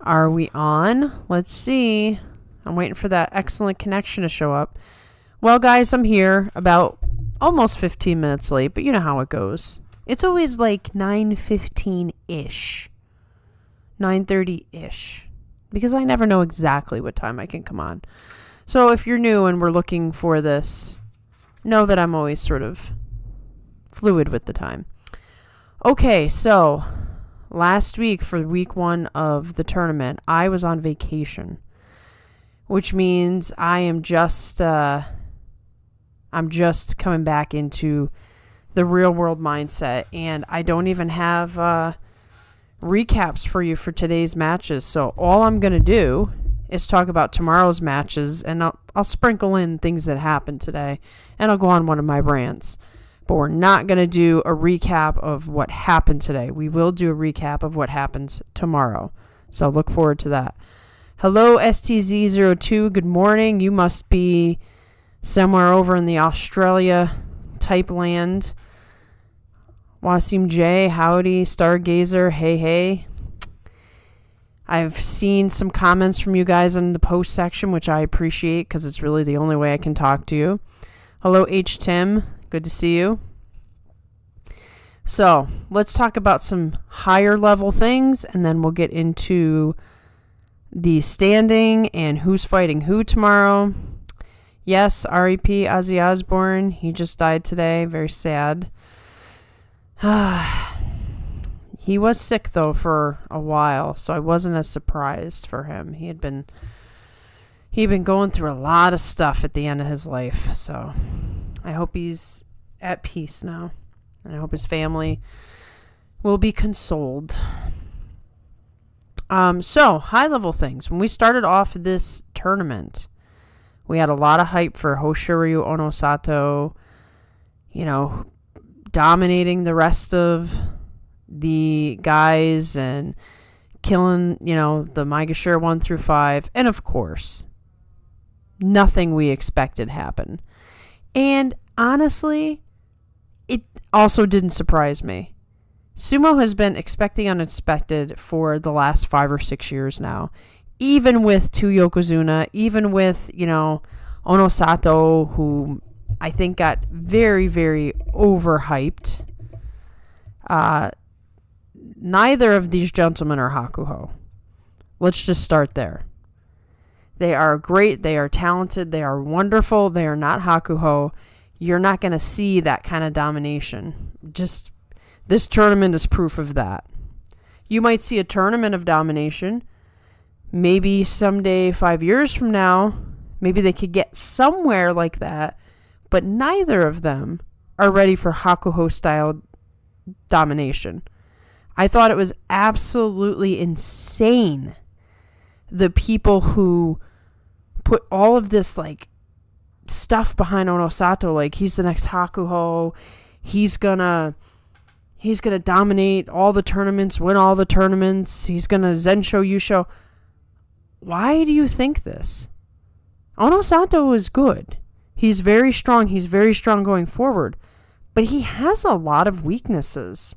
Are we on? Let's see. I'm waiting for that excellent connection to show up. Well, guys, I'm here about almost 15 minutes late, but you know how it goes. It's always like 9:15-ish. 9:30-ish. Because I never know exactly what time I can come on. So if you're new and we're looking for this, know that I'm always sort of fluid with the time. Okay, so last week for week 1 of the tournament, I was on vacation, which means I'm just coming back into the real world mindset, and I don't even have recaps for you for today's matches. So all I'm going to do is talk about tomorrow's matches, and I'll sprinkle in things that happened today, and I'll go on one of my rants. But we're not going to do a recap of what happened today. We will do a recap of what happens tomorrow. So look forward to that. Hello, STZ02. Good morning. You must be somewhere over in the Australia type land. Wasim J, howdy. Stargazer, hey. I've seen some comments from you guys in the post section, which I appreciate because it's really the only way I can talk to you. Hello, H. Tim. Good to see you. So let's talk about some higher level things, and then we'll get into the standing and who's fighting who tomorrow. Yes, R.E.P. Ozzy Osbourne. He just died today. Very sad. He was sick, though, for a while, so I wasn't as surprised for him. He'd been going through a lot of stuff at the end of his life, so I hope he's at peace now, and I hope his family will be consoled. So, high-level things. When we started off this tournament, we had a lot of hype for Hosoryu Onosato, dominating the rest of the guys and killing, the Maegashira 1 through 5. And, of course, nothing we expected happened. And, honestly, it also didn't surprise me. Sumo has been expecting unexpected for the last 5 or 6 years now. Even with 2 Yokozuna, even with, Onosato, who I think got very, very overhyped. Neither of these gentlemen are Hakuho. Let's just start there. They are great. They are talented. They are wonderful. They are not Hakuho. You're not going to see that kind of domination. Just this tournament is proof of that. You might see a tournament of domination. Maybe someday, 5 years from now, maybe they could get somewhere like that. But neither of them are ready for Hakuho-style domination. I thought it was absolutely insane. The people who put all of this, stuff behind Onosato, he's the next Hakuho, he's gonna dominate all the tournaments, win all the tournaments, he's gonna Zensho Yusho. Why do you think this? Onosato is good. He's very strong going forward, but he has a lot of weaknesses.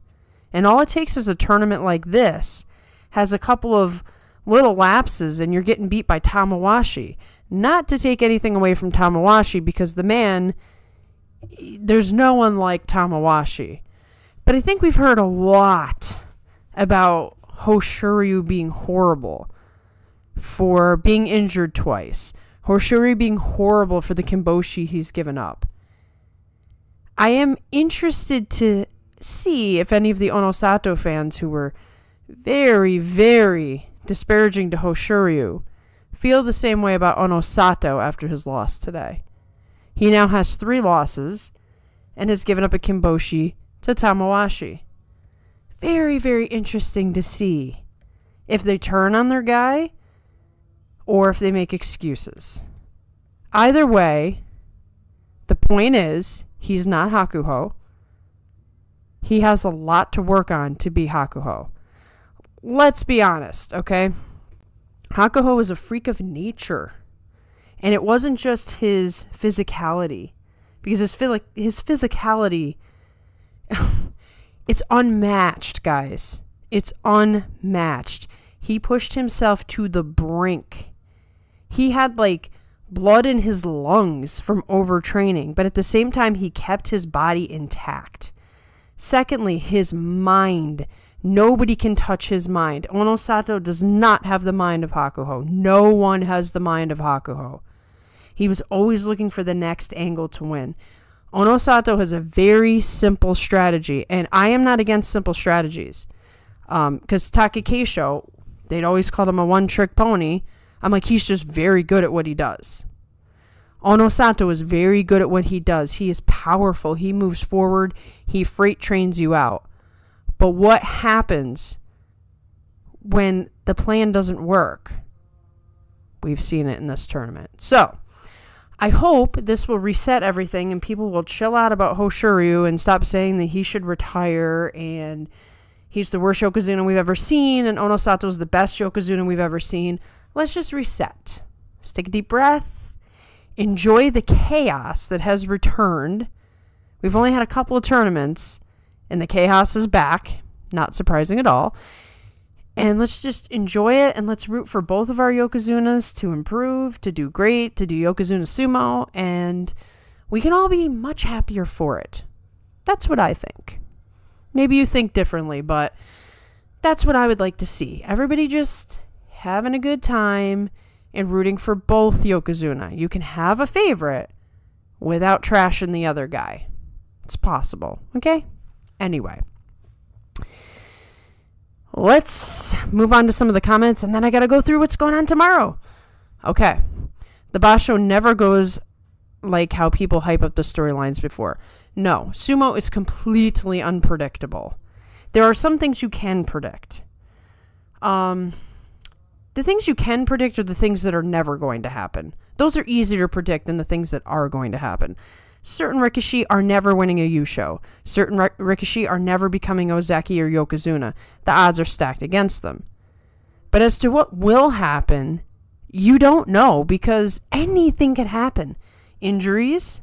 And all it takes is a tournament like this has a couple of little lapses and you're getting beat by Tamawashi. Not to take anything away from Tamawashi, because the man, there's no one like Tamawashi. But I think we've heard a lot about Hosoryu being horrible for being injured twice. Hosoryu being horrible for the Kimboshi he's given up. I am interested to see if any of the Onosato fans who were very, very disparaging to Hosoryu feel the same way about Onosato after his loss today. He now has 3 losses and has given up a Kimboshi to Tamawashi. Very, very interesting to see if they turn on their guy or if they make excuses. Either way, the point is, he's not Hakuho. He has a lot to work on to be Hakuho. Let's be honest, okay? Hakuho is a freak of nature. And it wasn't just his physicality. Because his physicality, it's unmatched, guys. It's unmatched. He pushed himself to the brink. He had like blood in his lungs from overtraining, but at the same time, he kept his body intact. Secondly, his mind. Nobody can touch his mind. Onosato does not have the mind of Hakuho. No one has the mind of Hakuho. He was always looking for the next angle to win. Onosato has a very simple strategy, and I am not against simple strategies. Because Takekeisho, they'd always called him a one-trick pony. I'm like, he's just very good at what he does. Onosato is very good at what he does. He is powerful. He moves forward. He freight trains you out. But what happens when the plan doesn't work? We've seen it in this tournament. So, I hope this will reset everything and people will chill out about Hosoryu and stop saying that he should retire and he's the worst Yokozuna we've ever seen and Onosato is the best Yokozuna we've ever seen. Let's just reset. Let's take a deep breath. Enjoy the chaos that has returned. We've only had a couple of tournaments and the chaos is back. Not surprising at all. And let's just enjoy it and let's root for both of our Yokozunas to improve, to do great, to do Yokozuna Sumo, and we can all be much happier for it. That's what I think. Maybe you think differently, but that's what I would like to see. Everybody just having a good time and rooting for both Yokozuna. You can have a favorite without trashing the other guy. It's possible, okay? Anyway. Let's move on to some of the comments, and then I got to go through what's going on tomorrow. Okay. The Basho never goes like how people hype up the storylines before. No, sumo is completely unpredictable. There are some things you can predict. The things you can predict are the things that are never going to happen. Those are easier to predict than the things that are going to happen. Certain Rikishi are never winning a Yusho. Certain Rikishi are never becoming Ozeki or Yokozuna. The odds are stacked against them. But as to what will happen, you don't know because anything can happen. Injuries,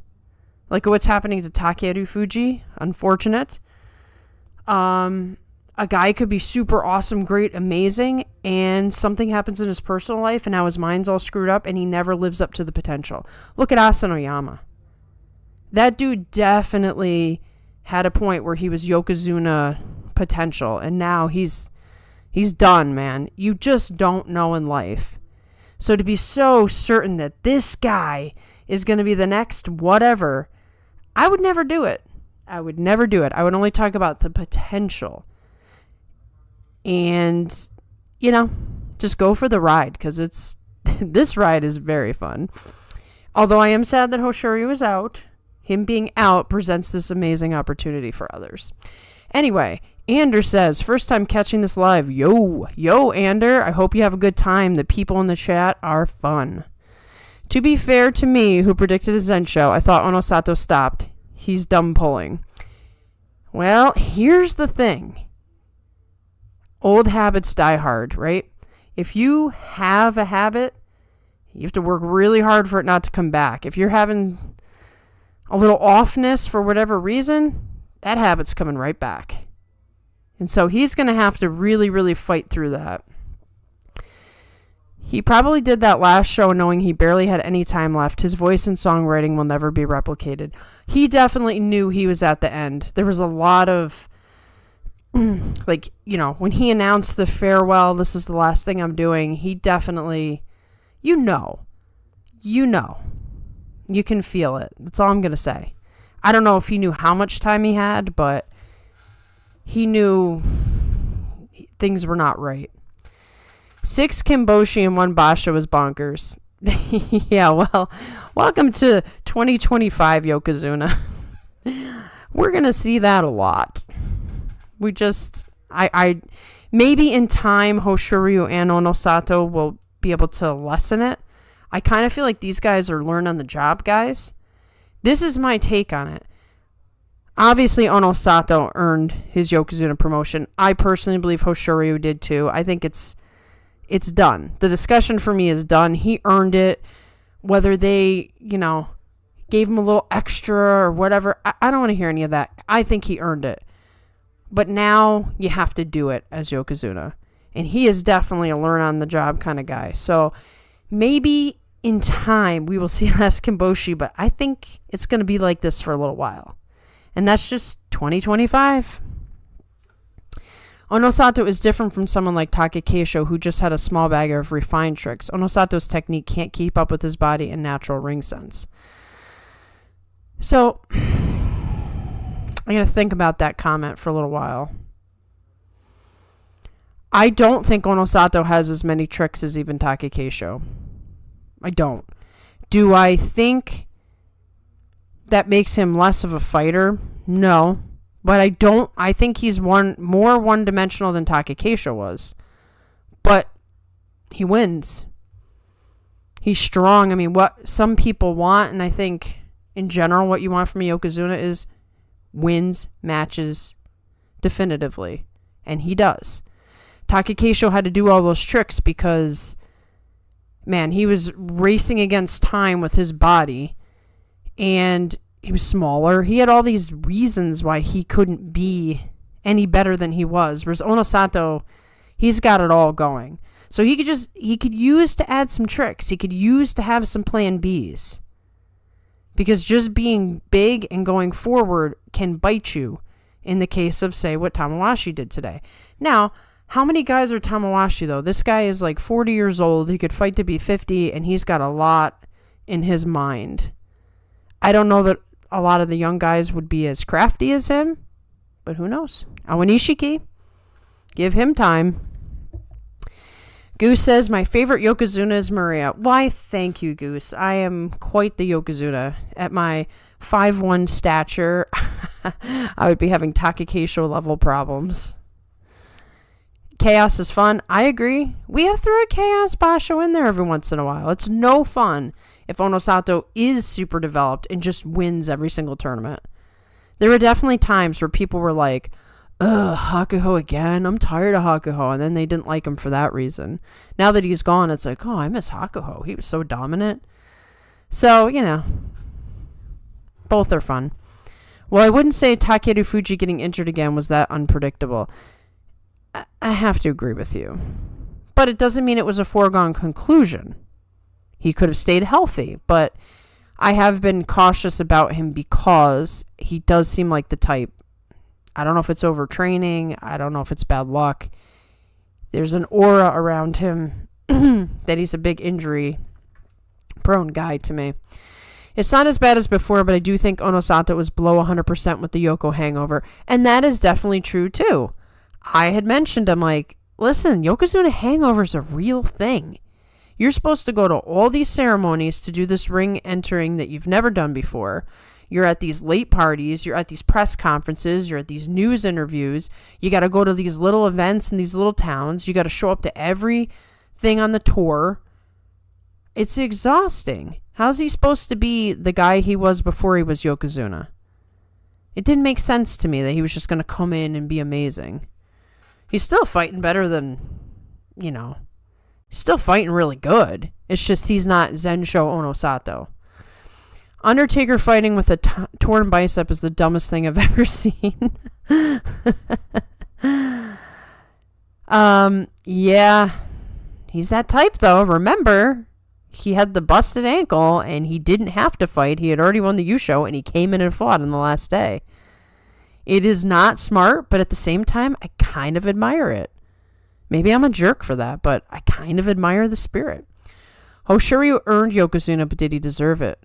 like what's happening to Takeru Fuji, unfortunate. A guy could be super awesome, great, amazing, and something happens in his personal life and now his mind's all screwed up and he never lives up to the potential. Look at Asanoyama. That dude definitely had a point where he was Yokozuna potential, and now he's done, man. You just don't know in life. So to be so certain that this guy is going to be the next whatever, I would never do it. I would never do it. I would only talk about the potential. And, just go for the ride, because this ride is very fun. Although I am sad that Hosoryu is out. Him being out presents this amazing opportunity for others. Anyway, Ander says, first time catching this live. Yo, Ander. I hope you have a good time. The people in the chat are fun. To be fair to me, who predicted a Zen show, I thought Onosato stopped. He's dumb pulling. Well, here's the thing. Old habits die hard, right? If you have a habit, you have to work really hard for it not to come back. If you're having a little offness for whatever reason, that habit's coming right back. And so he's going to have to really, really fight through that. He probably did that last show knowing he barely had any time left. His voice and songwriting will never be replicated. He definitely knew he was at the end. There was a lot of, when he announced the farewell, this is the last thing I'm doing, he definitely, you can feel it. That's all I'm going to say. I don't know if he knew how much time he had, but he knew things were not right. 6 Kimboshi and 1 Basho was bonkers. Yeah, well, welcome to 2025, Yokozuna. We're going to see that a lot. We just, maybe in time, Hosoryu and Onosato will be able to lessen it. I kind of feel like these guys are learn-on-the-job guys. This is my take on it. Obviously, Onosato earned his Yokozuna promotion. I personally believe Hosoryu did too. I think it's done. The discussion for me is done. He earned it. Whether they, gave him a little extra or whatever, I don't want to hear any of that. I think he earned it. But now you have to do it as Yokozuna. And he is definitely a learn-on-the-job kind of guy. So maybe in time we will see less Kimboshi, but I think it's going to be like this for a little while. And that's just 2025. Onosato is different from someone like Takekeisho, who just had a small bag of refined tricks. Onosato's technique can't keep up with his body and natural ring sense. So I got to think about that comment for a little while. I don't think Onosato has as many tricks as even Takekeisho. I don't. Do I think that makes him less of a fighter? No. But I think he's more one-dimensional than Takekeisho was. But he wins. He's strong. I mean, what some people want, and I think in general what you want from a Yokozuna is wins matches definitively. And he does. Takekeisho had to do all those tricks because, man, he was racing against time with his body. And he was smaller. He had all these reasons why he couldn't be any better than he was. Whereas Onosato, he's got it all going. So he could use to add some tricks. He could use to have some plan Bs. Because just being big and going forward can bite you in the case of, say, what Tamawashi did today. Now, how many guys are Tamawashi, though? This guy is like 40 years old. He could fight to be 50, and he's got a lot in his mind. I don't know that a lot of the young guys would be as crafty as him, but who knows? Awanishiki, give him time. Goose says, my favorite Yokozuna is Maria. Why, thank you, Goose. I am quite the Yokozuna. At my 5'1" stature, I would be having Takekeisho level problems. Chaos is fun. I agree. We have to throw a Chaos Basho in there every once in a while. It's no fun if Onosato is super developed and just wins every single tournament. There were definitely times where people were like, ugh, Hakuho again. I'm tired of Hakuho. And then they didn't like him for that reason. Now that he's gone, it's like, oh, I miss Hakuho. He was so dominant. So, both are fun. Well, I wouldn't say Takeru Fuji getting injured again was that unpredictable. I have to agree with you. But it doesn't mean it was a foregone conclusion. He could have stayed healthy, but I have been cautious about him because he does seem like the type. I don't know if it's overtraining. I don't know if it's bad luck. There's an aura around him that he's a big injury-prone guy to me. It's not as bad as before, but I do think Onosato was below 100% with the Yoko hangover. And that is definitely true, too. I had mentioned, I'm like, listen, Yokozuna hangover is a real thing. You're supposed to go to all these ceremonies to do this ring entering that you've never done before. You're at these late parties. You're at these press conferences. You're at these news interviews. You got to go to these little events in these little towns. You got to show up to everything on the tour. It's exhausting. How's he supposed to be the guy he was before he was Yokozuna? It didn't make sense to me that he was just going to come in and be amazing. He's still fighting better than, he's still fighting really good. It's just he's not Zensho Onosato. Undertaker fighting with a torn bicep is the dumbest thing I've ever seen. Yeah. He's that type, though. Remember, he had the busted ankle, and he didn't have to fight. He had already won the Yusho, and he came in and fought on the last day. It is not smart, but at the same time, I kind of admire it. Maybe I'm a jerk for that, but I kind of admire the spirit. Hosoryu earned Yokozuna, but did he deserve it?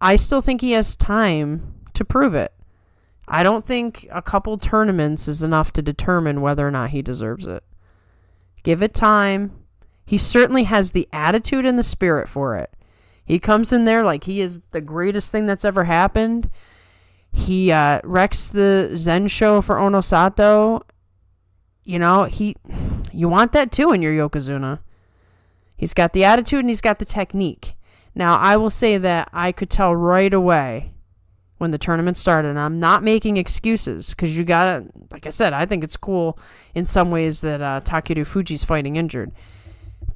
I still think he has time to prove it. I don't think a couple tournaments is enough to determine whether or not he deserves it. Give it time. He certainly has the attitude and the spirit for it. He comes in there like he is the greatest thing that's ever happened. He wrecks the Zen show for Onosato. You want that too in your Yokozuna. He's got the attitude and he's got the technique. Now, I will say that I could tell right away when the tournament started, and I'm not making excuses because you gotta, like I said, I think it's cool in some ways that Takeru Fuji's fighting injured.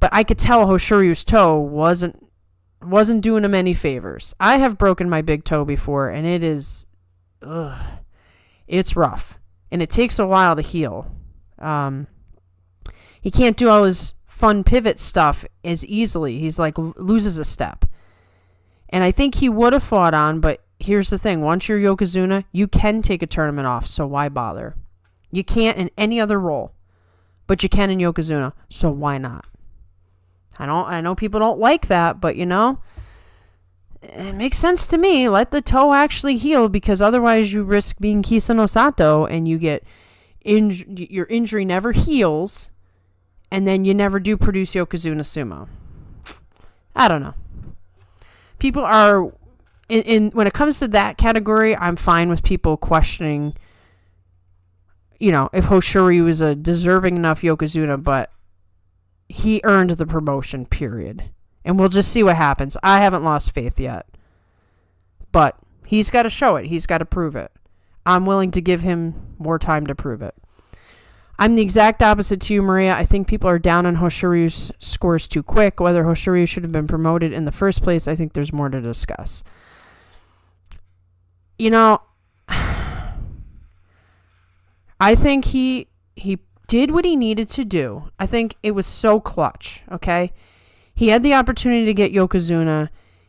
But I could tell Hoshoryu's toe wasn't doing him any favors. I have broken my big toe before, and it's rough. And it takes a while to heal. He can't do all his fun pivot stuff as easily. He's like loses a step. And I think he would have fought on, but here's the thing. Once you're Yokozuna, you can take a tournament off, so why bother? You can't in any other role, but you can in Yokozuna, so why not? I know people don't like that, but you know, it makes sense to me. Let the toe actually heal, because otherwise you risk being Kisa no Sato and you get your injury never heals, and then you never do produce Yokozuna sumo. I don't know. People are in when it comes to that category, I'm fine with people questioning, you know, if Hosoryu is a deserving enough Yokozuna, but he earned the promotion, period. And we'll just see what happens. I haven't lost faith yet. But he's got to show it. He's got to prove it. I'm willing to give him more time to prove it. I'm the exact opposite to you, Maria. I think people are down on Hosoryu's scores too quick. Whether Hosoryu should have been promoted in the first place, I think there's more to discuss. You know, I think he did what he needed to do. I think it was so clutch, okay? He had the opportunity to get Yokozuna.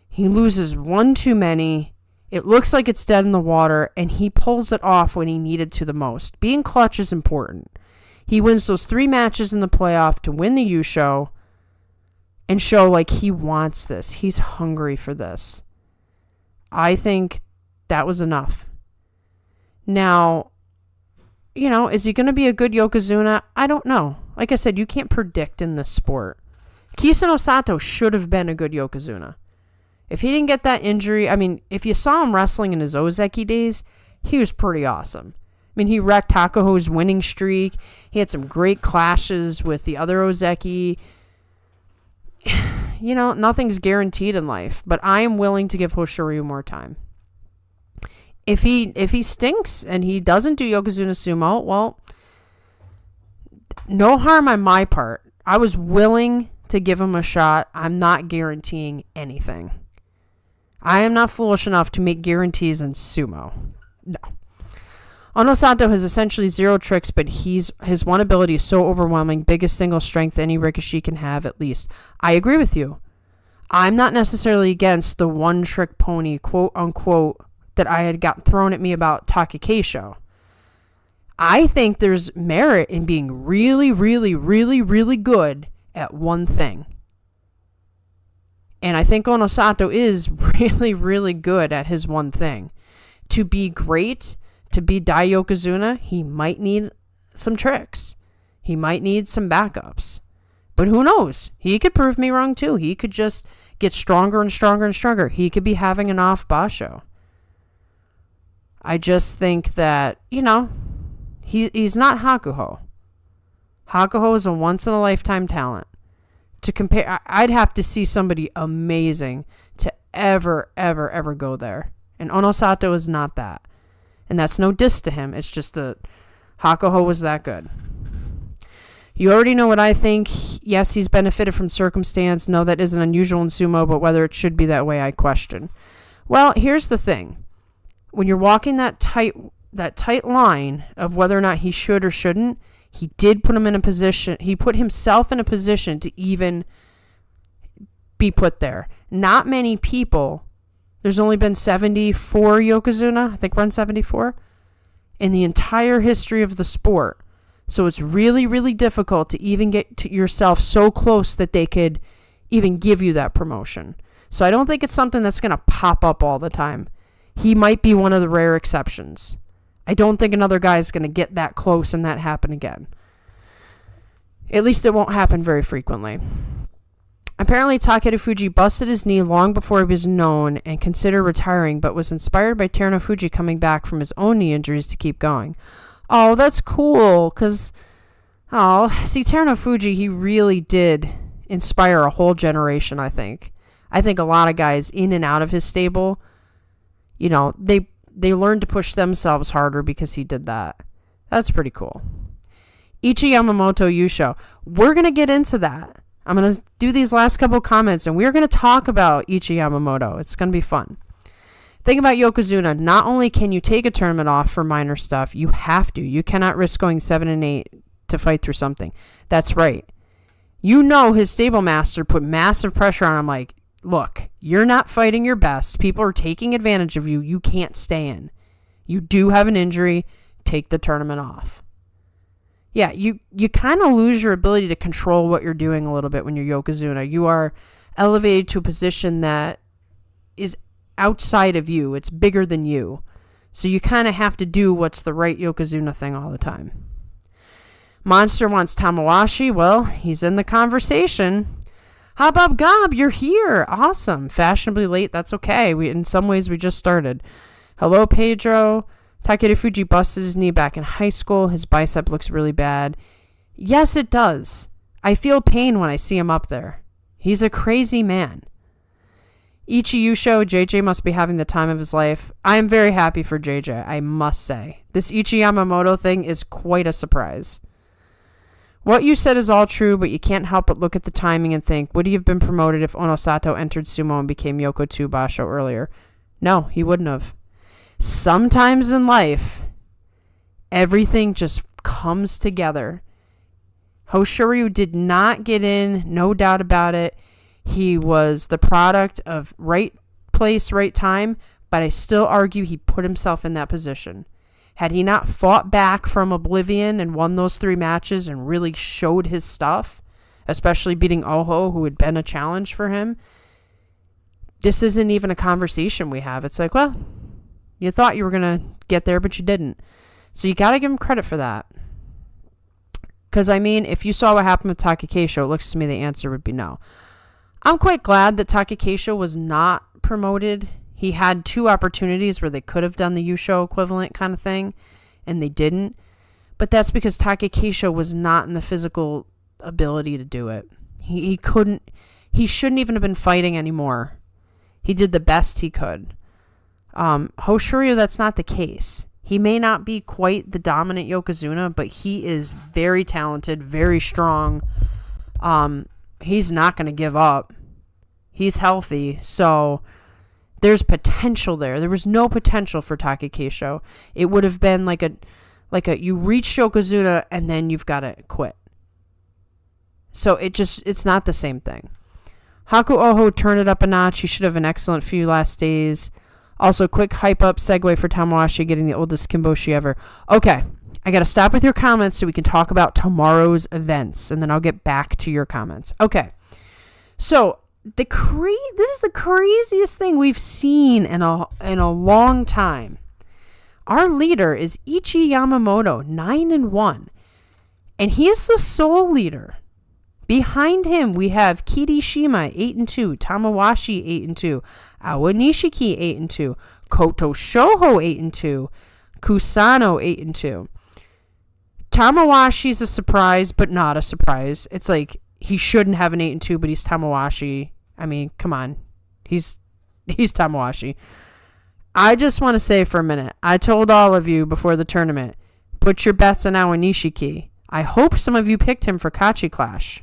He loses one too many. It looks like it's dead in the water, and he pulls it off when he needed to the most. Being clutch is important. He wins those 3 matches in the playoff to win the Yusho and show like he wants this. He's hungry for this. I think that was enough. Now, you know, is he going to be a good Yokozuna? I don't know. Like I said, you can't predict in this sport. Kisa no Sato should have been a good Yokozuna. If he didn't get that injury, I mean, if you saw him wrestling in his Ozeki days, he was pretty awesome. I mean, he wrecked Hakuho's winning streak. He had some great clashes with the other Ozeki. You know, nothing's guaranteed in life, but I am willing to give Hosoryu more time. If he stinks and he doesn't do Yokozuna sumo, well, no harm on my part. I was willing to give him a shot. I'm not guaranteeing anything. I am not foolish enough to make guarantees in sumo. No. Ono Sato has essentially 0 tricks, but his one ability is so overwhelming, biggest single strength any Rikishi can have at least. I agree with you. I'm not necessarily against the one trick pony, quote unquote, that I had got thrown at me about Takakeisho. I think there's merit in being really, really, really, really good at one thing. And I think Ono Sato is really, really good at his one thing. To be great, to be Dai Yokozuna, he might need some tricks. He might need some backups. But who knows? He could prove me wrong too. He could just get stronger and stronger and stronger. He could be having an off basho. I just think that, you know, he's not Hakuho. Hakuho is a once-in-a-lifetime talent. To compare, I'd have to see somebody amazing to ever go there. And Ono Sato is not that. And that's no diss to him. It's just that Hakuho was that good. You already know what I think. Yes, he's benefited from circumstance. No, that isn't unusual in sumo, but whether it should be that way, I question. Well, here's the thing. When you're walking that tight line of whether or not he should or shouldn't, he did put him in a position. He put himself in a position to even be put there. Not many people. There's only been 74 Yokozuna. I think we're on 74 in the entire history of the sport. So it's really, really difficult to even get to yourself so close that they could even give you that promotion. So I don't think it's something that's going to pop up all the time. He might be one of the rare exceptions. I don't think another guy is going to get that close and that happen again. At least it won't happen very frequently. Apparently, Takeru Fuji busted his knee long before he was known and considered retiring, but was inspired by Teruno Fuji coming back from his own knee injuries to keep going. Oh, that's cool, because, see, Teruno Fuji, he really did inspire a whole generation, I think. I think a lot of guys in and out of his stable, you know, they learned to push themselves harder because he did that. That's pretty cool. Ichi Yamamoto Yusho. We're going to get into that. I'm going to do these last couple comments, and we're going to talk about Ichi Yamamoto. It's going to be fun. Think about Yokozuna. Not only can you take a tournament off for minor stuff, you have to. You cannot risk going 7-8 to fight through something. That's right. You know his stable master put massive pressure on him, like, look, you're not fighting your best. People are taking advantage of you. You can't stay in. You do have an injury. Take the tournament off. Yeah, you kind of lose your ability to control what you're doing a little bit when you're Yokozuna. You are elevated to a position that is outside of you. It's bigger than you. So you kind of have to do what's the right Yokozuna thing all the time. Monster wants Tamawashi. Well, he's in the conversation. Habab Gob, you're here. Awesome. Fashionably late. That's okay. In some ways, we just started. Hello, Pedro. Takeda Fuji busted his knee back in high school. His bicep looks really bad. Yes, it does. I feel pain when I see him up there. He's a crazy man. Ichi Yusho, JJ must be having the time of his life. I am very happy for JJ, I must say. This Ichi Yamamoto thing is quite a surprise. What you said is all true, but you can't help but look at the timing and think, would he have been promoted if Onosato entered sumo and became Yoko 2 Basho earlier? No, he wouldn't have. Sometimes in life, everything just comes together. Hosoryu did not get in, no doubt about it. He was the product of right place, right time, but I still argue he put himself in that position. Had he not fought back from oblivion and won those 3 matches and really showed his stuff, especially beating Oho, who had been a challenge for him, this isn't even a conversation we have. It's like, well, you thought you were going to get there, but you didn't. So you got to give him credit for that. Because, I mean, if you saw what happened with Taki Keisho, it looks to me the answer would be no. I'm quite glad that Taki Keisho was not promoted. He had 2 opportunities where they could have done the Yusho equivalent kind of thing, and they didn't. But that's because Taki Keisho was not in the physical ability to do it. He couldn't. He shouldn't even have been fighting anymore. He did the best he could. Hosoryu, that's not the case. He may not be quite the dominant Yokozuna, but he is very talented, very strong. He's not going to give up. He's healthy, so there's potential there. There was no potential for Taki Keisho. It would have been like a you reach Yokozuna and then you've got to quit. So it's not the same thing. Haku Oho turned it up a notch. He should have an excellent few last days. Also, quick hype up segue for Tamawashi getting the oldest Kimboshi ever. Okay, I got to stop with your comments so we can talk about tomorrow's events, and then I'll get back to your comments. Okay, so this is the craziest thing we've seen in a long time. Our leader is Ichi Yamamoto, 9-1, and he is the sole leader. Behind him, we have Kirishima, 8-2, Tamawashi, 8-2, Awa Nishiki, 8-2, Koto Shoho, 8-2, Kusano, 8-2. Tamawashi's a surprise, but not a surprise. It's like, he shouldn't have an 8-2, but he's Tamawashi. I mean, come on. He's Tamawashi. I just want to say for a minute, I told all of you before the tournament, put your bets on Awa Nishiki. I hope some of you picked him for Kachi Clash.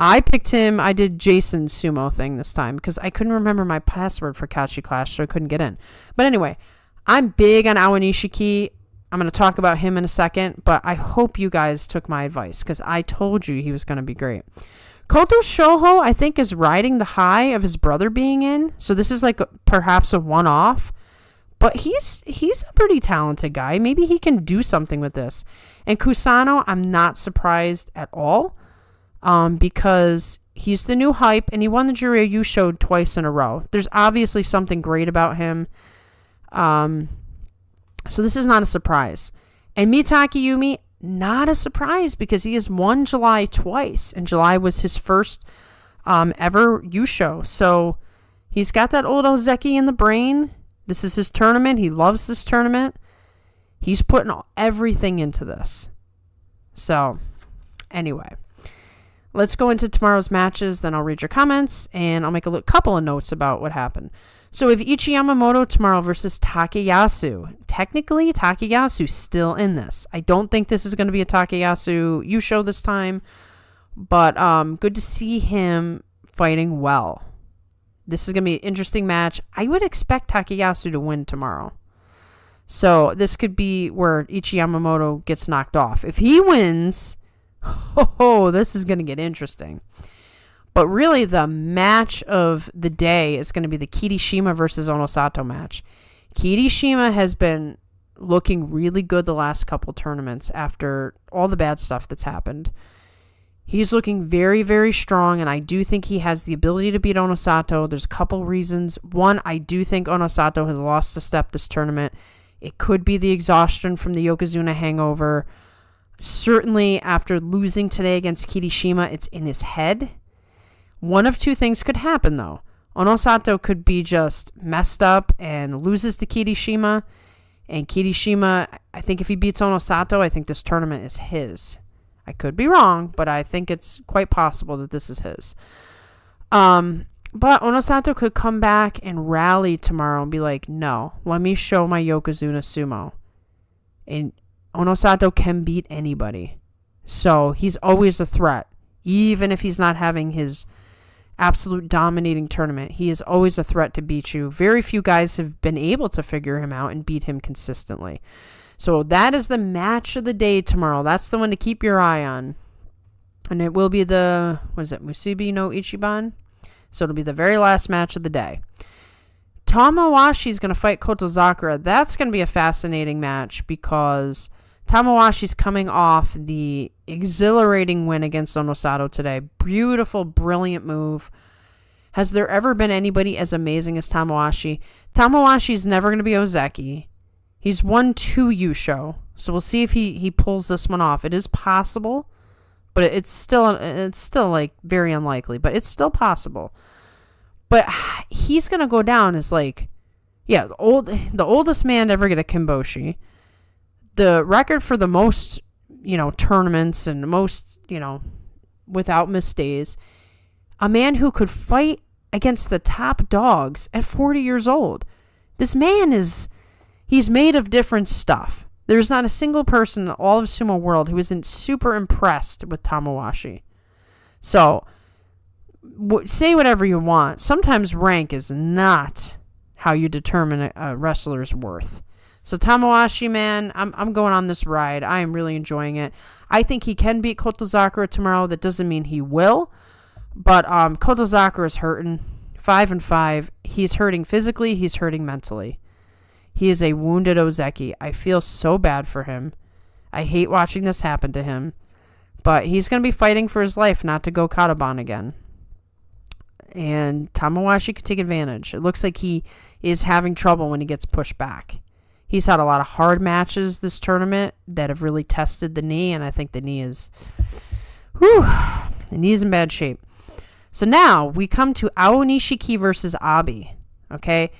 I picked him. I did Jason's sumo thing this time because I couldn't remember my password for Kachi Clash, so I couldn't get in. But anyway, I'm big on Awa Nishiki. I'm going to talk about him in a second, but I hope you guys took my advice because I told you he was going to be great. Koto Shoho, I think, is riding the high of his brother being in, so this is like perhaps a one-off. But he's a pretty talented guy. Maybe he can do something with this. And Kusano, I'm not surprised at all. Because he's the new hype, and he won the Jurya Yusho twice in a row. There's obviously something great about him. So this is not a surprise. And Mitaki Yumi, not a surprise, because he has won July twice, and July was his first ever Yusho. So he's got that old Ozeki in the brain. This is his tournament. He loves this tournament. He's putting everything into this. So, anyway. Let's go into tomorrow's matches, then I'll read your comments, and I'll make a couple of notes about what happened. So we have Ichi Yamamoto tomorrow versus Takeyasu. Technically, Takeyasu's still in this. I don't think this is going to be a Takeyasu Yusho this time, but good to see him fighting well. This is going to be an interesting match. I would expect Takeyasu to win tomorrow. So this could be where Ichi Yamamoto gets knocked off. If he wins, this is going to get interesting. But really, the match of the day is going to be the Kirishima versus Onosato match. Kirishima has been looking really good the last couple tournaments after all the bad stuff that's happened. He's looking very, very strong, and I do think he has the ability to beat Onosato. There's a couple reasons. One, I do think Onosato has lost a step this tournament. It could be the exhaustion from the Yokozuna hangover. Certainly, after losing today against Kirishima, it's in his head. One of two things could happen, though. Onosato could be just messed up and loses to Kirishima. And Kirishima, I think if he beats Onosato, I think this tournament is his. I could be wrong, but I think it's quite possible that this is his. But Onosato could come back and rally tomorrow and be like, no, let me show my Yokozuna sumo. And Onosato can beat anybody. So he's always a threat. Even if he's not having his absolute dominating tournament, he is always a threat to beat you. Very few guys have been able to figure him out and beat him consistently. So that is the match of the day tomorrow. That's the one to keep your eye on. And it will be the, Musubi no Ichiban? So it'll be the very last match of the day. Tamawashi is going to fight Kotozakura. That's going to be a fascinating match because Tamawashi's coming off the exhilarating win against Onosato today. Beautiful, brilliant move. Has there ever been anybody as amazing as Tamawashi? Tamawashi's never going to be Ozeki. He's won 2 Yusho, so we'll see if he pulls this one off. It is possible, but it's still like very unlikely, but it's still possible. But he's going to go down as like, the oldest man to ever get a Kimboshi. The record for the most, tournaments and most, without missed days. A man who could fight against the top dogs at 40 years old. This man he's made of different stuff. There's not a single person in all of sumo world who isn't super impressed with Tamawashi. So, say whatever you want. Sometimes rank is not how you determine a wrestler's worth. So Tamawashi, man, I'm going on this ride. I am really enjoying it. I think he can beat Kotozakura tomorrow. That doesn't mean he will. But Kotozakura is hurting. 5-5. He's hurting physically. He's hurting mentally. He is a wounded Ozeki. I feel so bad for him. I hate watching this happen to him. But he's going to be fighting for his life not to go Kataban again. And Tamawashi could take advantage. It looks like he is having trouble when he gets pushed back. He's had a lot of hard matches this tournament that have really tested the knee, and I think the knee is in bad shape. So now we come to Ao Nishiki versus Abi. Okay?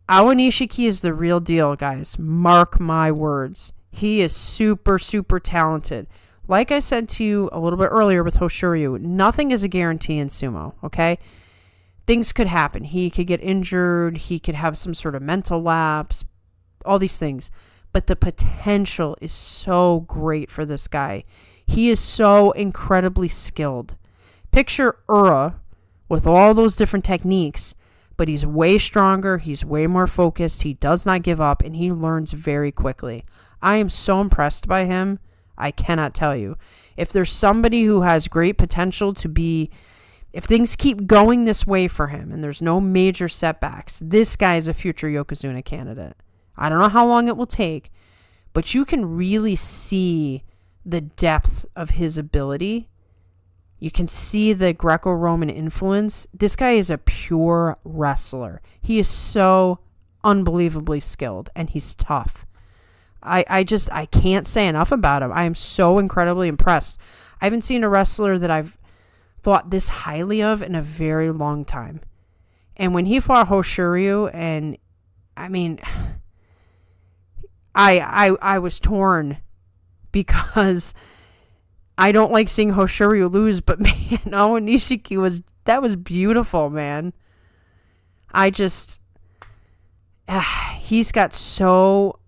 Ao Nishiki is the real deal, guys. Mark my words. He is super, super talented. Like I said to you a little bit earlier with Hosoryu, nothing is a guarantee in sumo, okay? Things could happen. He could get injured. He could have some sort of mental lapse. All these things. But the potential is so great for this guy. He is so incredibly skilled. Picture Ura with all those different techniques, but he's way stronger. He's way more focused. He does not give up, and he learns very quickly. I am so impressed by him. I cannot tell you. If there's somebody who has great potential to be, if things keep going this way for him and there's no major setbacks, this guy is a future Yokozuna candidate. I don't know how long it will take, but you can really see the depth of his ability. You can see the Greco-Roman influence. This guy is a pure wrestler. He is so unbelievably skilled, and he's tough. I can't say enough about him. I am so incredibly impressed. I haven't seen a wrestler that I've thought this highly of in a very long time. And when he fought Hosoryu, and I mean, I was torn because I don't like seeing Hosoryu lose, but man, Nishiki was beautiful, man. He's got so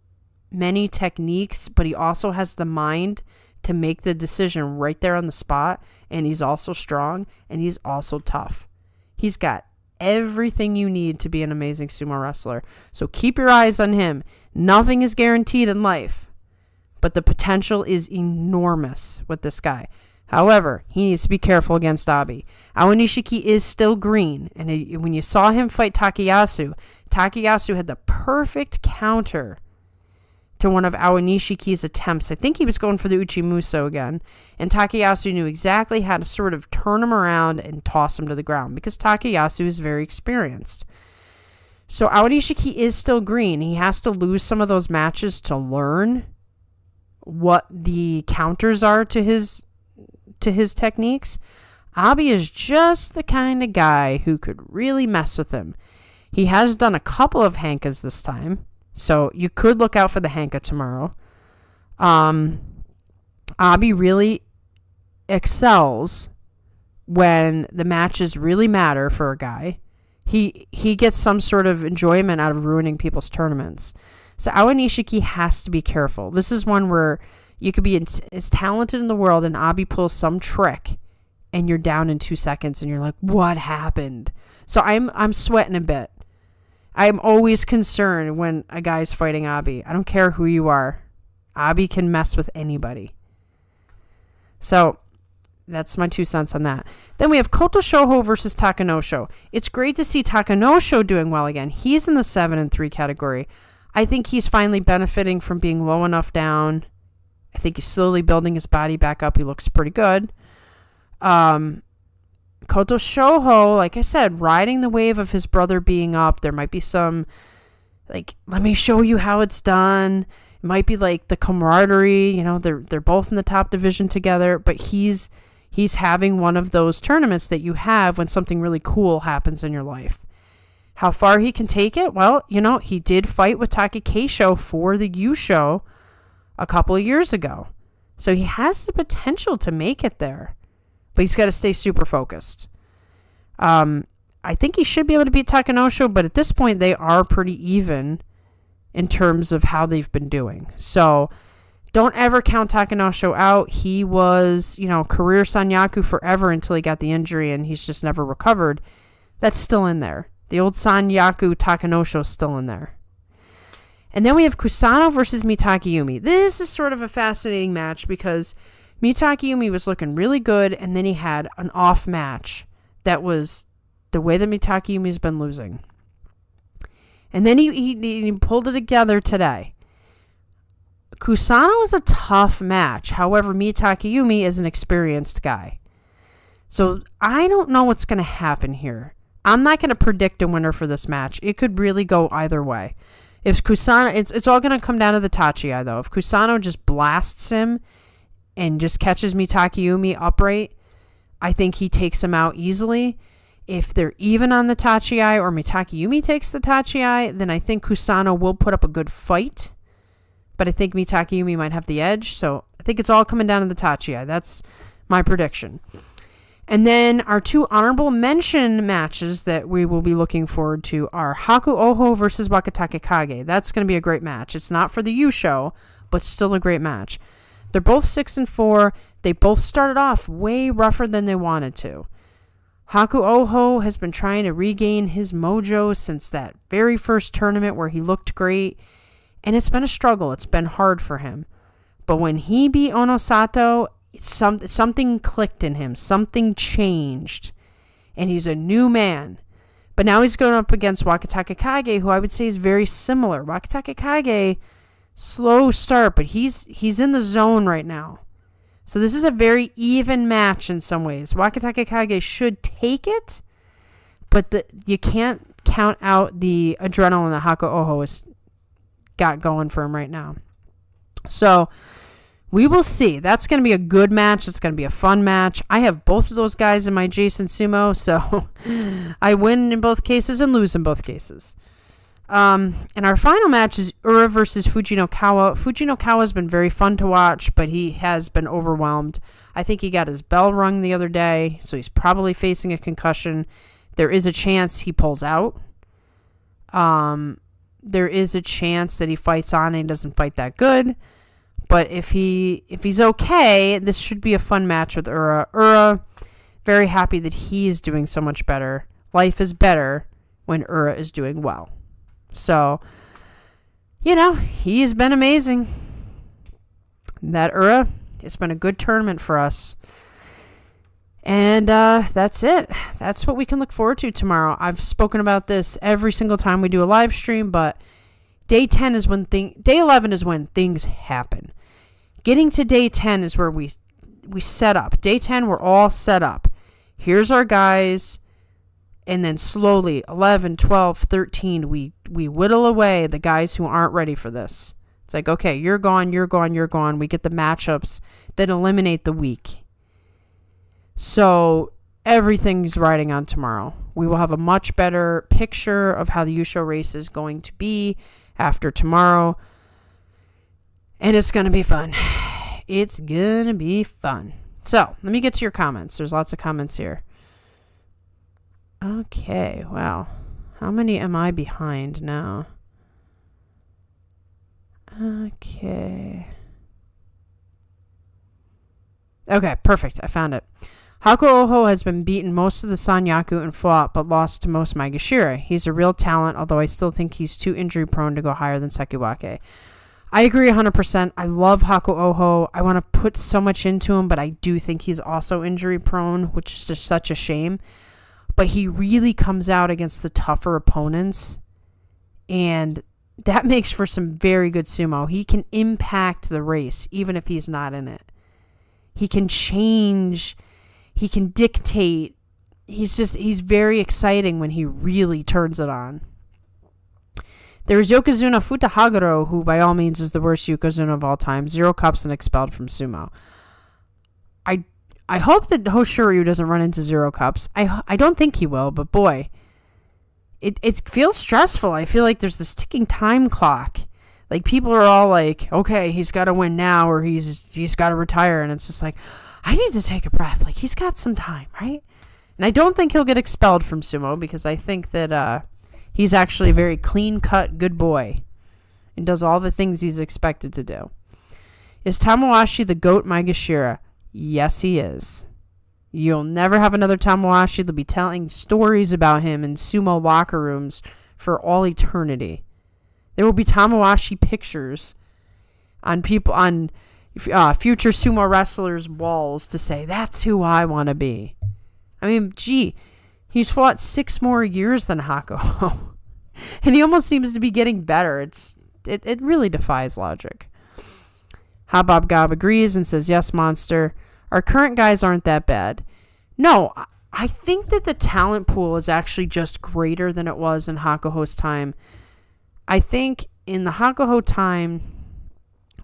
many techniques, but he also has the mind to make the decision right there on the spot, and he's also strong, and he's also tough. He's got everything you need to be an amazing sumo wrestler. So keep your eyes on him. Nothing is guaranteed in life, but the potential is enormous with this guy. However, he needs to be careful against Abi. Aoi Nishiki is still green, and when you saw him fight Takayasu, Takayasu had the perfect counter to one of Aoi Nishiki's attempts. I think he was going for the Uchimuso again, and Takayasu knew exactly how to sort of turn him around and toss him to the ground, because Takayasu is very experienced. So Aoi Nishiki is still green. He has to lose some of those matches to learn what the counters are to his techniques. Abi is just the kind of guy who could really mess with him. He has done a couple of Hankas this time, so you could look out for the Hanka tomorrow. Abi really excels when the matches really matter for a guy. He gets some sort of enjoyment out of ruining people's tournaments. So Aoi Nishiki has to be careful. This is one where you could be as talented in the world and Abi pulls some trick and you're down in 2 seconds and you're like, what happened? So I'm sweating a bit. I'm always concerned when a guy's fighting Abi. I don't care who you are. Abi can mess with anybody. So that's my 2 cents on that. Then we have Koto Shoho versus Takanosho. It's great to see Takanosho doing well again. He's in the 7-3 category. I think he's finally benefiting from being low enough down. I think he's slowly building his body back up. He looks pretty good. Koto Shoho, like I said, riding the wave of his brother being up. There might be some, like, let me show you how it's done. It might be like the camaraderie. You know, they're both in the top division together. But he's having one of those tournaments that you have when something really cool happens in your life. How far he can take it? Well, you know, he did fight with Taki Keisho for the Yusho a couple of years ago. So he has the potential to make it there. But he's got to stay super focused. I think he should be able to beat Takanosho, but at this point they are pretty even in terms of how they've been doing. So don't ever count Takanosho out. He was, you know, career Sanyaku forever until he got the injury and he's just never recovered. That's still in there. The old Sanyaku Takanosho is still in there. And then we have Kusano versus Mitakayumi. This is sort of a fascinating match because Mitakayumi was looking really good, and then he had an off match that was the way that Mitakayumi's been losing. And then he pulled it together today. Kusano is a tough match. However, Mitakayumi is an experienced guy. So I don't know what's going to happen here. I'm not going to predict a winner for this match. It could really go either way. If Kusano, it's all going to come down to the Tachi-ai, though. If Kusano just blasts him and just catches Mitakayumi upright, I think he takes him out easily. If they're even on the Tachi-ai or Mitakayumi takes the Tachi-ai, then I think Kusano will put up a good fight. But I think Mitakayumi might have the edge. So I think it's all coming down to the Tachi-ai. That's my prediction. And then our two honorable mention matches that we will be looking forward to are Haku Oho versus Wakatake Kage. That's going to be a great match. It's not for the Yusho, but still a great match. They're both 6-4. They both started off way rougher than they wanted to. Haku Oho has been trying to regain his mojo since that very first tournament where he looked great. And it's been a struggle. It's been hard for him. But when he beat Onosato, something clicked in him. Something changed. And he's a new man. But now he's going up against Wakatake Kage, who I would say is very similar. Wakatake Kage, slow start, but he's in the zone right now. So this is a very even match in some ways. Wakatake Kage should take it, but you can't count out the adrenaline that Haku Oho has got going for him right now. So we will see. That's going to be a good match. It's going to be a fun match. I have both of those guys in my Jason Sumo, so I win in both cases and lose in both cases. And our final match is Ura versus Fujinokawa. Fujinokawa has been very fun to watch, but he has been overwhelmed. I think he got his bell rung the other day, so he's probably facing a concussion. There is a chance he pulls out. There is a chance that he fights on and he doesn't fight that good. But if he's okay, this should be a fun match with Ura. Ura, very happy that he is doing so much better. life is better when Ura is doing well. So, he has been amazing. That Ura, it's been a good tournament for us. And that's it. That's what we can look forward to tomorrow. I've spoken about this every single time we do a live stream, but day 11 is when things happen. Getting to day 10 is where we set up. Day 10, we're all set up. Here's our guys. And then slowly, 11, 12, 13, we whittle away the guys who aren't ready for this. It's like, okay, you're gone, you're gone, you're gone. We get the matchups that eliminate the weak. So everything's riding on tomorrow. We will have a much better picture of how the Yusho race is going to be after tomorrow. And it's going to be fun. It's going to be fun. So let me get to your comments. There's lots of comments here. Okay, wow. How many am I behind now? Okay, perfect. I found it. Haku Oho has been beaten most of the Sanyaku and fought, but lost to most Maegashira. He's a real talent, although I still think he's too injury prone to go higher than Sekiwake. I agree 100%. I love Haku Oho. I want to put so much into him, but I do think he's also injury prone, which is just such a shame. But he really comes out against the tougher opponents, and that makes for some very good sumo. He can impact the race, even if he's not in it. He can change. He can dictate. He's very exciting when he really turns it on. There's Yokozuna Futahaguro, who by all means is the worst Yokozuna of all time. 0 cups and expelled from sumo. I hope that Hosoryu doesn't run into 0 cups. I don't think he will, but boy, it feels stressful. I feel like there's this ticking time clock. Like, people are all like, okay, he's got to win now, or he's got to retire. And it's just like, I need to take a breath. Like, he's got some time, right? And I don't think he'll get expelled from sumo, because I think that he's actually a very clean-cut, good boy and does all the things he's expected to do. Is Tamawashi the GOAT Maegashira? Yes, he is. You'll never have another Tamawashi. They'll be telling stories about him in sumo locker rooms for all eternity. There will be Tamawashi pictures on future sumo wrestlers' walls to say, that's who I want to be. I mean, gee, he's fought 6 more years than Haku. And he almost seems to be getting better. It really defies logic. Habob Gob agrees and says, yes, Monster. Our current guys aren't that bad. No, I think that the talent pool is actually just greater than it was in Hakuho's time. I think in the Hakuho time,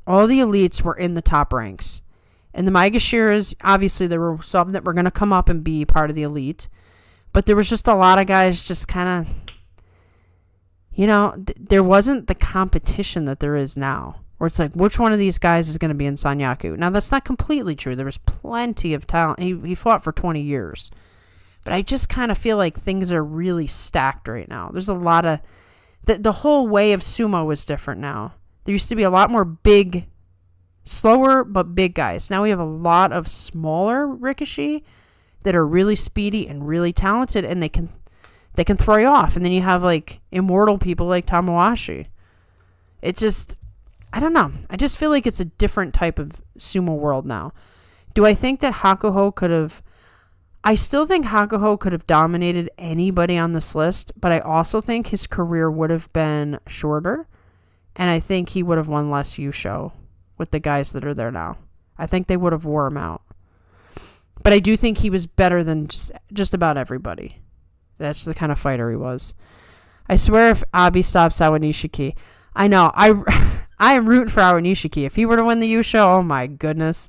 all the elites were in the top ranks. And the Maegashiras, obviously there were some that were going to come up and be part of the elite. But there was just a lot of guys just kind of, there wasn't the competition that there is now. Where it's like, which one of these guys is going to be in Sanyaku? Now, that's not completely true. There was plenty of talent. He fought for 20 years. But I just kind of feel like things are really stacked right now. There's a lot of... The whole way of sumo is different now. There used to be a lot more big, slower, but big guys. Now we have a lot of smaller Rikishi that are really speedy and really talented, and they can throw you off. And then you have, like, immortal people like Tamawashi. It just... I don't know. I just feel like it's a different type of sumo world now. Do I think that Hakuho could have... I still think Hakuho could have dominated anybody on this list, but I also think his career would have been shorter, and I think he would have won less Yusho with the guys that are there now. I think they would have wore him out. But I do think he was better than just about everybody. That's the kind of fighter he was. I swear if Abi stops Awa Nishiki... I know, I am rooting for Awa Nishiki. If he were to win the Yusho, oh my goodness.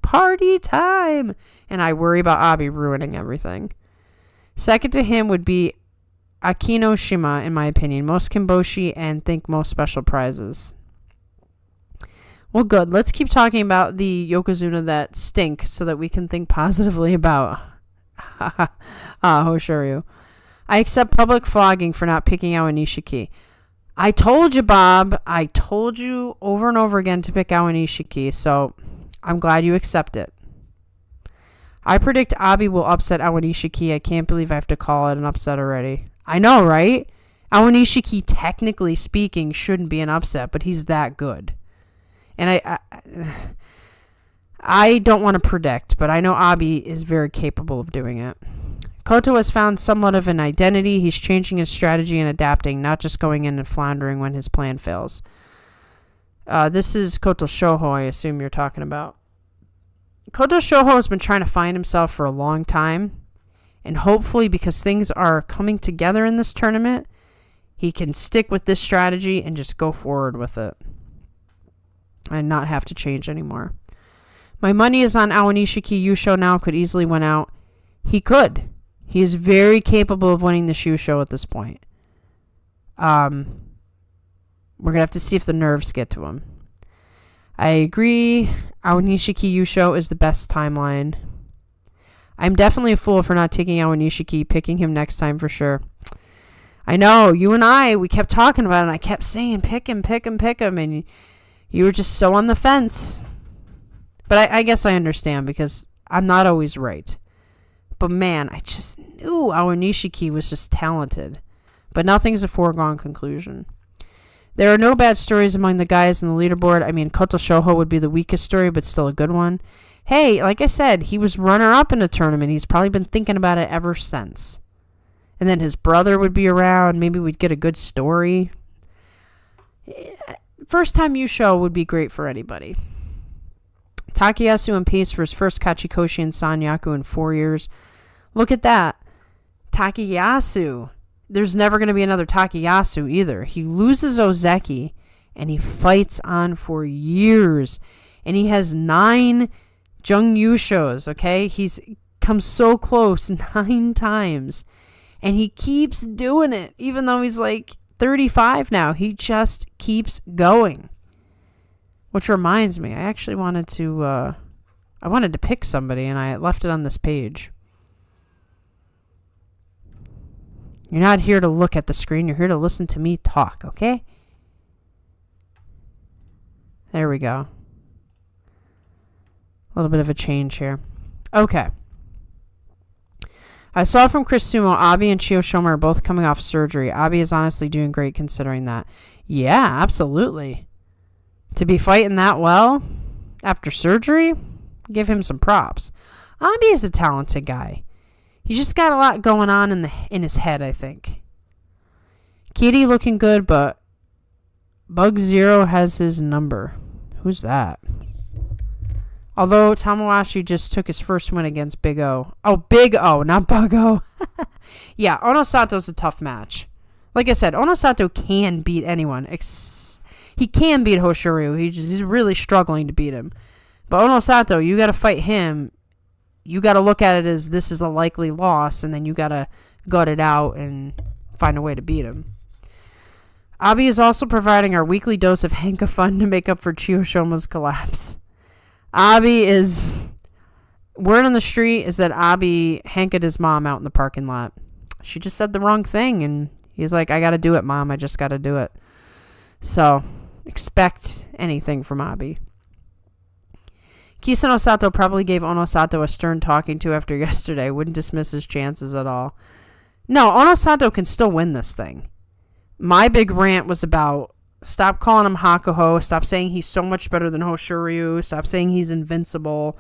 Party time! And I worry about Abi ruining everything. Second to him would be Akino Shima, in my opinion. Most Kimboshi and think most special prizes. Well, good. Let's keep talking about the Yokozuna that stink so that we can think positively about Hosoryu. I accept public flogging for not picking Awa Nishiki. I told you, Bob. I told you over and over again to pick Awa Nishiki, so I'm glad you accept it. I predict Abi will upset Awa Nishiki. I can't believe I have to call it an upset already. I know, right? Awa Nishiki, technically speaking, shouldn't be an upset, but he's that good. And I don't want to predict, but I know Abi is very capable of doing it. Koto has found somewhat of an identity. He's changing his strategy and adapting, not just going in and floundering when his plan fails. This is Koto Shoho, I assume you're talking about. Koto Shoho has been trying to find himself for a long time, and hopefully because things are coming together in this tournament, he can stick with this strategy and just go forward with it and not have to change anymore. My money is on Awa Nishiki. Yusho now could easily win out. He could. He is very capable of winning the Shusho at this point. We're going to have to see if the nerves get to him. I agree. Awa Nishiki Yusho is the best timeline. I'm definitely a fool for not taking Awa Nishiki, picking him next time for sure. I know, you and I, we kept talking about it, and I kept saying, pick him, and you were just so on the fence. But I guess I understand, because I'm not always right. But man, I just knew Awa Nishiki was just talented. But nothing's a foregone conclusion. There are no bad stories among the guys in the leaderboard. I mean, Koto Shoho would be the weakest story, but still a good one. Hey, like I said, he was runner-up in the tournament. He's probably been thinking about it ever since. And then his brother would be around. Maybe we'd get a good story. First time Yusho would be great for anybody. Takayasu in pace for his first Kachikoshi in Sanyaku in 4 years. Look at that. Takayasu. There's never going to be another Takayasu either. He loses Ozeki, and he fights on for years. And he has 9 Jung Yushos, okay? He's come so close 9 times. And he keeps doing it, even though he's like 35 now. He just keeps going. Which reminds me, I actually wanted to pick somebody, and I left it on this page. You're not here to look at the screen. You're here to listen to me talk, okay? There we go. A little bit of a change here. Okay. I saw from Chris Sumo, Abi and Chiyoshima are both coming off surgery. Abi is honestly doing great considering that. Yeah, absolutely. To be fighting that well after surgery, give him some props. Abi is a talented guy. He's just got a lot going on in his head, I think. Kitty looking good, but Bug Zero has his number. Who's that? Although Tamawashi just took his first win against Big O. Oh, Big O, not Bug O. Yeah, Onosato's a tough match. Like I said, Onosato can beat anyone. He can beat Hosoryu. He's really struggling to beat him. But Onosato, you got to fight him. You got to look at it as this is a likely loss, and then you got to gut it out and find a way to beat him. Abi is also providing our weekly dose of Henka fun to make up for Chiyoshoma's collapse. Abi is... Word on the street is that Abi Hanka'd his mom out in the parking lot. She just said the wrong thing, and he's like, I got to do it, Mom. I just got to do it. So, expect anything from Abi. Kisano Sato probably gave Onosato a stern talking to after yesterday. Wouldn't dismiss his chances at all. No, Onosato can still win this thing. My big rant was about stop calling him Hakuho. Stop saying he's so much better than Hosoryu. Stop saying he's invincible.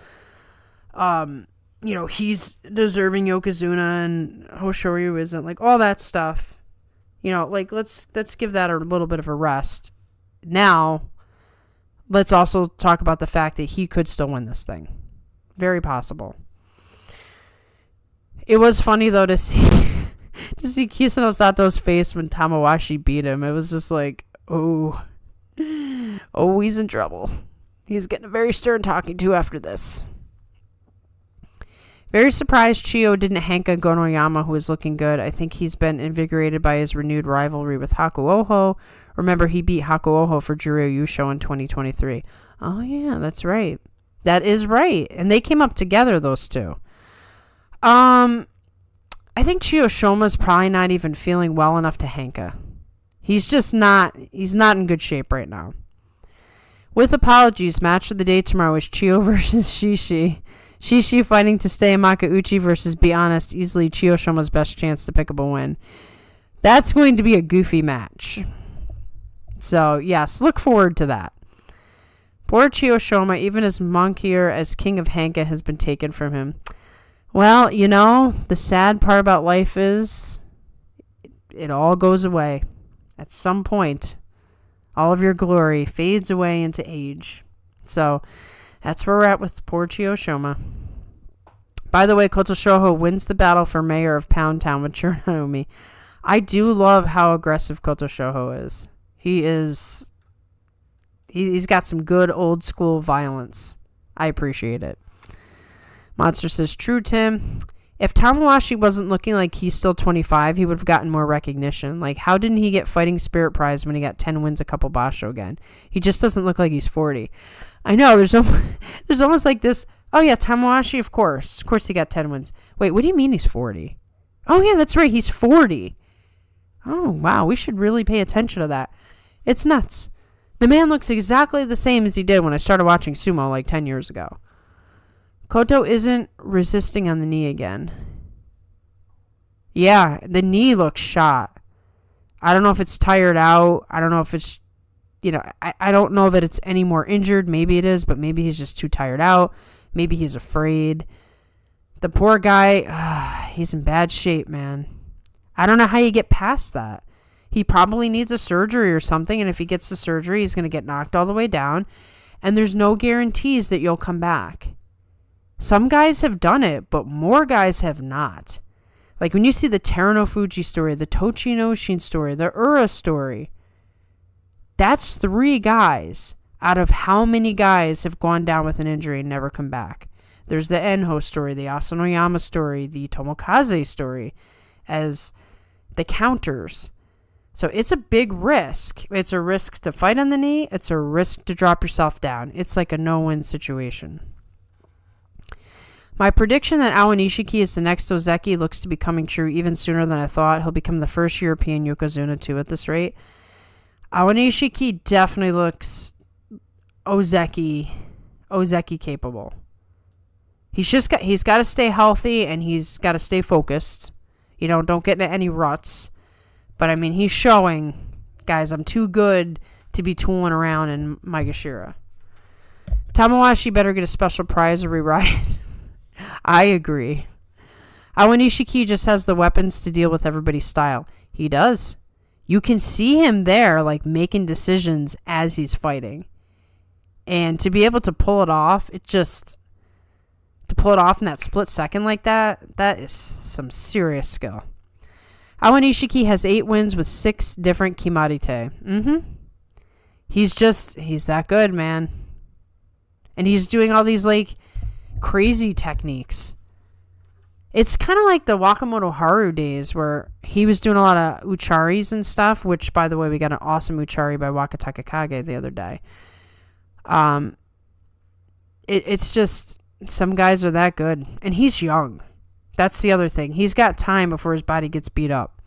He's deserving Yokozuna and Hosoryu isn't. Like, all that stuff. Let's give that a little bit of a rest. Now, let's also talk about the fact that he could still win this thing. Very possible. It was funny, though, to see Kisano Sato's face when Tamawashi beat him. It was just like, oh, he's in trouble. He's getting a very stern talking to after this. Very surprised Chiyo didn't Hanka Gonoyama, who is looking good. I think he's been invigorated by his renewed rivalry with Hakuoho. Remember, he beat Hakuoho for Juryo Yusho in 2023. Oh, yeah, that's right. That is right. And they came up together, those two. I think Chiyoshoma's probably not even feeling well enough to Hanka. He's not in good shape right now. With apologies, match of the day tomorrow is Chiyo versus Shishi. Shishi fighting to stay in Makauchi versus Be Honest, easily Chiyoshoma's best chance to pick up a win. That's going to be a goofy match. So, yes, look forward to that. Poor Chiyoshoma, even as monkier as King of Hanka has been taken from him. Well, the sad part about life is it all goes away. At some point, all of your glory fades away into age. So, that's where we're at with poor Chiyoshoma. By the way, Koto Shoho wins the battle for mayor of Pound Town with Chiranaomi. I do love how aggressive Koto Shoho is. He's got some good old school violence. I appreciate it. Monster says, true, Tim. If Tamawashi wasn't looking like he's still 25, he would have gotten more recognition. Like, how didn't he get Fighting Spirit Prize when he got 10 wins, a couple Basho again? He just doesn't look like he's 40. I know, there's almost like this, oh yeah, Tamawashi, of course he got 10 wins. Wait, what do you mean he's 40? Oh yeah, that's right, he's 40. Oh, wow, we should really pay attention to that. It's nuts. The man looks exactly the same as he did when I started watching sumo like 10 years ago. Koto isn't resisting on the knee again. Yeah, the knee looks shot. I don't know if it's tired out. I don't know if it's, I don't know that it's any more injured. Maybe it is, but maybe he's just too tired out. Maybe he's afraid. The poor guy, he's in bad shape, man. I don't know how you get past that. He probably needs a surgery or something, and if he gets the surgery, he's going to get knocked all the way down, and there's no guarantees that you'll come back. Some guys have done it, but more guys have not. Like when you see the Terano Fuji story, the Tochinoshin story, the Ura story, that's 3 guys out of how many guys have gone down with an injury and never come back. There's the Enho story, the Asanoyama story, the Tomokaze story as the counters. So it's a big risk. It's a risk to fight on the knee. It's a risk to drop yourself down. It's like a no-win situation. My prediction that Awa Nishiki is the next Ozeki looks to be coming true even sooner than I thought. He'll become the first European Yokozuna too at this rate. Awa Nishiki definitely looks Ozeki capable. He's got to stay healthy and he's got to stay focused. Don't get into any ruts. But I mean, he's showing, guys, I'm too good to be tooling around in Maegashira. Tamawashi better get a special prize or rewrite. I agree. Awa Nishiki just has the weapons to deal with everybody's style. He does. You can see him there, like, making decisions as he's fighting. And to be able to pull it off, to pull it off in that split second like that, that is some serious skill. Awa Nishiki has 8 wins with 6 different Kimarite. He's that good, man. And he's doing all these, like, crazy techniques. It's kind of like the Wakamoto Haru days where he was doing a lot of ucharis and stuff, which, by the way, we got an awesome uchari by Wakataka Kage the other day. It's just, some guys are that good. And he's young. That's the other thing. He's got time before his body gets beat up.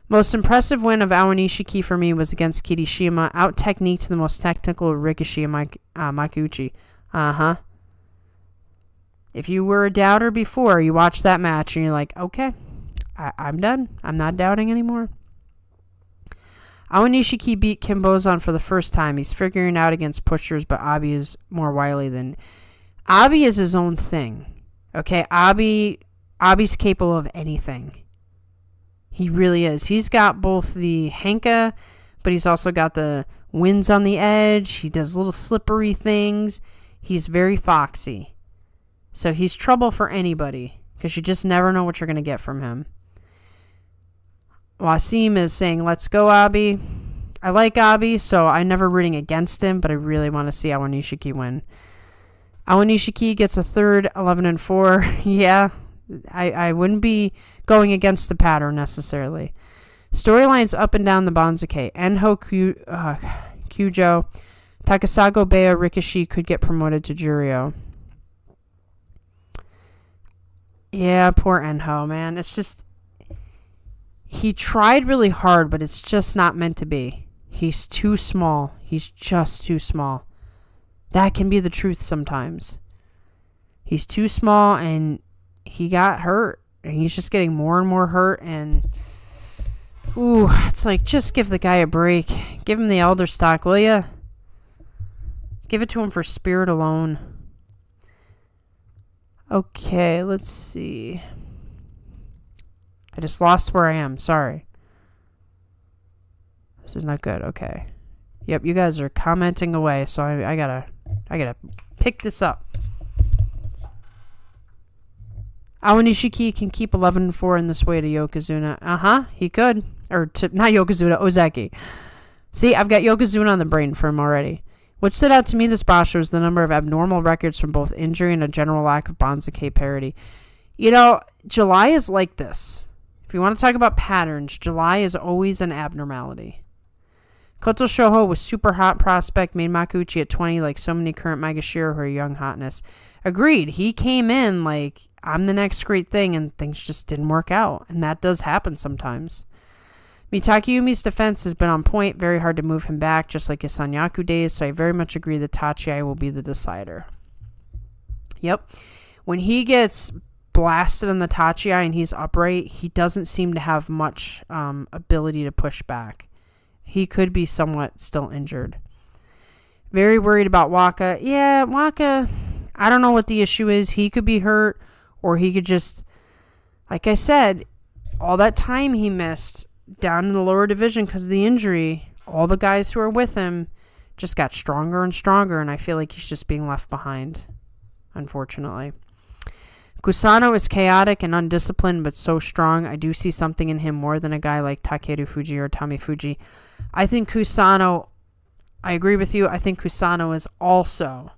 Most impressive win of Awa Nishiki for me was against Kirishima. Out-techniqued the most technical Rikishi and Makuuchi. If you were a doubter before, you watched that match and you're like, okay, I'm done. I'm not doubting anymore. Awa Nishiki beat Kim Bozan for the first time. He's figuring out against pushers, but Abi is more wily than... Abi is his own thing. Okay, Abi's capable of anything. He really is. He's got both the Henka, but he's also got the winds on the edge. He does little slippery things. He's very foxy. So he's trouble for anybody because you just never know what you're going to get from him. Wasim is saying, let's go, Abi. I like Abi, so I'm never rooting against him, but I really want to see Awa Nishiki win. Awa Nishiki gets a third 11-4. Yeah, I wouldn't be going against the pattern necessarily. Storylines up and down the Banzuke. Enho Kyujo, Takasago Bea Rikishi could get promoted to Juryo. Yeah, poor Enho, man. It's just... He tried really hard, but it's just not meant to be. He's too small. He's just too small. That can be the truth sometimes. He's too small, and he got hurt. And he's just getting more and more hurt. And, ooh, it's like, just give the guy a break. Give him the elder stock, will ya? Give it to him for spirit alone. Okay, let's see. I just lost where I am. Sorry. This is not good. Okay. Yep, you guys are commenting away, so I gotta pick this up. Awanishiki can keep 11-4 in this way to Yokozuna. He could. Or to, not Yokozuna, Ozeki. See, I've got Yokozuna on the brain for him already. What stood out to me this Basho was the number of abnormal records from both injury and a general lack of Banzuke parity. You know, July is like this. If you want to talk about patterns, July is always an abnormality. Koto Shoho was super hot prospect, made Makuuchi at 20 like so many current Magashiro who are young hotness. Agreed. He came in like, I'm the next great thing, and things just didn't work out. And that does happen sometimes. Mitakeumi's defense has been on point. Very hard to move him back, just like his Sanyaku days, so I very much agree that Tachiai will be the decider. Yep. When he gets blasted on the Tachiai and he's upright, he doesn't seem to have much ability to push back. He could be somewhat still injured. Very worried about Waka. Yeah, Waka, I don't know what the issue is. He could be hurt, or he could just, like I said, all that time he missed down in the lower division because of the injury, all the guys who are with him just got stronger and stronger, and I feel like he's just being left behind, unfortunately. Kusano is chaotic and undisciplined, but so strong. I do see something in him more than a guy like Takeru Fuji or Tami Fuji. I think Kusano, I agree with you, I think Kusano is also,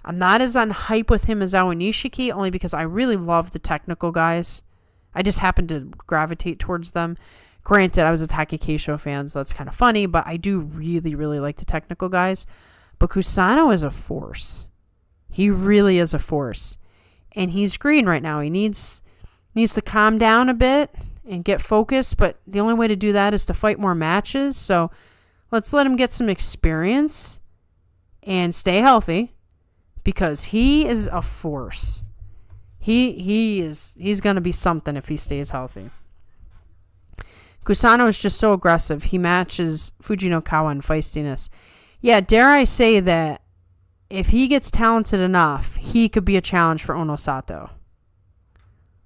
I'm not as on hype with him as Awanishiki, only because I really love the technical guys. I just happen to gravitate towards them. Granted, I was a Takekeisho fan, so that's kind of funny, but I do really, really like the technical guys. But Kusano is a force. He really is a force. And he's green right now. He needs to calm down a bit and get focused, but the only way to do that is to fight more matches. So let's let him get some experience and stay healthy, because he is a force. He's going to be something if he stays healthy. Kusano is just so aggressive. He matches Fujinokawa in feistiness. Yeah, dare I say that if he gets talented enough, he could be a challenge for Onosato.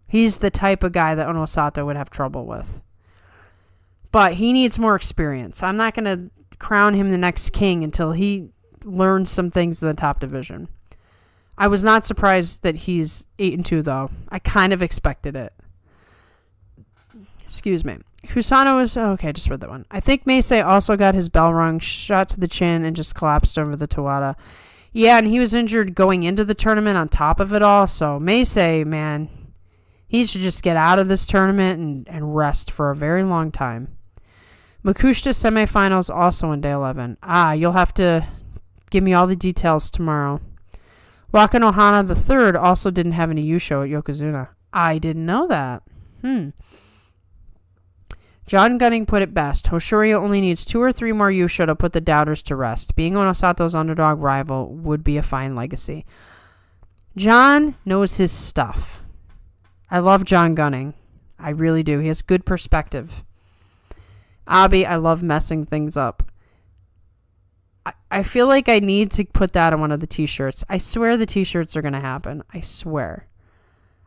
He's the type of guy that Onosato would have trouble with. But he needs more experience. I'm not going to crown him the next king until he learns some things in the top division. I was not surprised that he's 8-2, though. I kind of expected it. Excuse me. Kusano was... okay, just read that one. I think Meisei also got his bell rung, shot to the chin, and just collapsed over the Tawada. Yeah, and he was injured going into the tournament on top of it all. So Meisei, man, he should just get out of this tournament and rest for a very long time. Makushita semifinals also on day 11. You'll have to give me all the details tomorrow. Waka Nohana III also didn't have any Yusho at Yokozuna. I didn't know that. John Gunning put it best. Hosoryu only needs 2 or 3 more Yusho to put the doubters to rest. Being Onosato's underdog rival would be a fine legacy. John knows his stuff. I love John Gunning. I really do. He has good perspective. Abi, I love messing things up. I feel like I need to put that on one of the t-shirts. I swear the t-shirts are going to happen. I swear.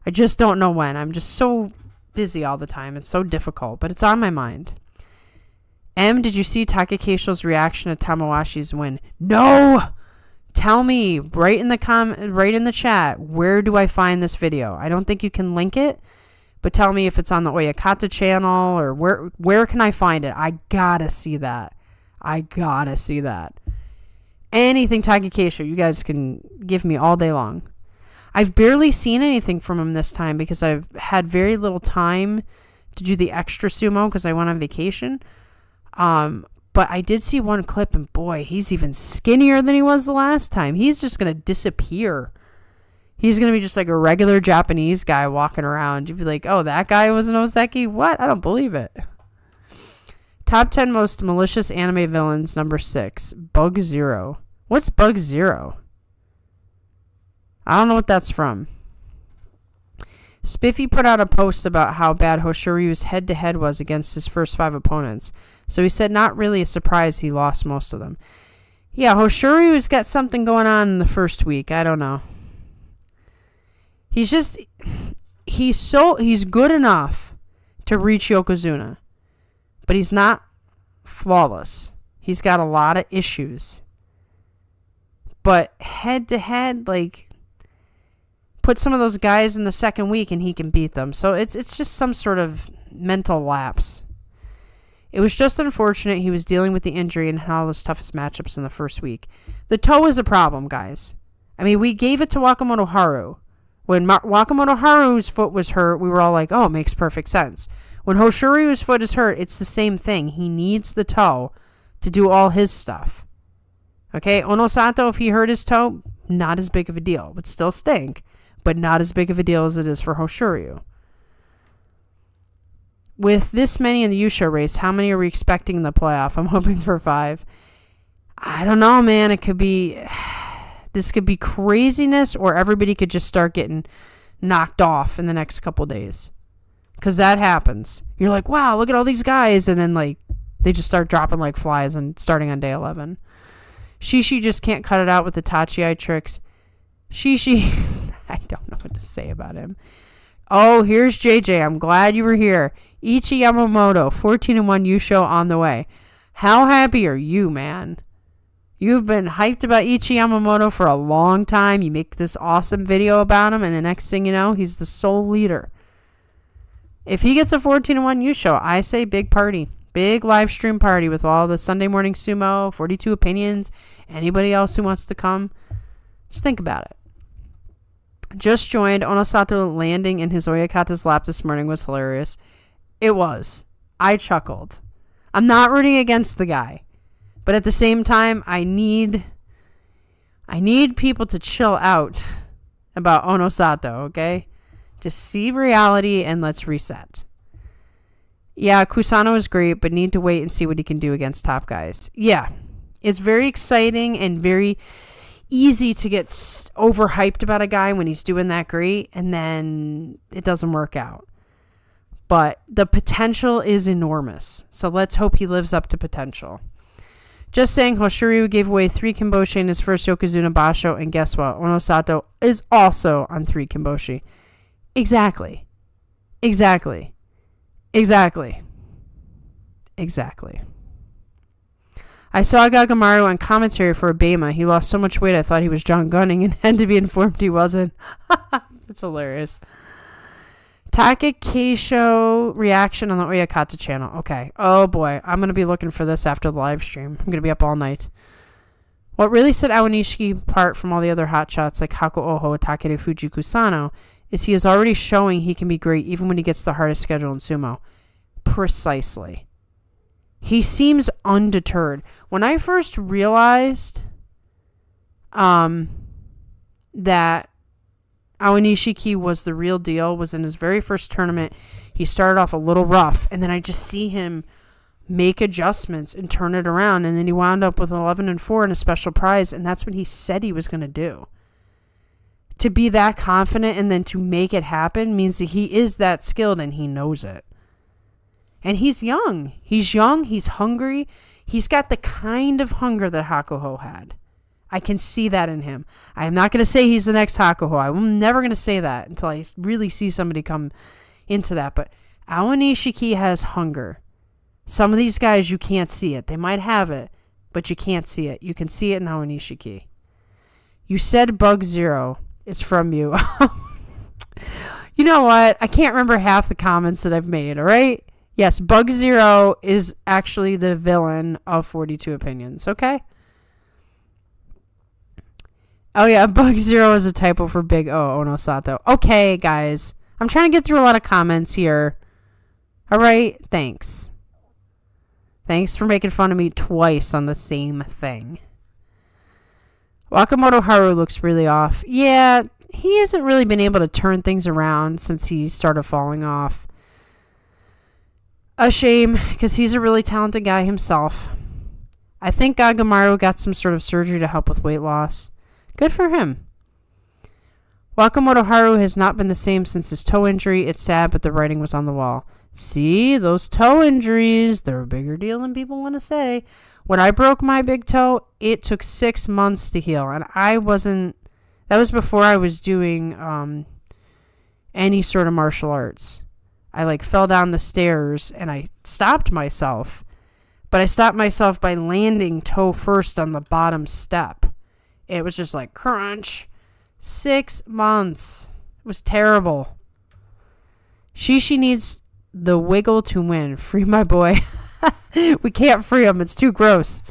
I just don't know when. I'm just so busy all the time. It's so difficult, but it's on my mind. M, did you see Takekeisho's reaction to Tamawashi's win? No! Tell me right in the chat, where do I find this video? I don't think you can link it, but tell me if it's on the Oyakata channel or where can I find it? I gotta see that. Anything Takekeisho, you guys can give me all day long. I've barely seen anything from him this time because I've had very little time to do the extra sumo because I went on vacation. But I did see one clip, and boy, he's even skinnier than he was the last time. He's just going to disappear. He's going to be just like a regular Japanese guy walking around. You'd be like, oh, that guy was an Ozeki? What? I don't believe it. Top 10 most malicious anime villains, number 6, Bug Zero. What's Bug Zero? I don't know what that's from. Spiffy put out a post about how bad Hosoryu's head-to-head was against his first 5 opponents. So he said not really a surprise he lost most of them. Yeah, Hosoryu's got something going on in the first week. I don't know. He's good enough to reach Yokozuna. But he's not flawless. He's got a lot of issues. But head-to-head, like, put some of those guys in the second week and he can beat them. So it's just some sort of mental lapse. It was just unfortunate he was dealing with the injury and had all his toughest matchups in the first week. The toe is a problem, guys. I mean, we gave it to Wakamoto Haru. When Wakamoto Haru's foot was hurt, we were all like, oh, it makes perfect sense. When Hosoryu's foot is hurt, it's the same thing. He needs the toe to do all his stuff. Okay, Onosato, if he hurt his toe, not as big of a deal. Would still stink, but not as big of a deal as it is for Hosoryu. With this many in the Yusho race, how many are we expecting in the playoff? I'm hoping for 5. I don't know, man. It could be... This could be craziness, or everybody could just start getting knocked off in the next couple days. Because that happens. You're like, wow, look at all these guys. And then, like, they just start dropping like flies and starting on day 11. Shishi just can't cut it out with the Tachi-Eye tricks. Shishi, I don't know what to say about him. Oh, here's JJ. I'm glad you were here. Ichi Yamamoto, 14-1 Yusho on the way. How happy are you, man? You've been hyped about Ichi Yamamoto for a long time. You make this awesome video about him, and the next thing you know, he's the sole leader. If he gets a 14-1 Yusho, I say big party. Big live stream party with all the Sunday Morning Sumo, 42 Opinions, anybody else who wants to come. Just think about it. Just joined. Onosato landing in his Oyakata's lap this morning was hilarious. It was. I chuckled. I'm not rooting against the guy. But at the same time, I need people to chill out about Onosato, okay? Just see reality and let's reset. Yeah, Kusano is great, but need to wait and see what he can do against top guys. Yeah, it's very exciting and very easy to get overhyped about a guy when he's doing that great, and then it doesn't work out. But the potential is enormous, so let's hope he lives up to potential. Just saying, Hosoryu gave away 3 Kimboshi in his first Yokozuna Basho, and guess what? Onosato is also on 3 Kimboshi. Exactly. I saw Gagamaru on commentary for Abema. He lost so much weight I thought he was John Gunning and had to be informed he wasn't. That's hilarious. Takekeisho reaction on the Oyakata channel. Okay. Oh boy. I'm going to be looking for this after the live stream. I'm going to be up all night. What really set Awanishiki apart from all the other hotshots like Haku Oho, Takeda Fuji Kusano is he is already showing he can be great even when he gets the hardest schedule in sumo. Precisely. He seems undeterred. When I first realized that Awanishiki was the real deal was in his very first tournament. He started off a little rough, and then I just see him make adjustments and turn it around, and then he wound up with 11-4 and a special prize, and that's what he said he was going to do. To be that confident and then to make it happen means that he is that skilled and he knows it. And he's young. He's young. He's hungry. He's got the kind of hunger that Hakuho had. I can see that in him. I am not going to say he's the next Hakuho. I'm never going to say that until I really see somebody come into that. But Awanishiki has hunger. Some of these guys, you can't see it. They might have it, but you can't see it. You can see it in Awanishiki. You said Bug Zero is from you. You know what? I can't remember half the comments that I've made, all right? Yes, Bug Zero is actually the villain of 42 Opinions, okay? Oh, yeah, Bug Zero is a typo for Big O, Onosato. Okay, guys. I'm trying to get through a lot of comments here. All right? Thanks. Thanks for making fun of me twice on the same thing. Wakamoto Haru looks really off. Yeah, he hasn't really been able to turn things around since he started falling off. A shame, because he's a really talented guy himself. I think Gagamaru got some sort of surgery to help with weight loss. Good for him. Wakamoto Haru has not been the same since his toe injury. It's sad, but the writing was on the wall. See, those toe injuries, they're a bigger deal than people want to say. When I broke my big toe, it took 6 months to heal. And that was before I was doing any sort of martial arts. I fell down the stairs and I stopped myself. But I stopped myself by landing toe first on the bottom step. It was just crunch. 6 months. It was terrible. Shishi needs the wiggle to win. Free my boy. We can't free him. It's too gross.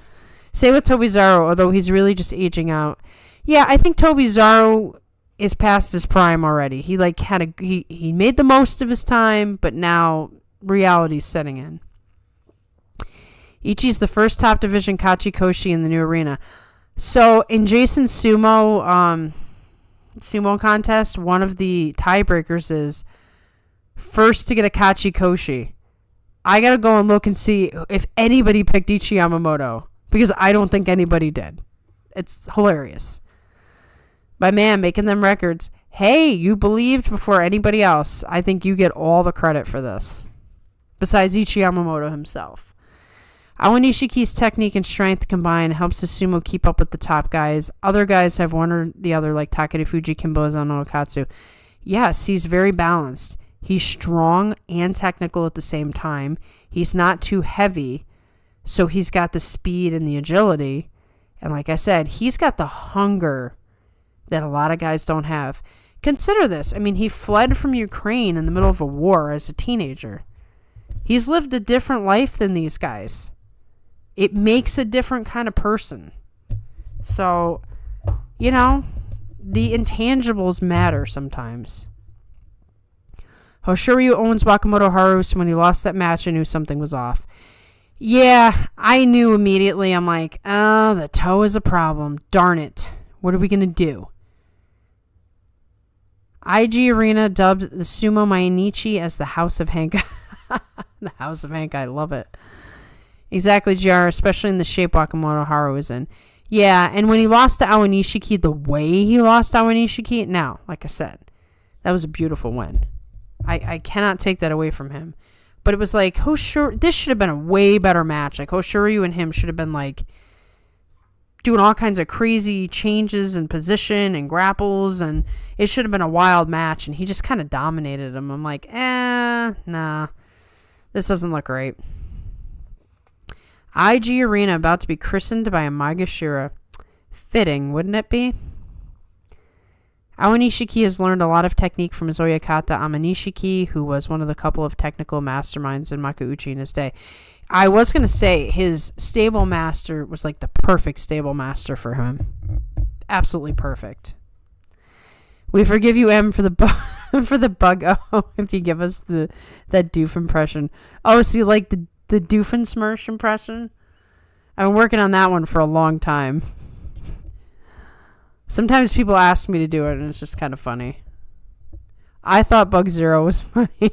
Same with Tobizaru, although he's really just aging out. Yeah, I think Tobizaru is past his prime already. He he made the most of his time, but now reality's setting in. Ichi's the first top division Kachikoshi in the new arena. So in Jason's sumo contest, one of the tiebreakers is first to get a Kachikoshi. I gotta go and look and see if anybody picked Ichi Yamamoto, because I don't think anybody did. It's hilarious. My man making them records. Hey, you believed before anybody else. I think you get all the credit for this. Besides Ichi Yamamoto himself. Awa Nishiki's technique and strength combined helps the sumo keep up with the top guys. Other guys have one or the other, like Takeda Fuji, Kimboza, and Okatsu. Yes, he's very balanced. He's strong and technical at the same time. He's not too heavy, so he's got the speed and the agility. And like I said, he's got the hunger that a lot of guys don't have. Consider this. I mean, he fled from Ukraine in the middle of a war as a teenager. He's lived a different life than these guys. It makes a different kind of person. So, the intangibles matter sometimes. Hosoryu owns Wakamoto Haru, so when he lost that match, I knew something was off. Yeah, I knew immediately. I'm like, oh, the toe is a problem. Darn it. What are we going to do? IG Arena dubbed the Sumo Mainichi as the House of Hankai. The House of Hankai, I love it. Exactly, GR, especially in the shape Wakamoto Haru is in. Yeah, and when he lost to Awa Nishiki, the way he lost to Awa Nishiki, now, like I said, that was a beautiful win. I cannot take that away from him. But it was like, this should have been a way better match. Like, Hosoryu and him should have been, doing all kinds of crazy changes in position and grapples, and it should have been a wild match, and he just kind of dominated him. I'm like, nah. This doesn't look right. IG Arena about to be christened by a Maegashira. Fitting, wouldn't it be? Awa Nishiki has learned a lot of technique from his Oyakata Amanishiki, who was one of the couple of technical masterminds in Makuuchi in his day. I was going to say his stable master was the perfect stable master for him. Absolutely perfect. We forgive you, M, for the for the bug. Oh, if you give us that doof impression. Oh, so you like the Doofenshmirtz impression? I've been working on that one for a long time. Sometimes people ask me to do it, and it's just kind of funny. I thought Bug Zero was funny.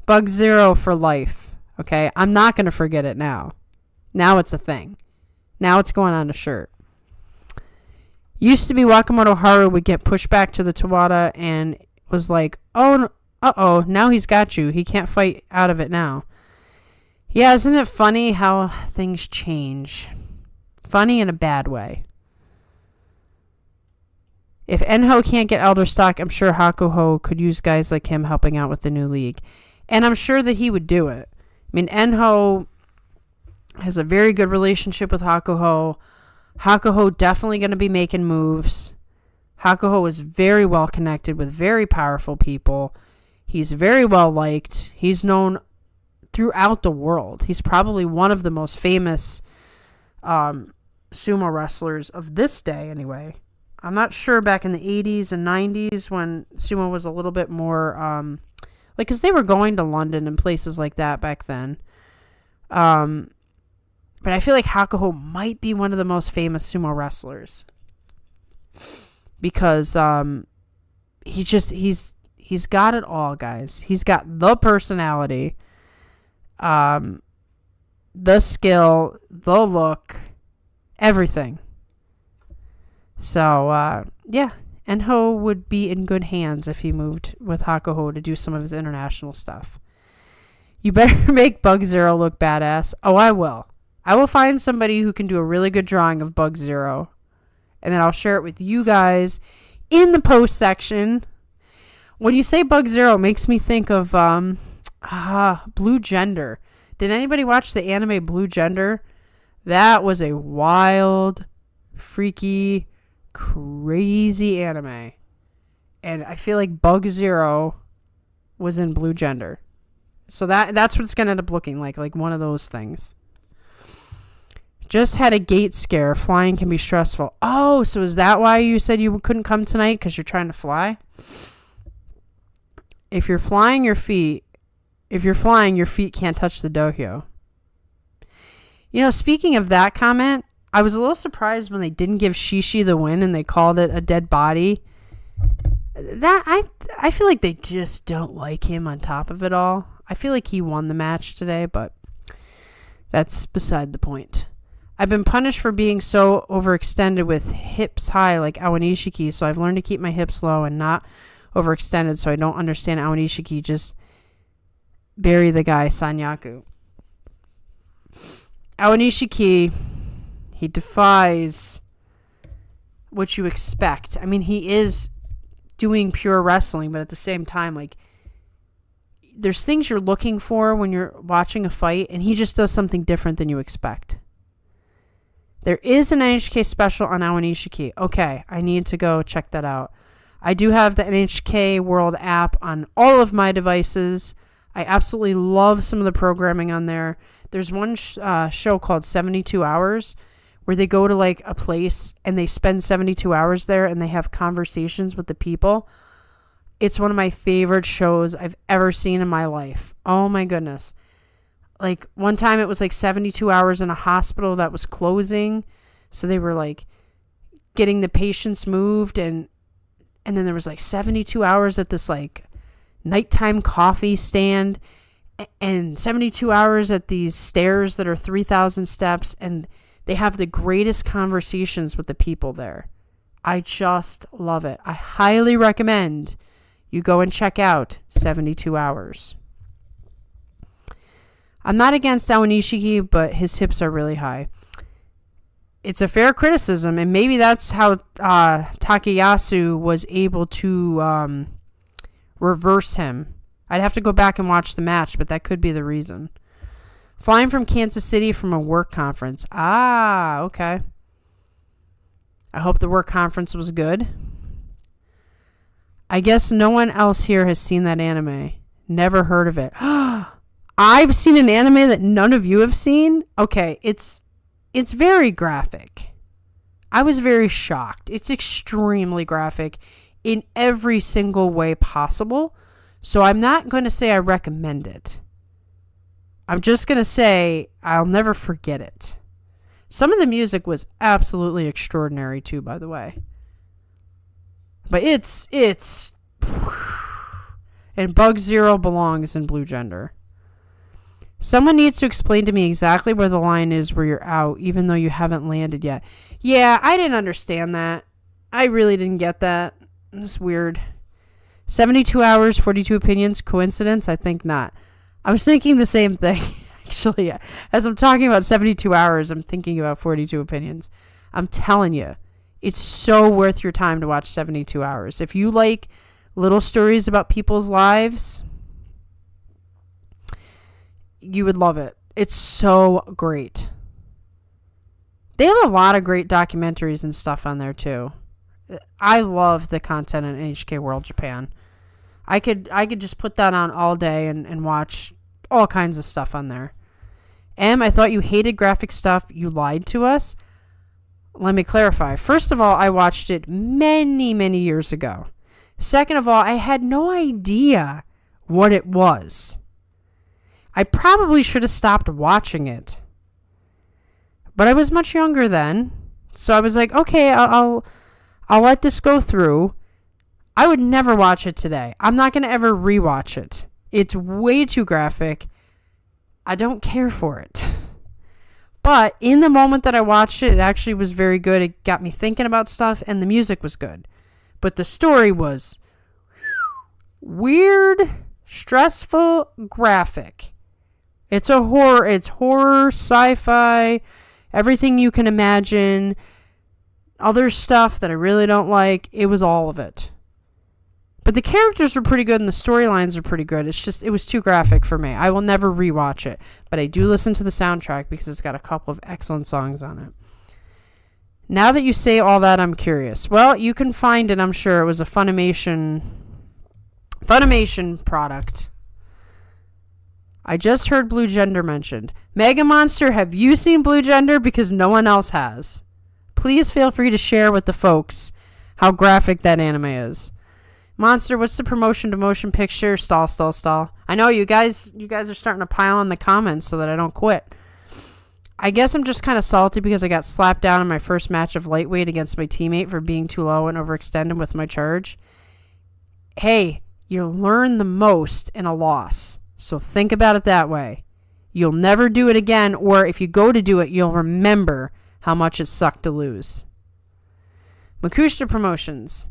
Bug Zero for life. Okay? I'm not going to forget it now. Now it's a thing. Now it's going on a shirt. Used to be Wakamoto Haru would get pushed back to the Tawada and was like, uh-oh, now he's got you. He can't fight out of it now. Yeah, isn't it funny how things change? Funny in a bad way. If Enho can't get Elder Stock, I'm sure Hakuho could use guys like him helping out with the new league. And I'm sure that he would do it. I mean, Enho has a very good relationship with Hakuho. Hakuho definitely going to be making moves. Hakuho is very well connected with very powerful people. He's very well liked. He's known throughout the world. He's probably one of the most famous sumo wrestlers of this day anyway. I'm not sure back in the 80s and 90s when sumo was a little bit more, because they were going to London and places like that back then. But I feel like Hakuho might be one of the most famous sumo wrestlers. Because he's got it all, guys. He's got the personality, the skill, the look, everything. So, yeah, And Ho would be in good hands if he moved with Hakuho to do some of his international stuff. You better make Bug Zero look badass. Oh, I will. I will find somebody who can do a really good drawing of Bug Zero. And then I'll share it with you guys in the post section. When you say Bug Zero, it makes me think of Blue Gender. Did anybody watch the anime Blue Gender? That was a wild, freaky, crazy anime. And I feel like Bug Zero was in Blue Gender. So that's what it's going to end up looking like one of those things. Just had a gate scare. Flying can be stressful. Oh, so is that why you said you couldn't come tonight? Because you're trying to fly? If you're flying, your feet can't touch the dohyo. Speaking of that comment, I was a little surprised when they didn't give Shishi the win and they called it a dead body. I feel like they just don't like him on top of it all. I feel like he won the match today, but that's beside the point. I've been punished for being so overextended with hips high like Awanishiki, so I've learned to keep my hips low and not overextended, so I don't understand Awanishiki. Just bury the guy, Sanyaku. Awanishiki, he defies what you expect. I mean, he is doing pure wrestling, but at the same time, there's things you're looking for when you're watching a fight, and he just does something different than you expect. There is an NHK special on Awanishiki. Okay, I need to go check that out. I do have the NHK World app on all of my devices. I absolutely love some of the programming on there. There's one show called 72 Hours where they go to a place and they spend 72 hours there and they have conversations with the people. It's one of my favorite shows I've ever seen in my life. Oh my goodness. One time it was 72 hours in a hospital that was closing. So they were getting the patients moved and then there was 72 hours at this nighttime coffee stand and 72 hours at these stairs that are 3,000 steps, and they have the greatest conversations with the people there. I just love it. I highly recommend you go and check out 72 Hours. I'm not against Awanishiki, but his hips are really high. It's a fair criticism, and maybe that's how Takayasu was able to reverse him. I'd have to go back and watch the match, but that could be the reason. Flying from Kansas City from a work conference. Ah, okay. I hope the work conference was good. I guess no one else here has seen that anime. Never heard of it. I've seen an anime that none of you have seen? Okay, it's very graphic. I was very shocked. It's extremely graphic in every single way possible. So I'm not going to say I recommend it. I'm just going to say I'll never forget it. Some of the music was absolutely extraordinary too, by the way. But it's and Bug Zero belongs in Blue Gender. Someone needs to explain to me exactly where the line is where you're out, even though you haven't landed yet. Yeah, I didn't understand that. I really didn't get that. It's weird. 72 hours, 42 opinions. Coincidence? I think not. I was thinking the same thing, actually. As I'm talking about 72 hours, I'm thinking about 42 opinions. I'm telling you, it's so worth your time to watch 72 hours. If you like little stories about people's lives, you would love it. It's so great. They have a lot of great documentaries and stuff on there too. I love the content in NHK World Japan. I could just put that on all day and watch all kinds of stuff on there. I thought you hated graphic stuff. You lied to us. Let me clarify. First of all, I watched it many, many years ago. Second of all, I had no idea what it was. I probably should have stopped watching it. But I was much younger then. So I was like, okay, I'll let this go through. I would never watch it today. I'm not going to ever rewatch it. It's way too graphic. I don't care for it. But in the moment that I watched it, it actually was very good. It got me thinking about stuff, and the music was good. But the story was weird, stressful, graphic. It's horror, sci-fi, everything you can imagine. Other stuff that I really don't like. It was all of it. But the characters were pretty good and the storylines are pretty good. It's just, it was too graphic for me. I will never rewatch it. But I do listen to the soundtrack because it's got a couple of excellent songs on it. Now that you say all that, I'm curious. Well, you can find it, I'm sure. It was a Funimation product. I just heard Blue Gender mentioned. Mega Monster, have you seen Blue Gender? Because no one else has. Please feel free to share with the folks how graphic that anime is. Monster, what's the promotion to motion picture? Stall. I know you guys are starting to pile in the comments so that I don't quit. I guess I'm just kind of salty because I got slapped down in my first match of lightweight against my teammate for being too low and overextended with my charge. Hey, you learn the most in a loss. So think about it that way. You'll never do it again, or if you go to do it, you'll remember how much it sucked to lose. Makushita Promotions.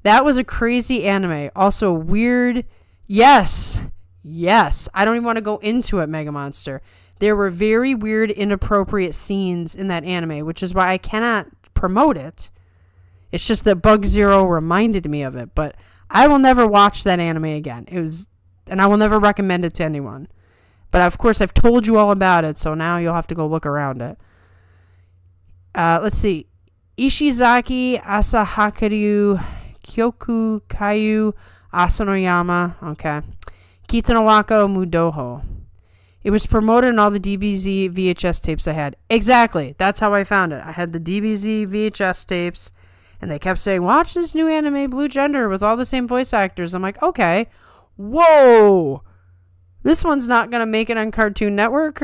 That was a crazy anime. Also weird. Yes. I don't even want to go into it, Mega Monster. There were very weird, inappropriate scenes in that anime, which is why I cannot promote it. It's just that Bug Zero reminded me of it, but I will never watch that anime again. And I will never recommend it to anyone. But of course, I've told you all about it, so now you'll have to go look around it. Let's see. Ishizaki Asahakaru Kyoku Kayu Asanoyama. Okay. Kitanowako Mudoho. It was promoted in all the DBZ VHS tapes I had. Exactly. That's how I found it. I had the DBZ VHS tapes, and they kept saying, watch this new anime, Blue Gender, with all the same voice actors. I'm like, okay. Whoa. This one's not going to make it on Cartoon Network.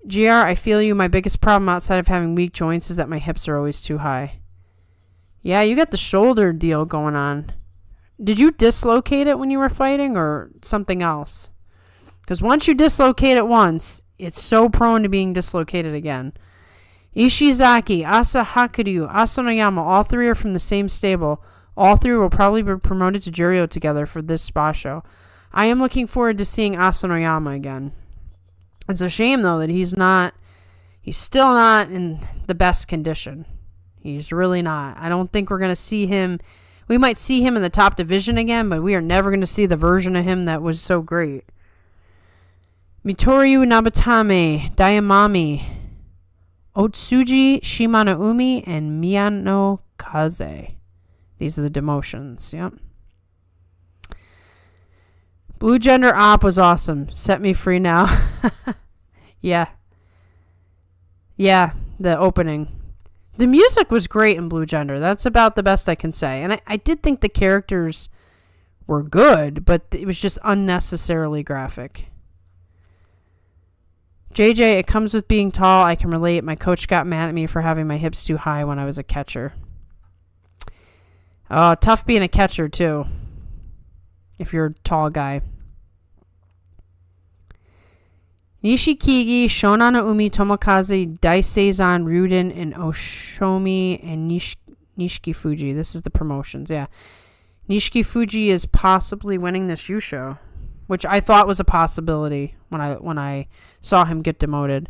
GR, I feel you. My biggest problem outside of having weak joints is that my hips are always too high. Yeah, you got the shoulder deal going on. Did you dislocate it when you were fighting or something else? Because once you dislocate it once, it's so prone to being dislocated again. Ishizaki, Asahakaru, Asanoyama, all three are from the same stable. All three will probably be promoted to Juryo together for this spa show. I am looking forward to seeing Asanoyama again. It's a shame, though, that he's still not in the best condition. He's really not. I don't think we're going to see him. We might see him in the top division again, but we are never going to see the version of him that was so great. Mitoryu Nabatame, Dayamami, Otsuji Shimanaumi, and Miyano Kaze. These are the demotions. Yep. Blue Gender Op was awesome. Set me free now. Yeah, the opening. The music was great in Blue Gender. That's about the best I can say. And I did think the characters were good, but it was just unnecessarily graphic. JJ, it comes with being tall. I can relate. My coach got mad at me for having my hips too high when I was a catcher. Oh, tough being a catcher, too. If you're a tall guy. Nishikigi, Shonana Umi, Tomokaze, Daisei-zan, Ryuden, and Oshomi, and Nishiki Fuji. This is the promotions, yeah. Nishiki Fuji is possibly winning this Yusho, which I thought was a possibility when I saw him get demoted.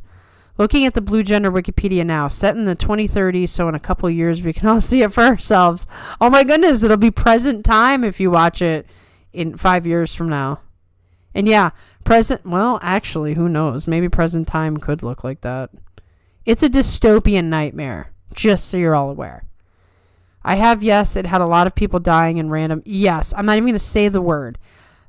Looking at the Blue Gender Wikipedia now, set in the 2030s, so in a couple years we can all see it for ourselves. Oh my goodness, it'll be present time if you watch it in 5 years from now. And yeah, well, actually, who knows? Maybe present time could look like that. It's a dystopian nightmare, just so you're all aware. It had a lot of people dying and random. Yes, I'm not even going to say the word.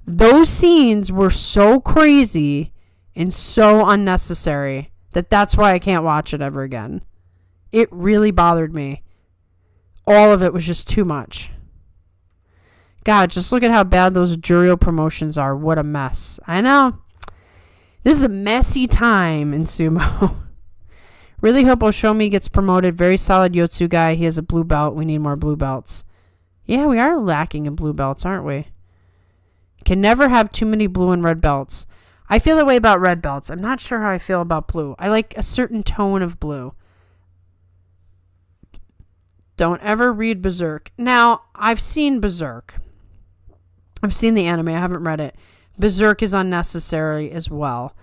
Those scenes were so crazy and so unnecessary that's why I can't watch it ever again. It really bothered me. All of it was just too much. God, just look at how bad those Juryo promotions are. What a mess. I know. This is a messy time in sumo. Really hope Oshomi gets promoted. Very solid Yotsu guy. He has a blue belt. We need more blue belts. Yeah, we are lacking in blue belts, aren't we? Can never have too many blue and red belts. I feel that way about red belts. I'm not sure how I feel about blue. I like a certain tone of blue. Don't ever read Berserk. Now, I've seen Berserk. I've seen the anime. I haven't read it. Berserk is unnecessary as well.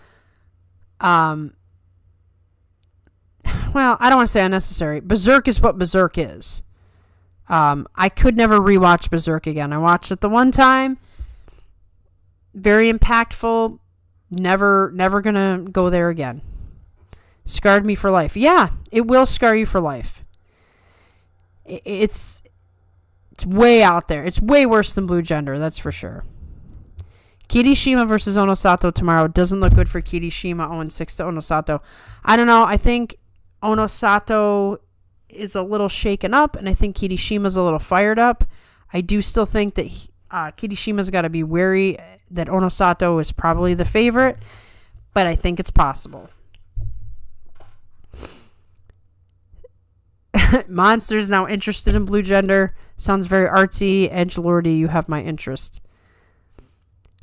Well, I don't want to say unnecessary. Berserk is what Berserk is. I could never rewatch Berserk again. I watched it the one time. Very impactful. Never gonna go there again. Scarred me for life. Yeah, it will scar you for life. It's way out there. It's way worse than Blue Gender, that's for sure. Kirishima versus Onosato tomorrow. Doesn't look good for Kirishima. 0-6 to Onosato. I don't know. I think Onosato is a little shaken up, and I think Kirishima's a little fired up. I do still think that Kirishima's got to be wary that Onosato is probably the favorite, but I think it's possible. Monsters now interested in Blue Gender. Sounds very artsy, edgelordy. You have my interest.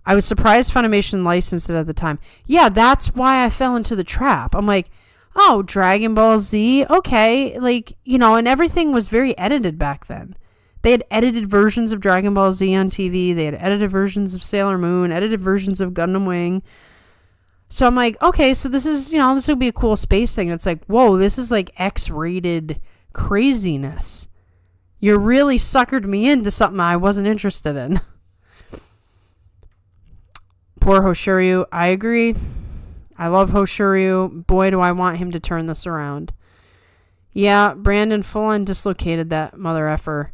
I was surprised Funimation licensed it at the time. Yeah, that's why I fell into the trap. I'm like, oh, Dragon Ball Z? Okay. Like, you know, and everything was very edited back then. They had edited versions of Dragon Ball Z on TV. They had edited versions of Sailor Moon, edited versions of Gundam Wing. So I'm like, okay, so this is, you know, this would be a cool space thing. It's like, whoa, this is like X-rated craziness. You really suckered me into something I wasn't interested in. Poor Hosoryu. I agree. I love Hosoryu. Boy, do I want him to turn this around. Yeah, Brandon full-on dislocated that mother effer.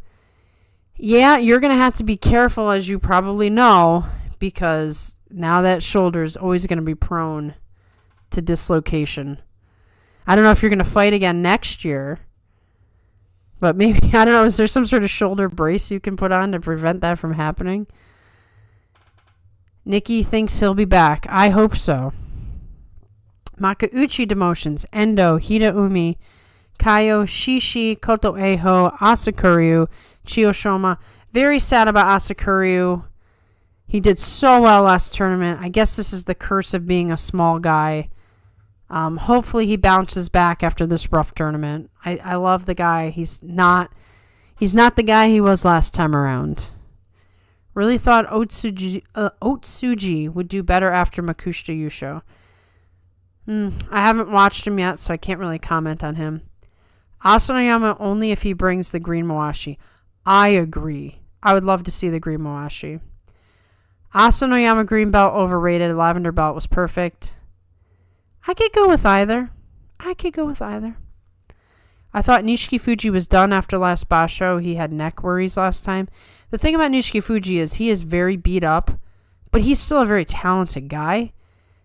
Yeah, you're going to have to be careful, as you probably know, because now that shoulder is always going to be prone to dislocation. I don't know if you're going to fight again next year, but maybe, I don't know, is there some sort of shoulder brace you can put on to prevent that from happening? Nikki thinks he'll be back. I hope so. Makauchi demotions. Endo, Hidaumi, Kaio, Shishi, Koto Eho, Asakuryu, Chiyoshima. Very sad about Asakuryu. He did so well last tournament. I guess this is the curse of being a small guy. Hopefully he bounces back after this rough tournament. I love the guy. He's not the guy he was last time around. Really thought Otsuji would do better after Makushita Yusho. I haven't watched him yet, so I can't really comment on him. Asanoyama only if he brings the green Mawashi. I agree. I would love to see the green Mawashi. Asanoyama green belt overrated. Lavender belt was perfect. I could go with either. I thought Nishiki Fuji was done after last Basho. He had neck worries last time. The thing about Nishiki Fuji is he is very beat up, but he's still a very talented guy.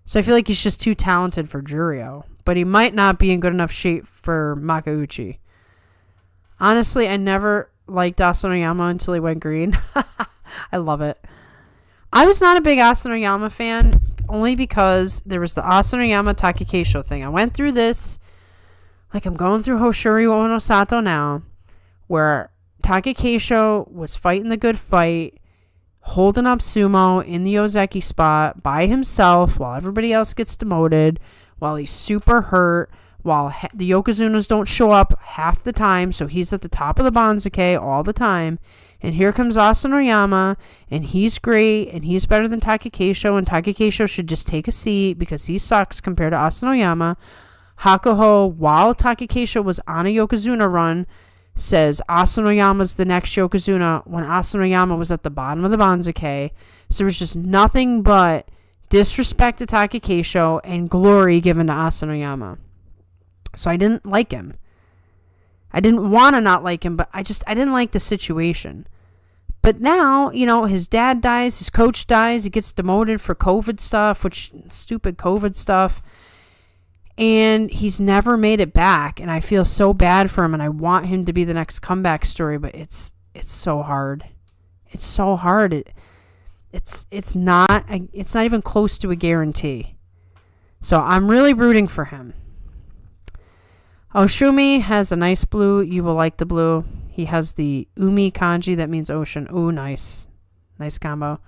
So I feel like he's just too talented for Juryo. But he might not be in good enough shape for Makauchi. Honestly, I never liked Asanoyama until he went green. I love it. I was not a big Asanoyama fan, only because there was the Asanoyama Takikeisho thing. I went through this, like I'm going through Hosoryu Onosato now, where Takikeisho was fighting the good fight, holding up sumo in the Ozeki spot by himself while everybody else gets demoted, while he's super hurt, while the Yokozunas don't show up half the time, so he's at the top of the Banzuke all the time. And here comes Asanoyama, and he's great, and he's better than Takikeisho, and Takikeisho should just take a seat because he sucks compared to Asanoyama. Hakuho, while Takikeisho was on a Yokozuna run, says Asanoyama's the next Yokozuna when Asanoyama was at the bottom of the Banzuke. So there was just nothing but disrespect to Takikeisho and glory given to Asanoyama. So I didn't like him. I didn't want to not like him, but I didn't like the situation. But now, you know, his dad dies, his coach dies, he gets demoted for COVID stuff, stupid COVID stuff. And he's never made it back, and I feel so bad for him, and I want him to be the next comeback story, but it's so hard. It's so hard. It's not even close to a guarantee. So I'm really rooting for him. Oshumi has a nice blue. You will like the blue. He has the Umi kanji. That means ocean. Ooh, nice. Nice combo.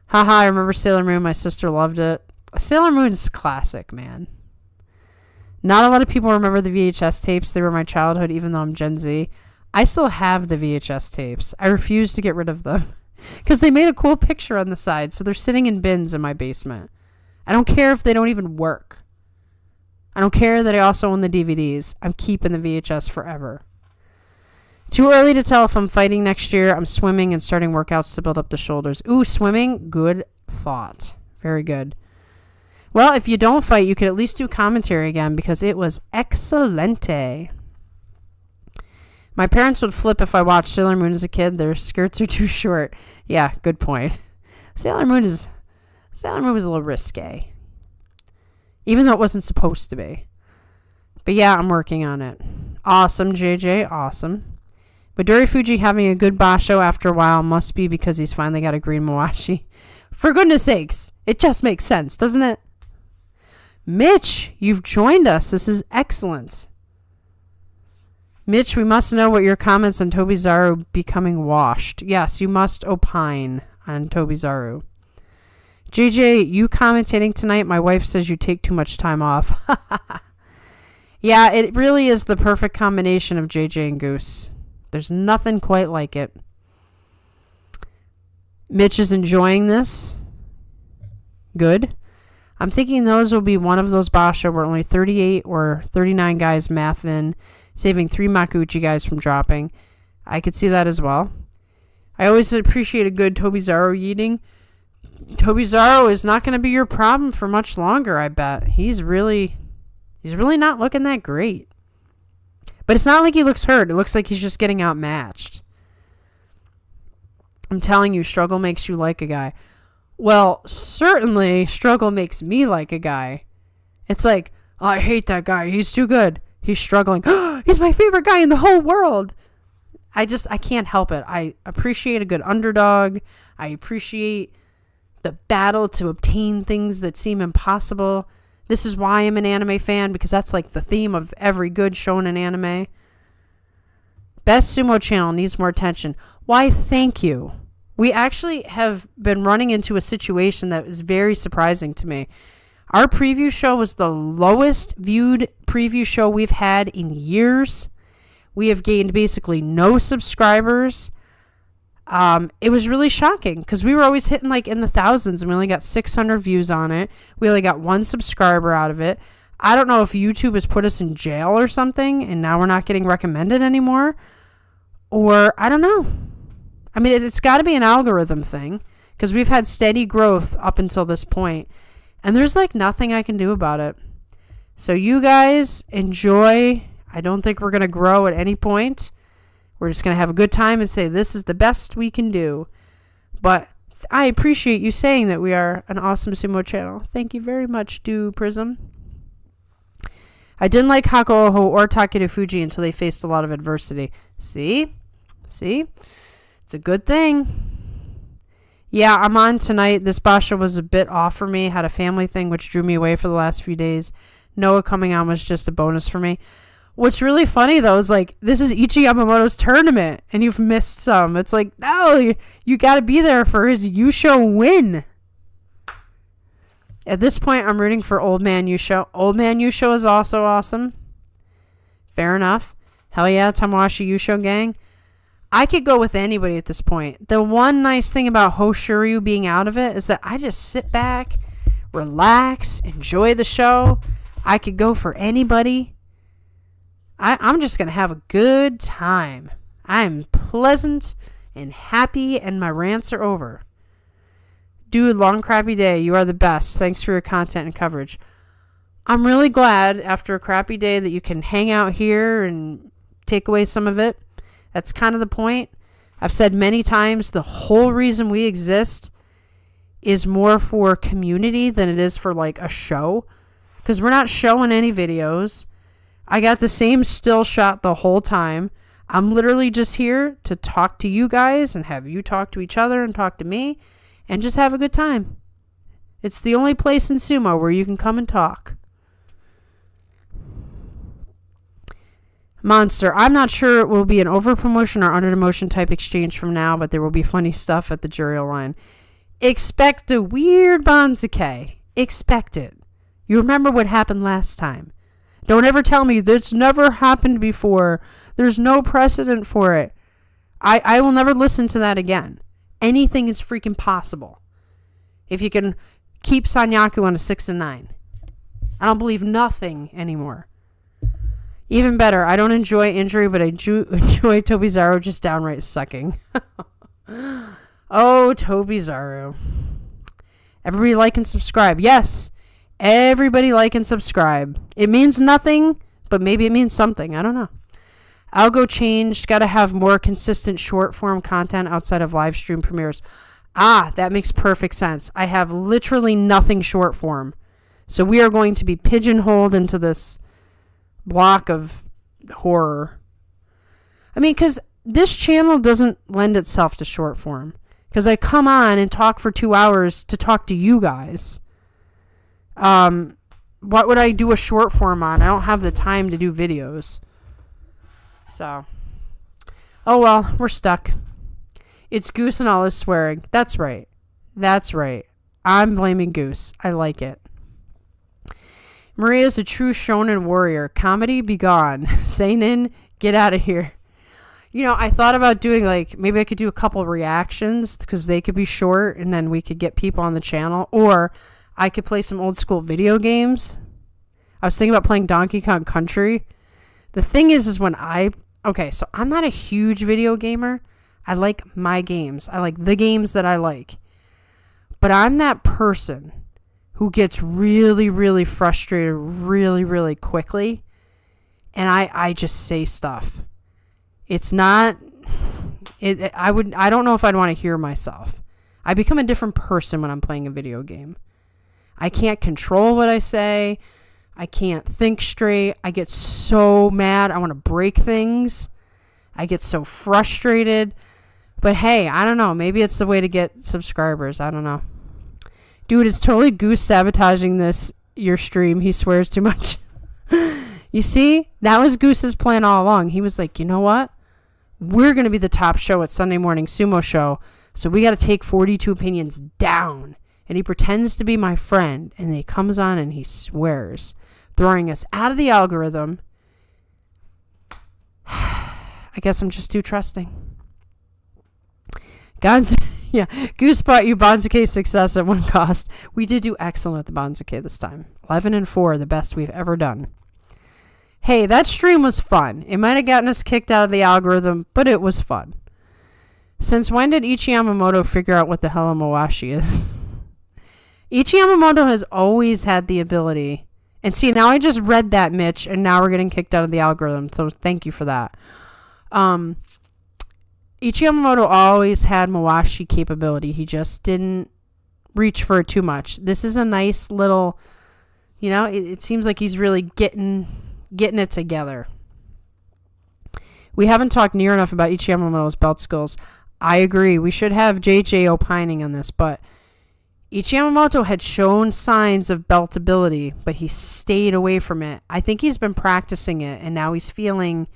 Haha, I remember Sailor Moon. My sister loved it. Sailor Moon's classic, man. Not a lot of people remember the VHS tapes. They were my childhood, even though I'm Gen Z. I still have the VHS tapes. I refuse to get rid of them because they made a cool picture on the side. So they're sitting in bins in my basement. I don't care if they don't even work. I don't care that I also own the DVDs. I'm keeping the VHS forever. Too early to tell if I'm fighting next year. I'm swimming and starting workouts to build up the shoulders. Ooh, swimming. Good thought. Very good. Well, if you don't fight, you could at least do commentary again because it was excelente. My parents would flip if I watched Sailor Moon as a kid. Their skirts are too short. Yeah, good point. Sailor Moon was a little risque. Even though it wasn't supposed to be. But yeah, I'm working on it. Awesome, JJ. Awesome. Midori Fuji having a good basho after a while must be because he's finally got a green mawashi. For goodness sakes, it just makes sense, doesn't it? Mitch, you've joined us. This is excellent. Mitch, we must know what your comments on Tobizaru becoming washed. Yes, you must opine on Tobizaru. JJ, you commentating tonight? My wife says you take too much time off. Yeah, it really is the perfect combination of JJ and Goose. There's nothing quite like it. Mitch is enjoying this. Good. I'm thinking those will be one of those basho where only 38 or 39 guys math in, saving 3 Makuuchi guys from dropping. I could see that as well. I always appreciate a good Tobizaru eating. Tobizaru is not going to be your problem for much longer, I bet. He's really not looking that great. But it's not like he looks hurt. It looks like he's just getting outmatched. I'm telling you, struggle makes you like a guy. Well, certainly, struggle makes me like a guy. It's like, oh, I hate that guy. He's too good. He's struggling. He's my favorite guy in the whole world. I can't help it. I appreciate a good underdog. I appreciate the battle to obtain things that seem impossible. This is why I'm an anime fan, because that's like the theme of every good shonen anime. Best sumo channel needs more attention. Why, thank you. We actually have been running into a situation that is very surprising to me. Our preview show was the lowest viewed preview show we've had in years. We have gained basically no subscribers. It was really shocking because we were always hitting like in the thousands and we only got 600 views on it. We only got 1 subscriber out of it. I don't know if YouTube has put us in jail or something and now we're not getting recommended anymore. Or I don't know. I mean, it's got to be an algorithm thing because we've had steady growth up until this point and there's like nothing I can do about it. So you guys enjoy. I don't think we're going to grow at any point. We're just going to have a good time and say this is the best we can do. But I appreciate you saying that we are an awesome sumo channel. Thank you very much, Do Prism. I didn't like Hakuoho or Takeru Fuji until they faced a lot of adversity. See? It's a good thing. Yeah, I'm on tonight. This basho was a bit off for me. Had a family thing which drew me away for the last few days. Noah coming on was just a bonus for me. What's really funny, though, is like, this is Ichi Yamamoto's tournament, and you've missed some. It's like, no, you got to be there for his Yusho win. At this point, I'm rooting for Old Man Yusho. Old Man Yusho is also awesome. Fair enough. Hell yeah, Tamawashi Yusho gang. I could go with anybody at this point. The one nice thing about Hosoryu being out of it is that I just sit back, relax, enjoy the show. I could go for anybody. I'm just going to have a good time. I'm pleasant and happy, and my rants are over. Dude, long crappy day. You are the best. Thanks for your content and coverage. I'm really glad after a crappy day that you can hang out here and take away some of it. That's kind of the point. I've said many times the whole reason we exist is more for community than it is for like a show. Because we're not showing any videos. I got the same still shot the whole time. I'm literally just here to talk to you guys and have you talk to each other and talk to me and just have a good time. It's the only place in sumo where you can come and talk. Monster, I'm not sure it will be an over-promotion or under-promotion type exchange from now, but there will be funny stuff at the jury line. Expect a weird Banzuke. Expect it. You remember what happened last time. Don't ever tell me that's never happened before. There's no precedent for it. I will never listen to that again. Anything is freaking possible. If you can keep Sanyaku on a 6 and 9. I don't believe nothing anymore. Even better, I don't enjoy injury, but I enjoy Tobizaru just downright sucking. Oh, Tobizaru. Everybody like and subscribe. Yes, everybody like and subscribe. It means nothing, but maybe it means something. I don't know. Algo changed. Got to have more consistent short form content outside of live stream premieres. Ah, that makes perfect sense. I have literally nothing short form. So we are going to be pigeonholed into this block of horror. I mean, because this channel doesn't lend itself to short form. Because I come on and talk for 2 hours to talk to you guys. What would I do a short form on? I don't have the time to do videos. So, oh well, we're stuck. It's Goose and all his swearing. That's right. That's right. I'm blaming Goose. I like it. Maria's a true shonen warrior. Comedy, be gone. Seinen, get out of here. You know, I thought about doing, like, maybe I could do a couple reactions because they could be short and then we could get people on the channel. Or I could play some old school video games. I was thinking about playing Donkey Kong Country. The thing is when okay, so I'm not a huge video gamer. I like my games. I like the games that I like. But I'm that person who gets really, really frustrated really, really quickly. And I just say stuff. It's not, I don't know if I'd want to hear myself. I become a different person when I'm playing a video game. I can't control what I say. I can't think straight. I get so mad. I want to break things. I get so frustrated. But hey, I don't know. Maybe it's the way to get subscribers. I don't know. Dude, it's totally Goose sabotaging your stream. He swears too much. You see? That was Goose's plan all along. He was like, you know what? We're going to be the top show at Sunday Morning Sumo Show, so we got to take 42 Opinions down. And he pretends to be my friend, and then he comes on and he swears, throwing us out of the algorithm. I guess I'm just too trusting. Goose bought you Banzuke success at one cost. We did do excellent at the Banzuke this time. 11 and 4, the best we've ever done. Hey, that stream was fun. It might have gotten us kicked out of the algorithm, but it was fun. Since when did Ichi Yamamoto figure out what the hell a Mawashi is? Ichi Yamamoto has always had the ability. And see, now I just read that, Mitch, and now we're getting kicked out of the algorithm, so thank you for that. Ichi Yamamoto always had Mawashi capability. He just didn't reach for it too much. This is a nice little, it seems like he's really getting it together. We haven't talked near enough about Ichi Yamamoto's belt skills. I agree. We should have JJ opining on this, but Ichi Yamamoto had shown signs of belt ability, but he stayed away from it. I think he's been practicing it, and now he's feeling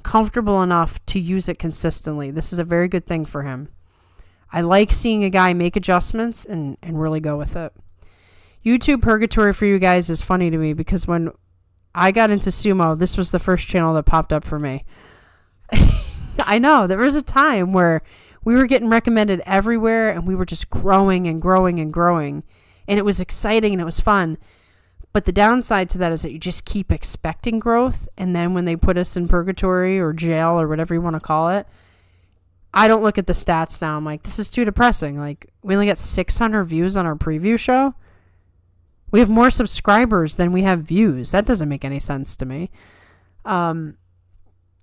comfortable enough to use it consistently. This is a very good thing for him. I like seeing a guy make adjustments and really go with it. YouTube Purgatory for you guys is funny to me because when I got into sumo, this was the first channel that popped up for me. I know, there was a time where we were getting recommended everywhere and we were just growing and growing and growing. And it was exciting and it was fun. But the downside to that is that you just keep expecting growth. And then when they put us in purgatory or jail or whatever you want to call it, I don't look at the stats now. I'm like, this is too depressing. Like, we only got 600 views on our preview show. We have more subscribers than we have views. That doesn't make any sense to me.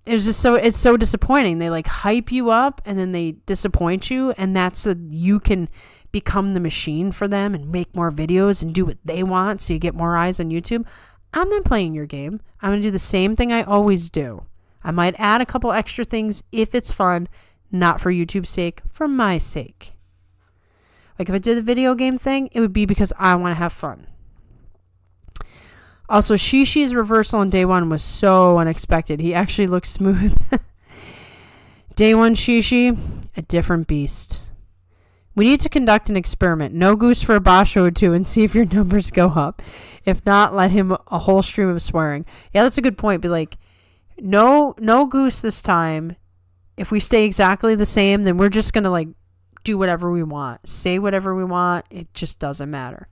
It's so disappointing. They like hype you up and then they disappoint you, and you can become the machine for them and make more videos and do what they want so you get more eyes on YouTube. I'm not playing your game. I'm going to do the same thing I always do. I might add a couple extra things if it's fun, not for YouTube's sake, for my sake. Like if I did the video game thing, it would be because I want to have fun. Also, Shishi's reversal on day one was so unexpected. He actually looked smooth. Day one Shishi, a different beast. We need to conduct an experiment. No goose for a basho or two and see if your numbers go up. If not, let him a whole stream of swearing. Yeah, that's a good point. Be like, no goose this time. If we stay exactly the same, then we're just going to like do whatever we want. Say whatever we want. It just doesn't matter.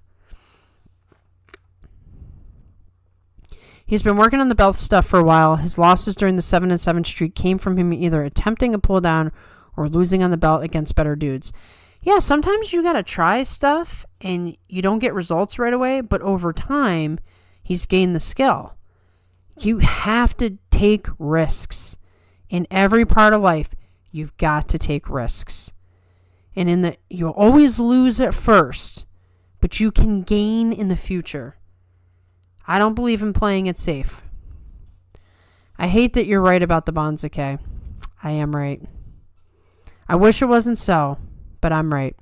He's been working on the belt stuff for a while. His losses during the 7-7 streak came from him either attempting a pull down or losing on the belt against better dudes. Yeah, sometimes you got to try stuff and you don't get results right away, but over time, he's gained the skill. You have to take risks. In every part of life, you've got to take risks. And you'll always lose at first, but you can gain in the future. I don't believe in playing it safe. I hate that you're right about the Banzuke. I am right. I wish it wasn't so, but I'm right.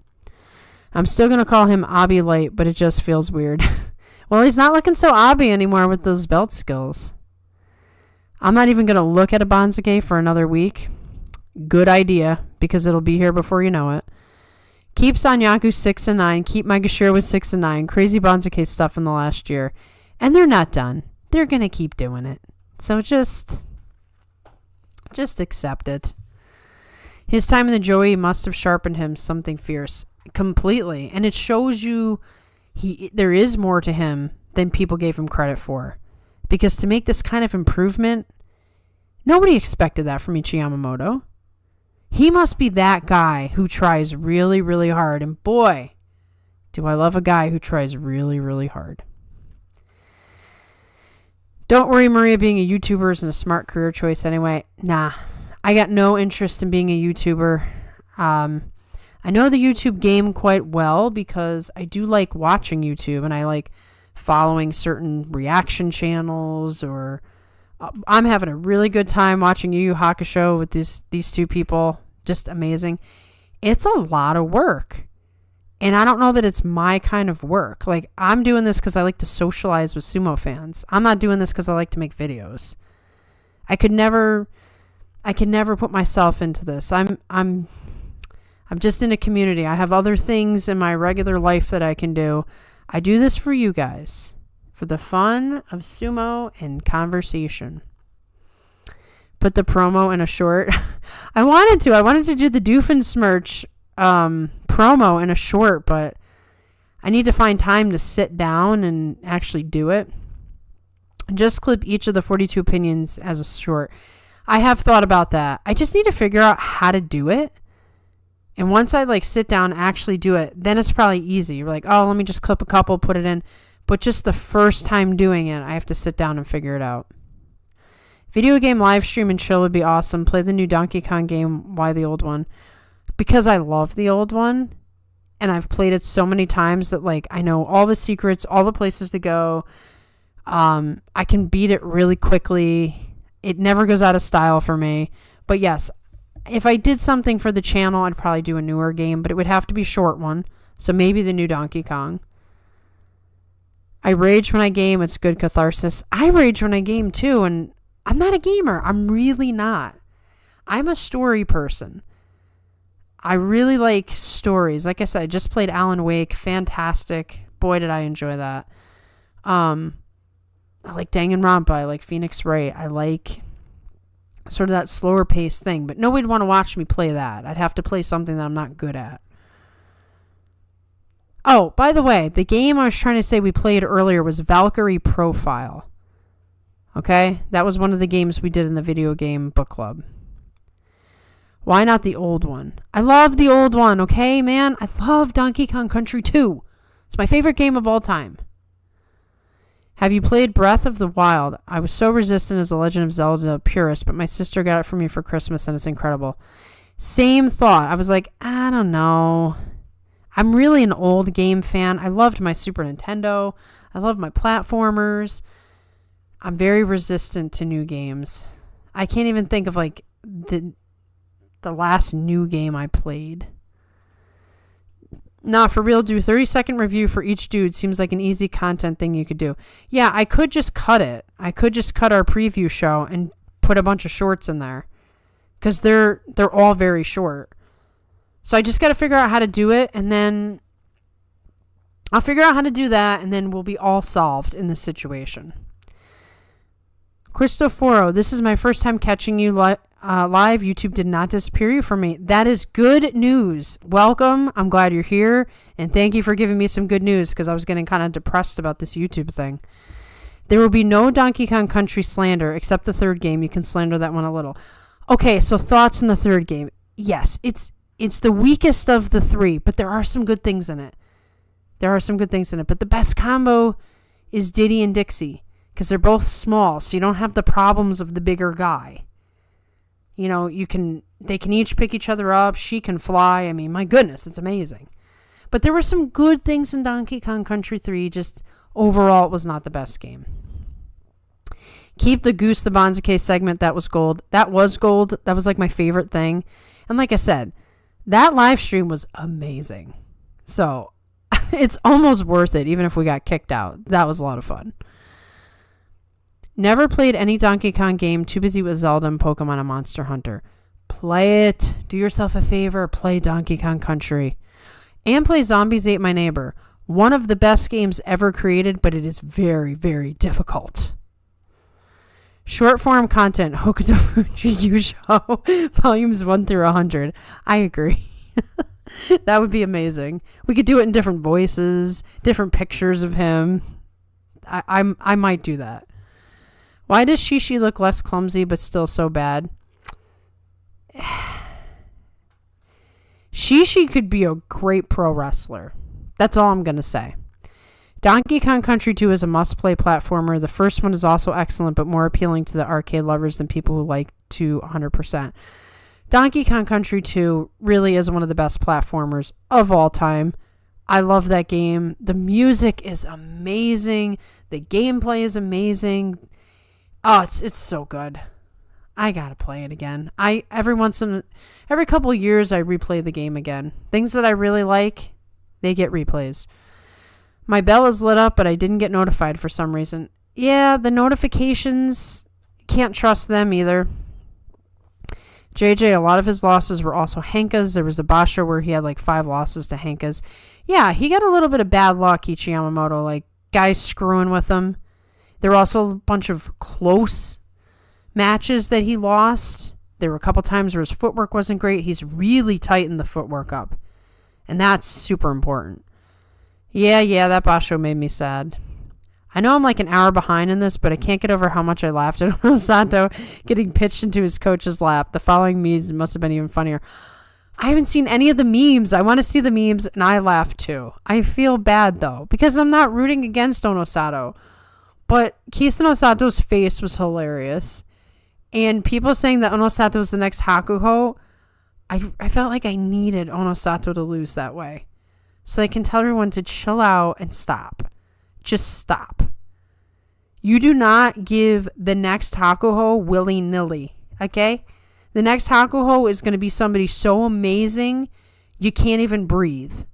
I'm still going to call him Abi Light, but it just feels weird. Well, he's not looking so Abi anymore with those belt skills. I'm not even going to look at a Banzuke for another week. Good idea, because it'll be here before you know it. Keep Sanyaku 6-9. Keep Maegashira with 6-9. Crazy Banzuke stuff in the last year. And they're not done. They're going to keep doing it. So just accept it. His time in the Joey must have sharpened him something fierce. Completely. And it shows you there is more to him than people gave him credit for. Because to make this kind of improvement, nobody expected that from Ichi Yamamoto. He must be that guy who tries really, really hard. And boy, do I love a guy who tries really, really hard. Don't worry, Maria, being a YouTuber isn't a smart career choice anyway. Nah, I got no interest in being a YouTuber. I know the YouTube game quite well because I do like watching YouTube and I like following certain reaction channels, or I'm having a really good time watching Yu Yu Hakusho with these two people. Just amazing. It's a lot of work. And I don't know that it's my kind of work. Like, I'm doing this because I like to socialize with sumo fans. I'm not doing this because I like to make videos. I could never put myself into this. I'm just in a community. I have other things in my regular life that I can do. I do this for you guys, for the fun of sumo and conversation. Put the promo in a short. I wanted to do the Doofenshmirtz promo in a short, but I need to find time to sit down and actually do it. Just clip each of the 42 opinions as a short. I have thought about that. I just need to figure out how to do it. And once I like sit down and actually do it, then it's probably easy. You're like, oh, let me just clip a couple, put it in. But just the first time doing it, I have to sit down and figure it out. Video game live stream and chill would be awesome. Play the new Donkey Kong game. Why the old one? Because I love the old one. And I've played it so many times that like I know all the secrets, all the places to go. I can beat it really quickly. It never goes out of style for me. But yes, if I did something for the channel, I'd probably do a newer game, but it would have to be a short one. So maybe the new Donkey Kong. I rage when I game. It's good catharsis. I rage when I game too, and I'm not a gamer. I'm really not. I'm a story person. I really like stories. Like I said, I just played Alan Wake. Fantastic. Boy, did I enjoy that. I like Danganronpa. I like Phoenix Wright. I like sort of that slower paced thing. But nobody'd want to watch me play that. I'd have to play something that I'm not good at. Oh, by the way, the game I was trying to say we played earlier was Valkyrie Profile. Okay? That was one of the games we did in the video game book club. Why not the old one? I love the old one, okay, man? I love Donkey Kong Country 2. It's my favorite game of all time. Have you played Breath of the Wild? I was so resistant as a Legend of Zelda purist, but my sister got it for me for Christmas, and it's incredible. Same thought. I was like, I don't know. I'm really an old game fan. I loved my Super Nintendo. I love my platformers. I'm very resistant to new games. I can't even think of like the last new game I played. Nah, for real, do 30-second review for each dude. Seems like an easy content thing you could do. Yeah, I could just cut it. I could just cut our preview show and put a bunch of shorts in there. Because they're all very short. So I just got to figure out how to do it, and then I'll figure out how to do that, and then we'll be all solved in this situation. Cristoforo, this is my first time catching you live. YouTube did not disappear you from me. That is good news. Welcome. I'm glad you're here, and thank you for giving me some good news, because I was getting kind of depressed about this YouTube thing. There will be no Donkey Kong Country slander except the third game. You can slander that one a little. Okay, so thoughts on the third game. Yes, it's the weakest of the three, but there are some good things in it. But the best combo is Diddy and Dixie, because they're both small, so you don't have the problems of the bigger guy. You know, they can each pick each other up. She can fly. I mean, my goodness, it's amazing. But there were some good things in Donkey Kong Country 3. Just overall, it was not the best game. Keep the Goose the Banzuke segment. That was gold. That was like my favorite thing. And like I said, that live stream was amazing. So it's almost worth it, even if we got kicked out. That was a lot of fun. Never played any Donkey Kong game. Too busy with Zelda and Pokemon and Monster Hunter. Play it. Do yourself a favor. Play Donkey Kong Country. And play Zombies Ate My Neighbor. One of the best games ever created, but it is very, very difficult. Short form content. Hokuto Fuji Yusho. Volumes 1 through 100. I agree. That would be amazing. We could do it in different voices, different pictures of him. I might do that. Why does Shishi look less clumsy but still so bad? Shishi could be a great pro wrestler. That's all I'm going to say. Donkey Kong Country 2 is a must-play platformer. The first one is also excellent, but more appealing to the arcade lovers than people who like to 100%. Donkey Kong Country 2 really is one of the best platformers of all time. I love that game. The music is amazing. The gameplay is amazing. Oh, it's so good. I gotta play it again. Every couple of years I replay the game again. Things that I really like, they get replays. My bell is lit up, but I didn't get notified for some reason. Yeah, the notifications, can't trust them either. JJ, a lot of his losses were also Henka's. There was a Basho where he had like 5 losses to Henka's. Yeah, he got a little bit of bad luck, Ichi Yamamoto, like guys screwing with him. There were also a bunch of close matches that he lost. There were a couple times where his footwork wasn't great. He's really tightened the footwork up. And that's super important. Yeah, that Basho made me sad. I know I'm like an hour behind in this, but I can't get over how much I laughed at Osato getting pitched into his coach's lap. The following memes must have been even funnier. I haven't seen any of the memes. I want to see the memes, and I laughed too. I feel bad, though, because I'm not rooting against Onosato. But Kisen Osato's face was hilarious. And people saying that Onosato was the next Hakuho, I felt like I needed Onosato to lose that way. So I can tell everyone to chill out and stop. Just stop. You do not give the next Hakuho willy-nilly, okay? The next Hakuho is going to be somebody so amazing you can't even breathe.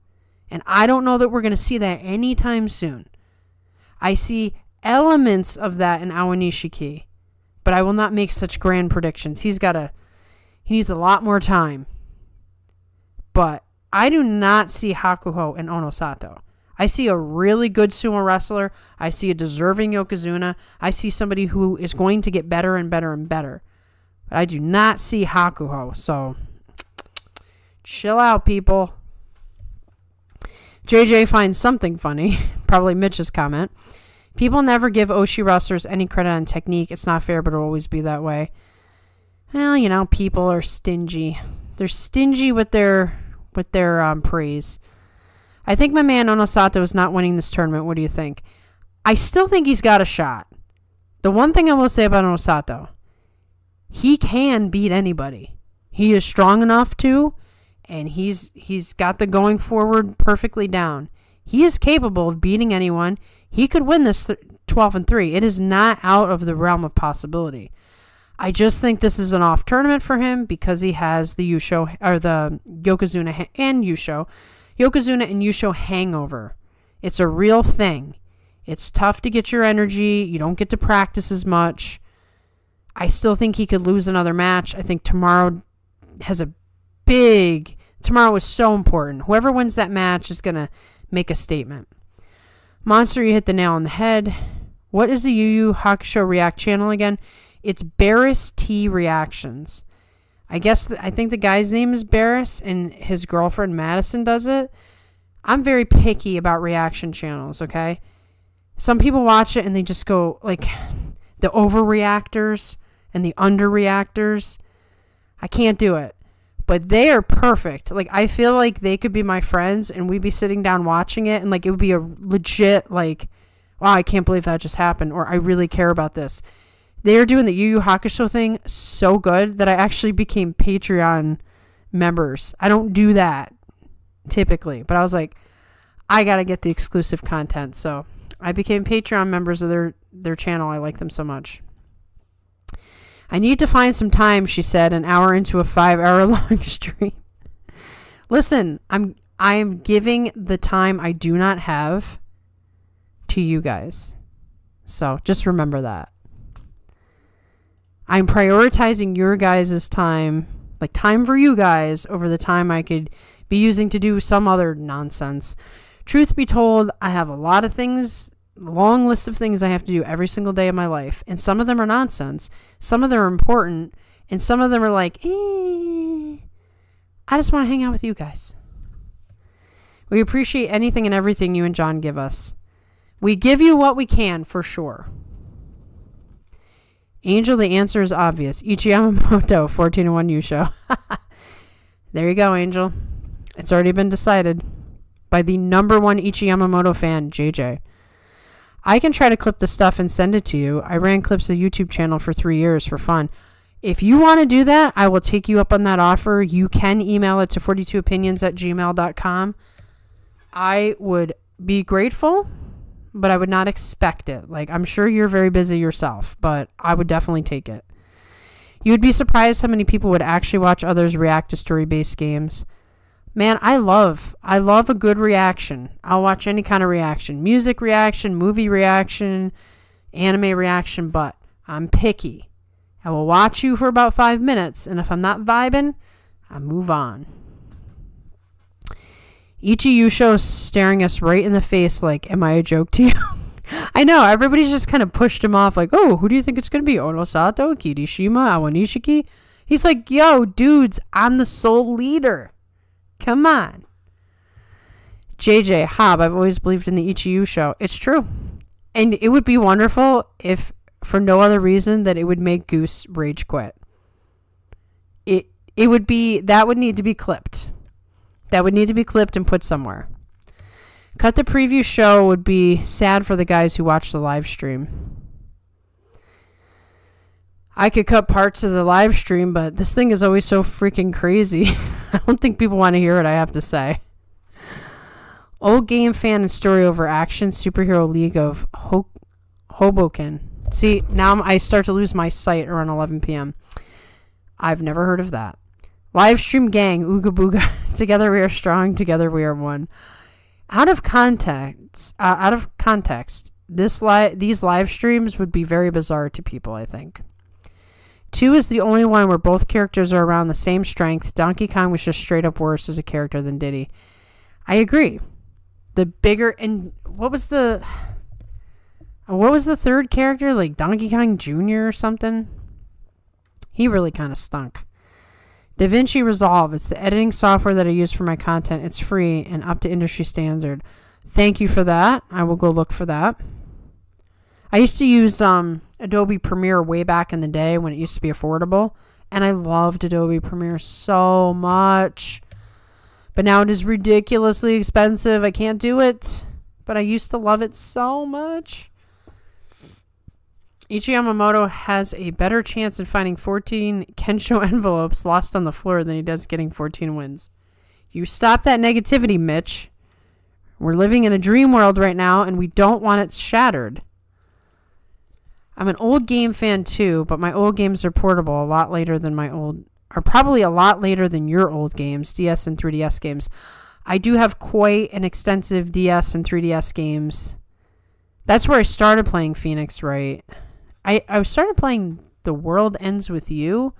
And I don't know that we're going to see that anytime soon. I see elements of that in Awanishiki, but I will not make such grand predictions. He needs a lot more time. But I do not see Hakuho and Onosato. I see a really good sumo wrestler. I see a deserving Yokozuna. I see somebody who is going to get better and better and better. But I do not see Hakuho. So chill out, people. JJ finds something funny. Probably Mitch's comment. People never give Oshi wrestlers any credit on technique. It's not fair, but it'll always be that way. Well, people are stingy. They're stingy with their praise. I think my man Onosato is not winning this tournament. What do you think? I still think he's got a shot. The one thing I will say about Onosato, he can beat anybody. He is strong enough to, and he's got the going forward perfectly down. He is capable of beating anyone. He could win this 12-3. It is not out of the realm of possibility. I just think this is an off tournament for him because he has the Yusho or the Yokozuna and Yusho. Yokozuna and Yusho hangover. It's a real thing. It's tough to get your energy. You don't get to practice as much. I still think he could lose another match. I think tomorrow has a big Tomorrow is so important. Whoever wins that match is going to make a statement. Monster, you hit the nail on the head. What is the Yu Yu Hakusho React channel again? It's Barris T Reactions. I think the guy's name is Barris and his girlfriend Madison does it. I'm very picky about reaction channels, okay? Some people watch it and they just go like the overreactors and the underreactors. I can't do it. But they are perfect. Like, I feel like they could be my friends and we'd be sitting down watching it and like it would be a legit like, wow, I can't believe that just happened, or I really care about this. They are doing the Yu Yu Hakusho thing so good that I actually became Patreon members. I don't do that typically, but I was like, I got to get the exclusive content. So I became Patreon members of their channel. I like them so much. I need to find some time, she said, an hour into a 5-hour long stream. Listen, I am giving the time I do not have to you guys. So just remember that. I'm prioritizing your guys' time, like time for you guys, over the time I could be using to do some other nonsense. Truth be told, I have a lot of things, long list of things I have to do every single day of my life. And some of them are nonsense. Some of them are important. And some of them are like, I just want to hang out with you guys. We appreciate anything and everything you and John give us. We give you what we can, for sure. Angel, the answer is obvious. Ichi Yamamoto, 14-1 Yusho. There you go, Angel. It's already been decided by the number one Ichi Yamamoto fan, JJ. I can try to clip the stuff and send it to you. I ran clips of the YouTube channel for 3 years for fun. If you want to do that, I will take you up on that offer. You can email it to 42opinions@gmail.com. I would be grateful, but I would not expect it. Like, I'm sure you're very busy yourself, but I would definitely take it. You would be surprised how many people would actually watch others react to story-based games. Man, I love a good reaction. I'll watch any kind of reaction. Music reaction, movie reaction, anime reaction, but I'm picky. I will watch you for about 5 minutes, and if I'm not vibing, I move on. Ichi Yusho staring us right in the face like, am I a joke to you? I know, everybody's just kind of pushed him off like, oh, who do you think it's going to be? Onosato, Kirishima, Awanishiki? He's like, yo, dudes, I'm the sole leader. Come on. JJ, Hob, I've always believed in the Ichi Yusho. It's true. And it would be wonderful if, for no other reason, that it would make Goose rage quit. It would be, that would need to be clipped. That would need to be clipped and put somewhere. Cut the preview show would be sad for the guys who watch the live stream. I could cut parts of the live stream, but this thing is always so freaking crazy. I don't think people want to hear what I have to say. Old game fan and story over action superhero league of Hoboken. See, now I start to lose my sight around 11 p.m. I've never heard of that. Live stream gang, ooga booga. Together we are strong, together we are one. Out of context, these live streams would be very bizarre to people, I think. 2 is the only one where both characters are around the same strength. Donkey Kong was just straight up worse as a character than Diddy. I agree. The bigger, and what was the third character? Like Donkey Kong Jr. or something? He really kind of stunk. DaVinci Resolve. It's the editing software that I use for my content. It's free and up to industry standard. Thank you for that. I will go look for that. I used to use Adobe Premiere way back in the day when it used to be affordable. And I loved Adobe Premiere so much. But now it is ridiculously expensive. I can't do it. But I used to love it so much. Ichi Yamamoto has a better chance of finding 14 Kensho envelopes lost on the floor than he does getting 14 wins. You stop that negativity, Mitch. We're living in a dream world right now, and we don't want it shattered. I'm an old game fan too, but my old games are portable probably a lot later than your old games, DS and 3DS games. I do have quite an extensive DS and 3DS games. That's where I started playing Phoenix Wright. I started playing The World Ends With You,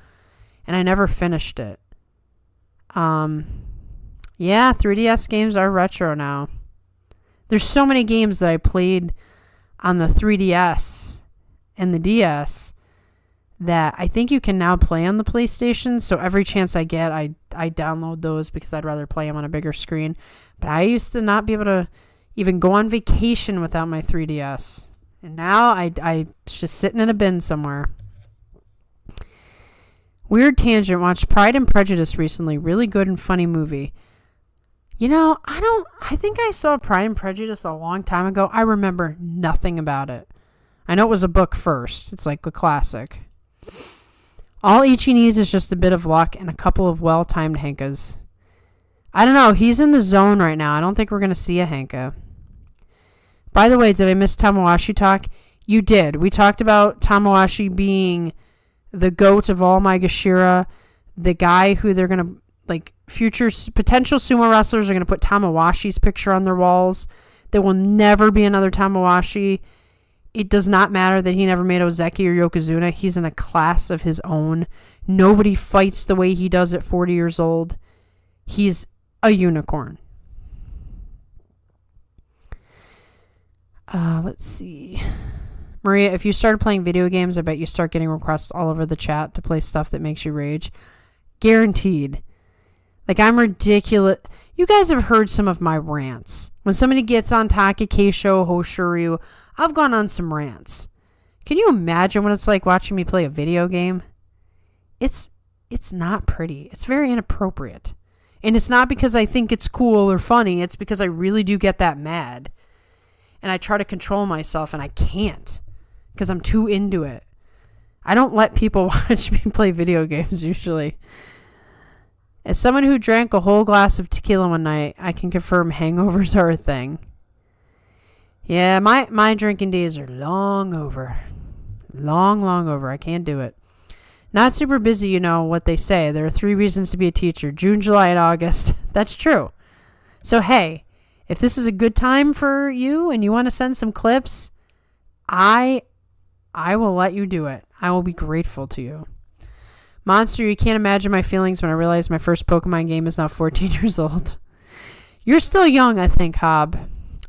and I never finished it. Yeah, 3DS games are retro now. There's so many games that I played on the 3DS and the DS that I think you can now play on the PlayStation. So every chance I get, I download those because I'd rather play them on a bigger screen. But I used to not be able to even go on vacation without my 3DS. And now I just sitting in a bin somewhere. Weird tangent. Watched Pride and Prejudice recently. Really good and funny movie. You know, I think I saw Pride and Prejudice a long time ago. I remember nothing about it. I know it was a book first. It's like a classic. All Ichi needs is just a bit of luck and a couple of well-timed Hankas. I don't know. He's in the zone right now. I don't think we're going to see a Hanka. By the way, did I miss Tamawashi talk? You did. We talked about Tamawashi being the GOAT of all Maegashira, the guy who they're going to, like, future potential sumo wrestlers are going to put Tamawashi's picture on their walls. There will never be another Tamawashi. It does not matter that he never made Ozeki or Yokozuna. He's in a class of his own. Nobody fights the way he does at 40 years old. He's a unicorn. Let's see. Maria, if you started playing video games, I bet you start getting requests all over the chat to play stuff that makes you rage. Guaranteed. Like, I'm ridiculous. You guys have heard some of my rants. When somebody gets on Take Keisho, Hosoryu, I've gone on some rants. Can you imagine what it's like watching me play a video game? It's not pretty. It's very inappropriate. And it's not because I think it's cool or funny. It's because I really do get that mad. And I try to control myself, and I can't. Because I'm too into it. I don't let people watch me play video games, usually. As someone who drank a whole glass of tequila one night, I can confirm hangovers are a thing. Yeah, my drinking days are long over. Long over. I can't do it. Not super busy, you know what they say. There are 3 reasons to be a teacher. June, July, and August. That's true. So, hey, if this is a good time for you and you want to send some clips, I will let you do it. I will be grateful to you. Monster, you can't imagine my feelings when I realize my first Pokemon game is now 14 years old. You're still young, I think, Hob.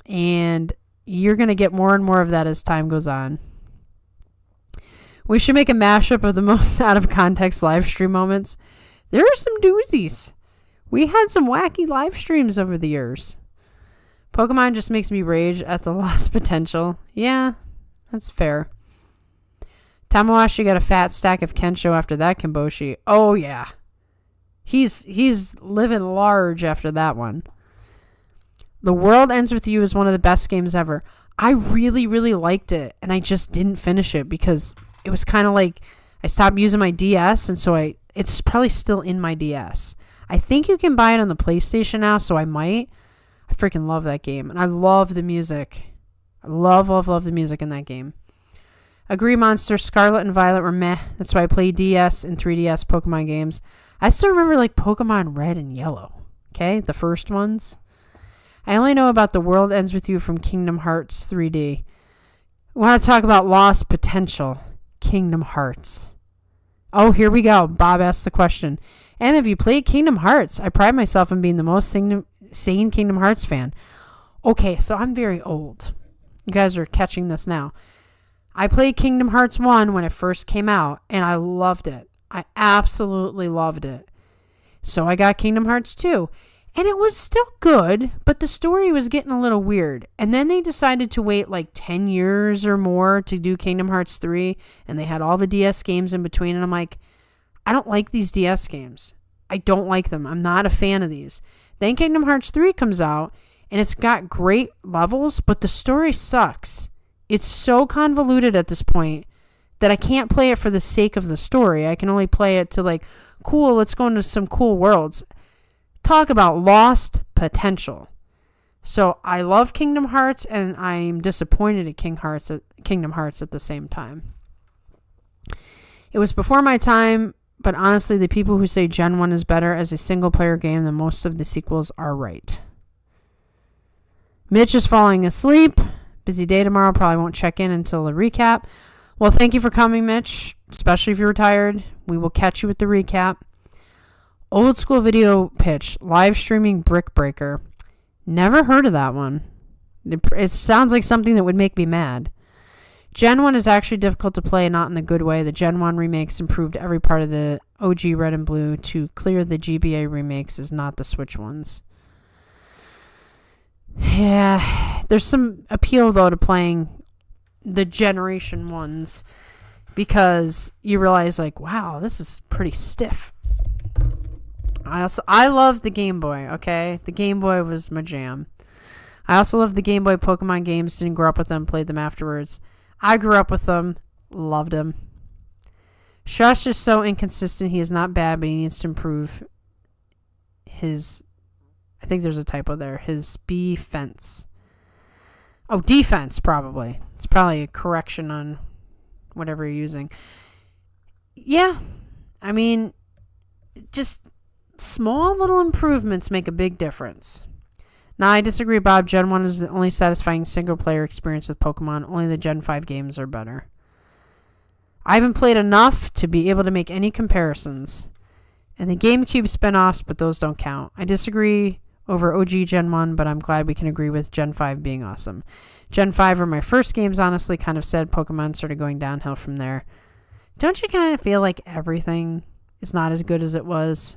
And you're going to get more and more of that as time goes on. We should make a mashup of the most out-of-context live stream moments. There are some doozies. We had some wacky live streams over the years. Pokemon just makes me rage at the lost potential. Yeah, that's fair. Tamawashi got a fat stack of Kensho after that Kimboshi. Oh, yeah. He's living large after that one. The World Ends With You is one of the best games ever. I really, really liked it, and I just didn't finish it because it was kind of like I stopped using my DS, and so it's probably still in my DS. I think you can buy it on the PlayStation now, so I might. I freaking love that game, and I love the music. I love the music in that game. Agree, Monster. Scarlet and Violet were meh. That's why I play DS and 3DS Pokemon games. I still remember like Pokemon Red and Yellow. Okay, the first ones. I only know about The World Ends With You from Kingdom Hearts 3D. We want to talk about lost potential. Kingdom Hearts. Oh, here we go. Bob asked the question. Em, have you played Kingdom Hearts? I pride myself on being the most sane Kingdom Hearts fan. Okay, so I'm very old. You guys are catching this now. I played Kingdom Hearts 1 when it first came out, and I loved it. I absolutely loved it. So I got Kingdom Hearts 2. And it was still good, but the story was getting a little weird. And then they decided to wait like 10 years or more to do Kingdom Hearts 3. And they had all the DS games in between. And I'm like, I don't like these DS games. I don't like them. I'm not a fan of these. Then Kingdom Hearts 3 comes out. And it's got great levels, but the story sucks. It's so convoluted at this point that I can't play it for the sake of the story. I can only play it to like, cool, let's go into some cool worlds. Talk about lost potential. So I love Kingdom Hearts, and I'm disappointed at Kingdom Hearts at the same time. It was before my time, but honestly, the people who say Gen 1 is better as a single-player game than most of the sequels are right. Mitch is falling asleep. Busy day tomorrow. Probably won't check in until the recap. Well, thank you for coming, Mitch, especially if you're retired. We will catch you with the recap. Old school video pitch, live streaming Brick Breaker. Never heard of that one. It sounds like something that would make me mad. Gen 1 is actually difficult to play, not in the good way. The Gen 1 remakes improved every part of the OG Red and Blue. To clear the GBA remakes is not the Switch ones. Yeah, there's some appeal, though, to playing the Generation ones because you realize, like, wow, this is pretty stiff. I love the Game Boy, okay? The Game Boy was my jam. I also love the Game Boy Pokemon games. Didn't grow up with them, played them afterwards. I grew up with them, loved them. Shush is so inconsistent. He is not bad, but he needs to improve his... I think there's a typo there. His defense. Oh, defense, probably. It's probably a correction on whatever you're using. Yeah. I mean, just small little improvements make a big difference. Now, I disagree, Bob. Gen 1 is the only satisfying single-player experience with Pokemon. Only the Gen 5 games are better. I haven't played enough to be able to make any comparisons. And the GameCube spin-offs, but those don't count. I disagree over OG Gen 1, but I'm glad we can agree with Gen 5 being awesome. Gen 5 were my first games, honestly. Kind of sad Pokemon started going downhill from there. Don't you kind of feel like everything is not as good as it was?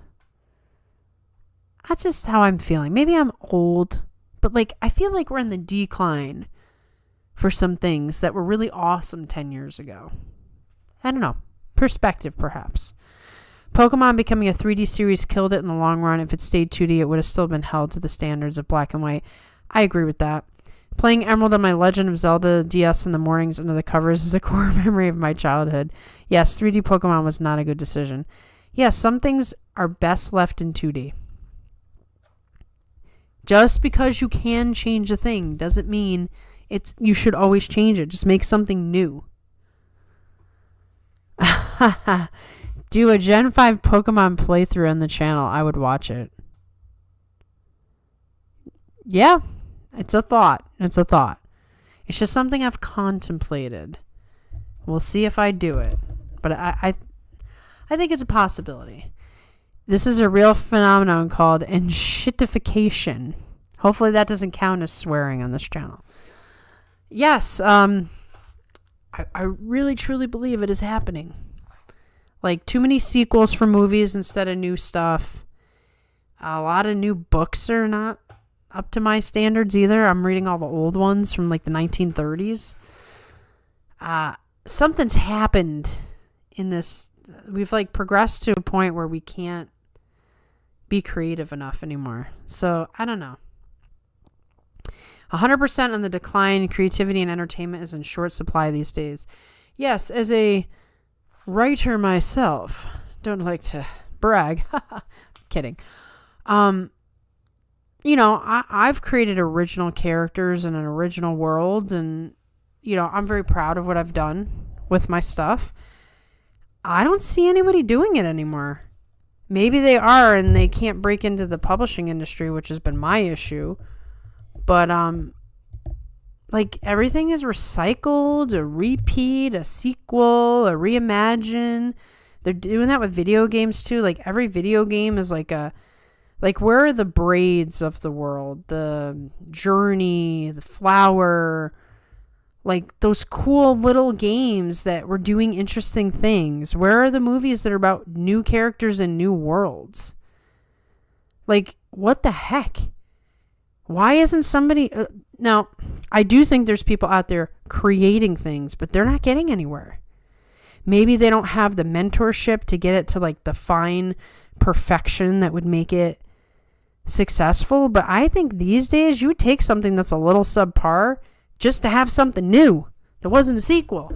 That's just how I'm feeling. Maybe I'm old, but like I feel like we're in the decline for some things that were really awesome 10 years ago. I don't know. Perspective, perhaps. Pokemon becoming a 3D series killed it in the long run. If it stayed 2D, it would have still been held to the standards of black and white. I agree with that. Playing Emerald on my Legend of Zelda DS in the mornings under the covers is a core memory of my childhood. Yes, 3D Pokemon was not a good decision. Yes, some things are best left in 2D. Just because you can change a thing doesn't mean you should always change it. Just make something new. Do a Gen 5 Pokemon playthrough on the channel. I would watch it. Yeah, it's a thought. It's a thought. It's just something I've contemplated. We'll see if I do it. But I think it's a possibility. This is a real phenomenon called enshittification. Hopefully that doesn't count as swearing on this channel. Yes, I really truly believe it is happening. Like too many sequels for movies instead of new stuff. A lot of new books are not up to my standards either. I'm reading all the old ones from like the 1930s. Something's happened in this. We've like progressed to a point where we can't be creative enough anymore. So I don't know. 100% on the decline. Creativity and entertainment is in short supply these days. Yes, as a writer myself, don't like to brag. Kidding. I've created original characters in an original world, and I'm very proud of what I've done with my stuff. I don't see anybody doing it anymore. Maybe they are and they can't break into the publishing industry, which has been my issue. But everything is recycled, a repeat, a sequel, a reimagine. They're doing that with video games too. Like every video game is where are the Braids of the world? The Journey, the Flower, like those cool little games that were doing interesting things. Where are the movies that are about new characters and new worlds? Like, what the heck? Why isn't somebody... Now, I do think there's people out there creating things, but they're not getting anywhere. Maybe they don't have the mentorship to get it to like the fine perfection that would make it successful. But I think these days you would take something that's a little subpar just to have something new that wasn't a sequel.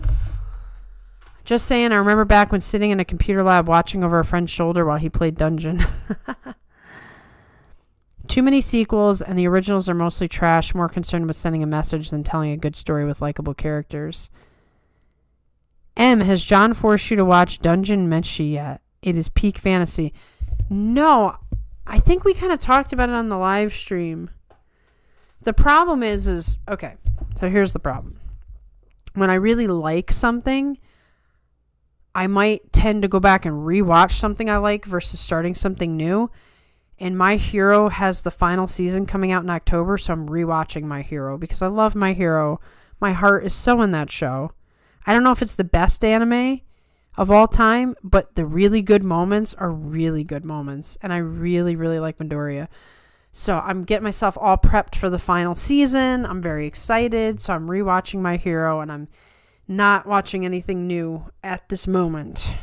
Just saying, I remember back when sitting in a computer lab watching over a friend's shoulder while he played Dungeon. Too many sequels, and the originals are mostly trash, more concerned with sending a message than telling a good story with likable characters. M, has John forced you to watch Dungeon Meshi yet? It is peak fantasy. No, I think we kind of talked about it on the live stream. The problem is okay, so here's the problem. When I really like something, I might tend to go back and rewatch something I like versus starting something new. And My Hero has the final season coming out in October, so I'm rewatching My Hero because I love My Hero. My heart is so in that show. I don't know if it's the best anime of all time, but the really good moments are really good moments. And I really, really like Midoriya. So I'm getting myself all prepped for the final season. I'm very excited. So I'm rewatching My Hero, and I'm not watching anything new at this moment.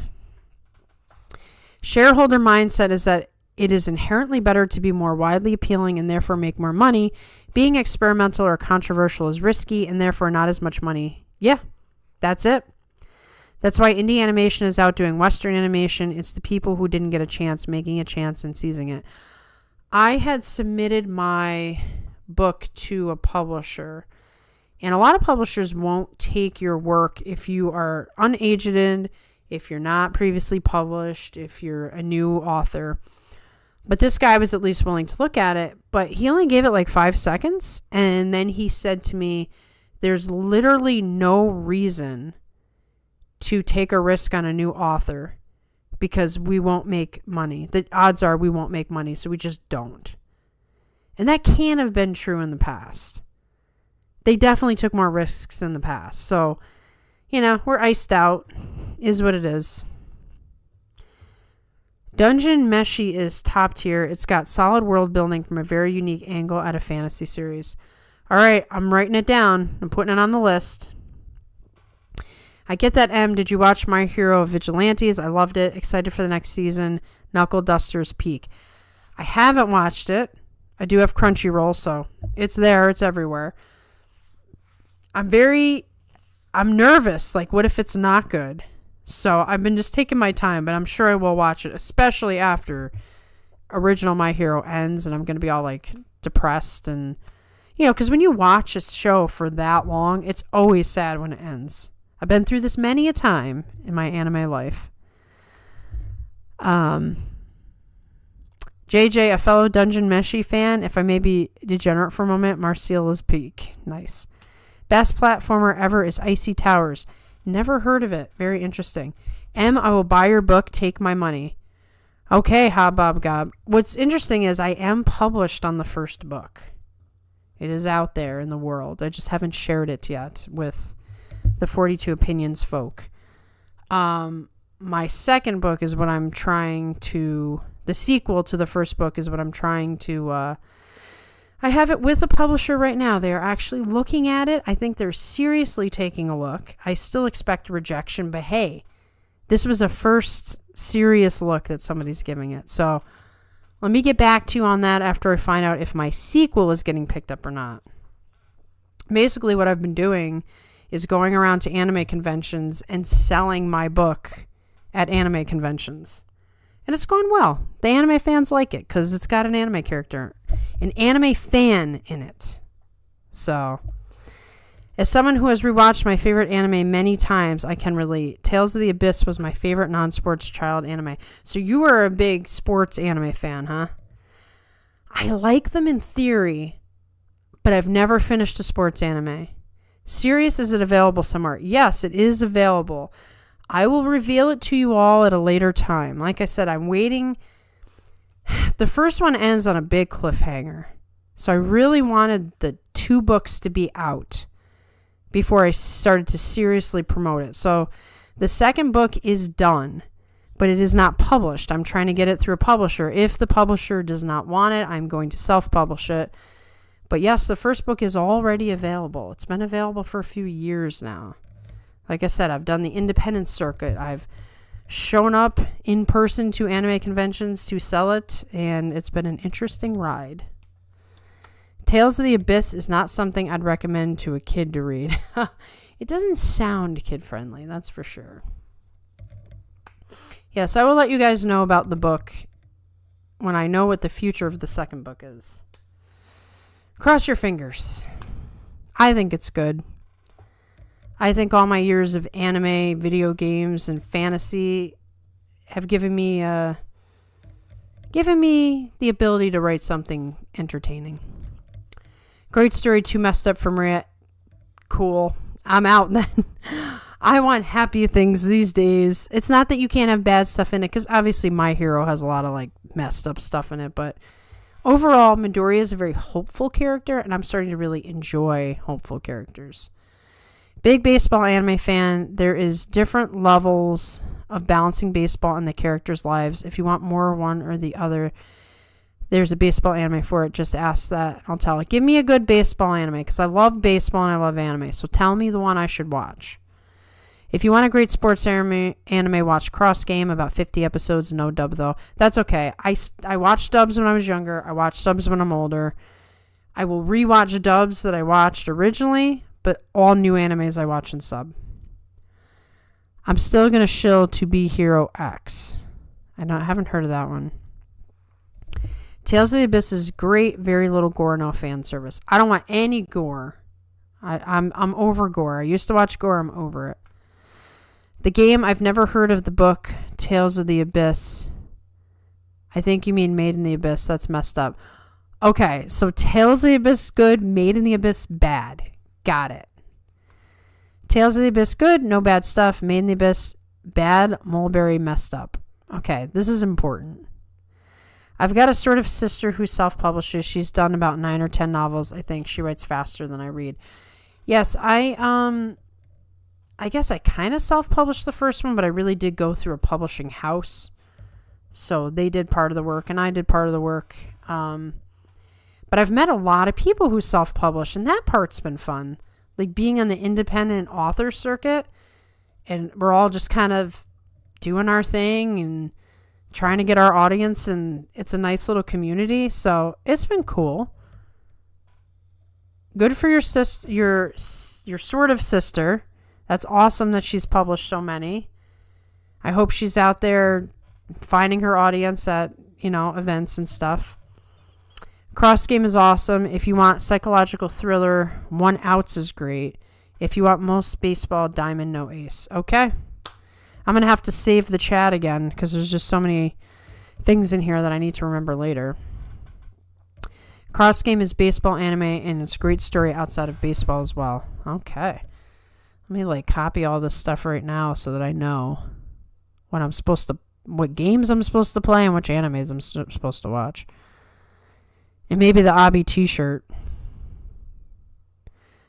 Shareholder mindset is that it is inherently better to be more widely appealing and therefore make more money. Being experimental or controversial is risky and therefore not as much money. Yeah, that's it. That's why indie animation is outdoing Western animation. It's the people who didn't get a chance making a chance and seizing it. I had submitted my book to a publisher, and a lot of publishers won't take your work if you are unaged, if you're not previously published, if you're a new author. But this guy was at least willing to look at it, but he only gave it like 5 seconds. And then he said to me, there's literally no reason to take a risk on a new author because we won't make money. The odds are we won't make money, so we just don't. And that can have been true in the past. They definitely took more risks in the past. So, we're iced out, is what it is. Dungeon Meshi is top tier. It's got solid world building from a very unique angle at a fantasy series. All right, I'm writing it down. I'm putting it on the list. I get that, M. Did you watch My Hero Vigilantes? I loved it. Excited for the next season. Knuckle Duster's Peak. I haven't watched it. I do have Crunchyroll, so it's there. It's everywhere. I'm nervous. Like, what if it's not good? So I've been just taking my time, but I'm sure I will watch it, especially after original My Hero ends, and I'm going to be all like depressed and, because when you watch a show for that long, it's always sad when it ends. I've been through this many a time in my anime life. JJ, a fellow Dungeon Meshi fan, if I may be degenerate for a moment, Marcia's Peak. Nice. Best platformer ever is Icy Towers. Never heard of it. Very interesting. M, I will buy your book. Take my money. Okay, Hobob Gob. What's interesting is I am published on the first book. It is out there in the world. I just haven't shared it yet with the 42 Opinions folk. My second book is what I'm trying to... The sequel to the first book is what I'm trying to... I have it with a publisher right now. They are actually looking at it. I think they're seriously taking a look. I still expect rejection, but hey, this was a first serious look that somebody's giving it. So let me get back to you on that after I find out if my sequel is getting picked up or not. Basically, what I've been doing is going around to anime conventions and selling my book at anime conventions. And it's going well. The anime fans like it because it's got an anime character, an anime fan in it. So, as someone who has rewatched my favorite anime many times, I can relate. Tales of the Abyss was my favorite non-sports child anime. So you are a big sports anime fan, huh? I like them in theory, but I've never finished a sports anime. Serious, is it available somewhere? Yes, it is available. I will reveal it to you all at a later time. Like I said, I'm waiting. The first one ends on a big cliffhanger. So I really wanted the 2 books to be out before I started to seriously promote it. So the second book is done, but it is not published. I'm trying to get it through a publisher. If the publisher does not want it, I'm going to self-publish it. But yes, the first book is already available. It's been available for a few years now. Like I said, I've done the independent circuit. I've shown up in person to anime conventions to sell it, and it's been an interesting ride. Tales of the Abyss is not something I'd recommend to a kid to read. It doesn't sound kid-friendly, that's for sure. Yes, I will let you guys know about the book when I know what the future of the second book is. Cross your fingers. I think it's good. I think all my years of anime, video games, and fantasy have given me the ability to write something entertaining. Great story, too messed up for Maria. Cool. I'm out then. I want happy things these days. It's not that you can't have bad stuff in it, because obviously My Hero has a lot of like messed up stuff in it, but overall, Midoriya is a very hopeful character, and I'm starting to really enjoy hopeful characters. Big baseball anime fan. There is different levels of balancing baseball in the characters' lives. If you want more one or the other, there's a baseball anime for it. Just ask that. I'll tell it. Give me a good baseball anime, because I love baseball and I love anime. So tell me the one I should watch. If you want a great sports anime, watch Cross Game, about 50 episodes, no dub though. That's okay. I watched dubs when I was younger. I watched dubs when I'm older. I will rewatch dubs that I watched originally, but all new animes I watch in sub. I'm still going to shill To Be Hero X. I haven't heard of that one. Tales of the Abyss is great. Very little gore, no fan service. I don't want any gore. I'm over gore. I used to watch gore. I'm over it. The game, I've never heard of the book, Tales of the Abyss. I think you mean Made in the Abyss. That's messed up. Okay, so Tales of the Abyss, good. Made in the Abyss, bad. Got it. Tales of the Abyss, good. No bad stuff. Made in the Abyss, bad. Mulberry, messed up. Okay, this is important. I've got a sort of sister who self-publishes. She's done about 9 or 10 novels. I think she writes faster than I read. Yes, I guess I kind of self-published the first one, but I really did go through a publishing house. So they did part of the work and I did part of the work. But I've met a lot of people who self-publish, and that part's been fun. Like being on the independent author circuit, and we're all just kind of doing our thing and trying to get our audience, and it's a nice little community. So it's been cool. Good for your sister, your sort of sister. That's awesome that she's published so many. I hope she's out there finding her audience at, events and stuff. Cross Game is awesome. If you want psychological thriller, 1 Outs is great. If you want most baseball, Diamond No Ace. Okay. I'm going to have to save the chat again because there's just so many things in here that I need to remember later. Cross Game is baseball anime, and it's a great story outside of baseball as well. Okay. Let me copy all this stuff right now so that I know what games I'm supposed to play and which animes I'm supposed to watch. And maybe the Abi t-shirt.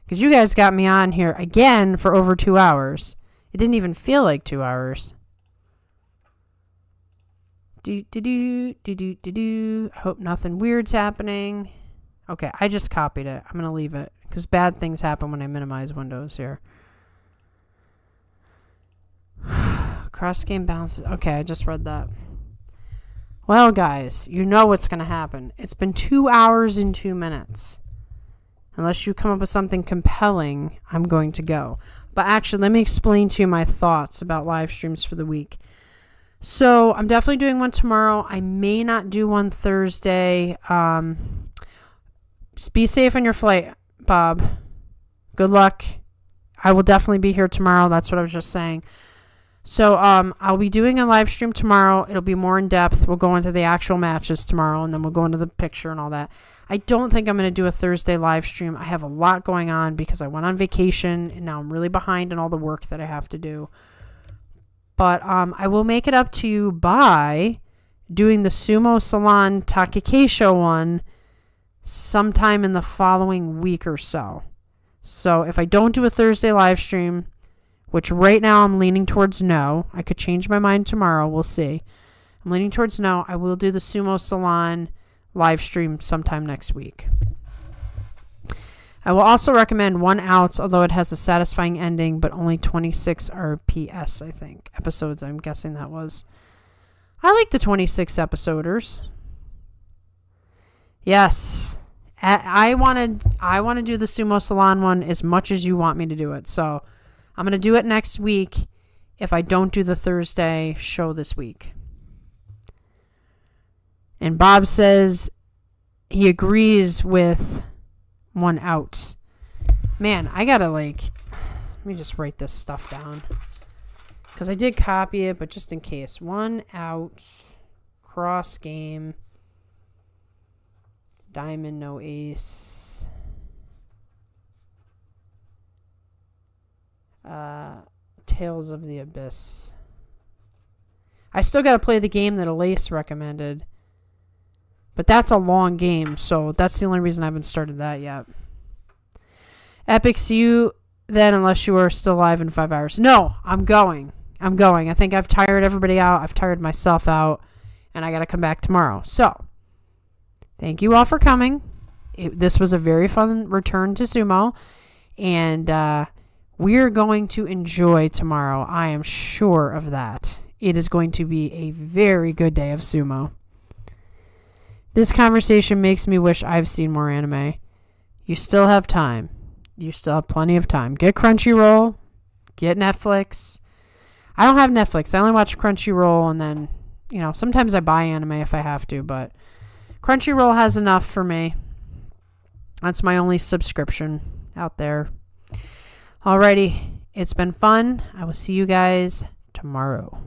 Because you guys got me on here again for over 2 hours. It didn't even feel like 2 hours. I hope nothing weird's happening. Okay, I just copied it. I'm going to leave it. Because bad things happen when I minimize windows here. Cross game balances. Okay, I just read that. Well, guys, you know what's going to happen. It's been 2 hours and 2 minutes. Unless you come up with something compelling, I'm going to go. But actually, let me explain to you my thoughts about live streams for the week. So, I'm definitely doing one tomorrow. I may not do one Thursday. Just be safe on your flight, Bob. Good luck. I will definitely be here tomorrow. That's what I was just saying. So, I'll be doing a live stream tomorrow. It'll be more in depth. We'll go into the actual matches tomorrow, and then we'll go into the picture and all that. I don't think I'm going to do a Thursday live stream. I have a lot going on because I went on vacation, and now I'm really behind in all the work that I have to do. But I will make it up to you by doing the Sumo Salon Takekeisho one sometime in the following week or so. So, if I don't do a Thursday live stream, which right now I'm leaning towards no. I could change my mind tomorrow. We'll see. I'm leaning towards no. I will do the Sumo Salon live stream sometime next week. I will also recommend 1 Outs, although it has a satisfying ending, but only 26 RPS, I think. Episodes, I'm guessing that was. I like the 26 episoders. Yes. I want to do the Sumo Salon one as much as you want me to do it. So I'm going to do it next week if I don't do the Thursday show this week. And Bob says he agrees with 1 Out. Man, I got to let me just write this stuff down. Because I did copy it, but just in case. 1 Out, Cross Game, Diamond No Ace. Tales of the Abyss. I still got to play the game that Elise recommended. But that's a long game, so that's the only reason I haven't started that yet. Epic, see you then unless you are still alive in 5 hours. No, I'm going. I think I've tired everybody out. I've tired myself out. And I got to come back tomorrow. So, thank you all for coming. This was a very fun return to sumo. And we're going to enjoy tomorrow. I am sure of that. It is going to be a very good day of sumo. This conversation makes me wish I've seen more anime. You still have time. You still have plenty of time. Get Crunchyroll. Get Netflix. I don't have Netflix. I only watch Crunchyroll, and then, sometimes I buy anime if I have to, but Crunchyroll has enough for me. That's my only subscription out there. Alrighty. It's been fun. I will see you guys tomorrow.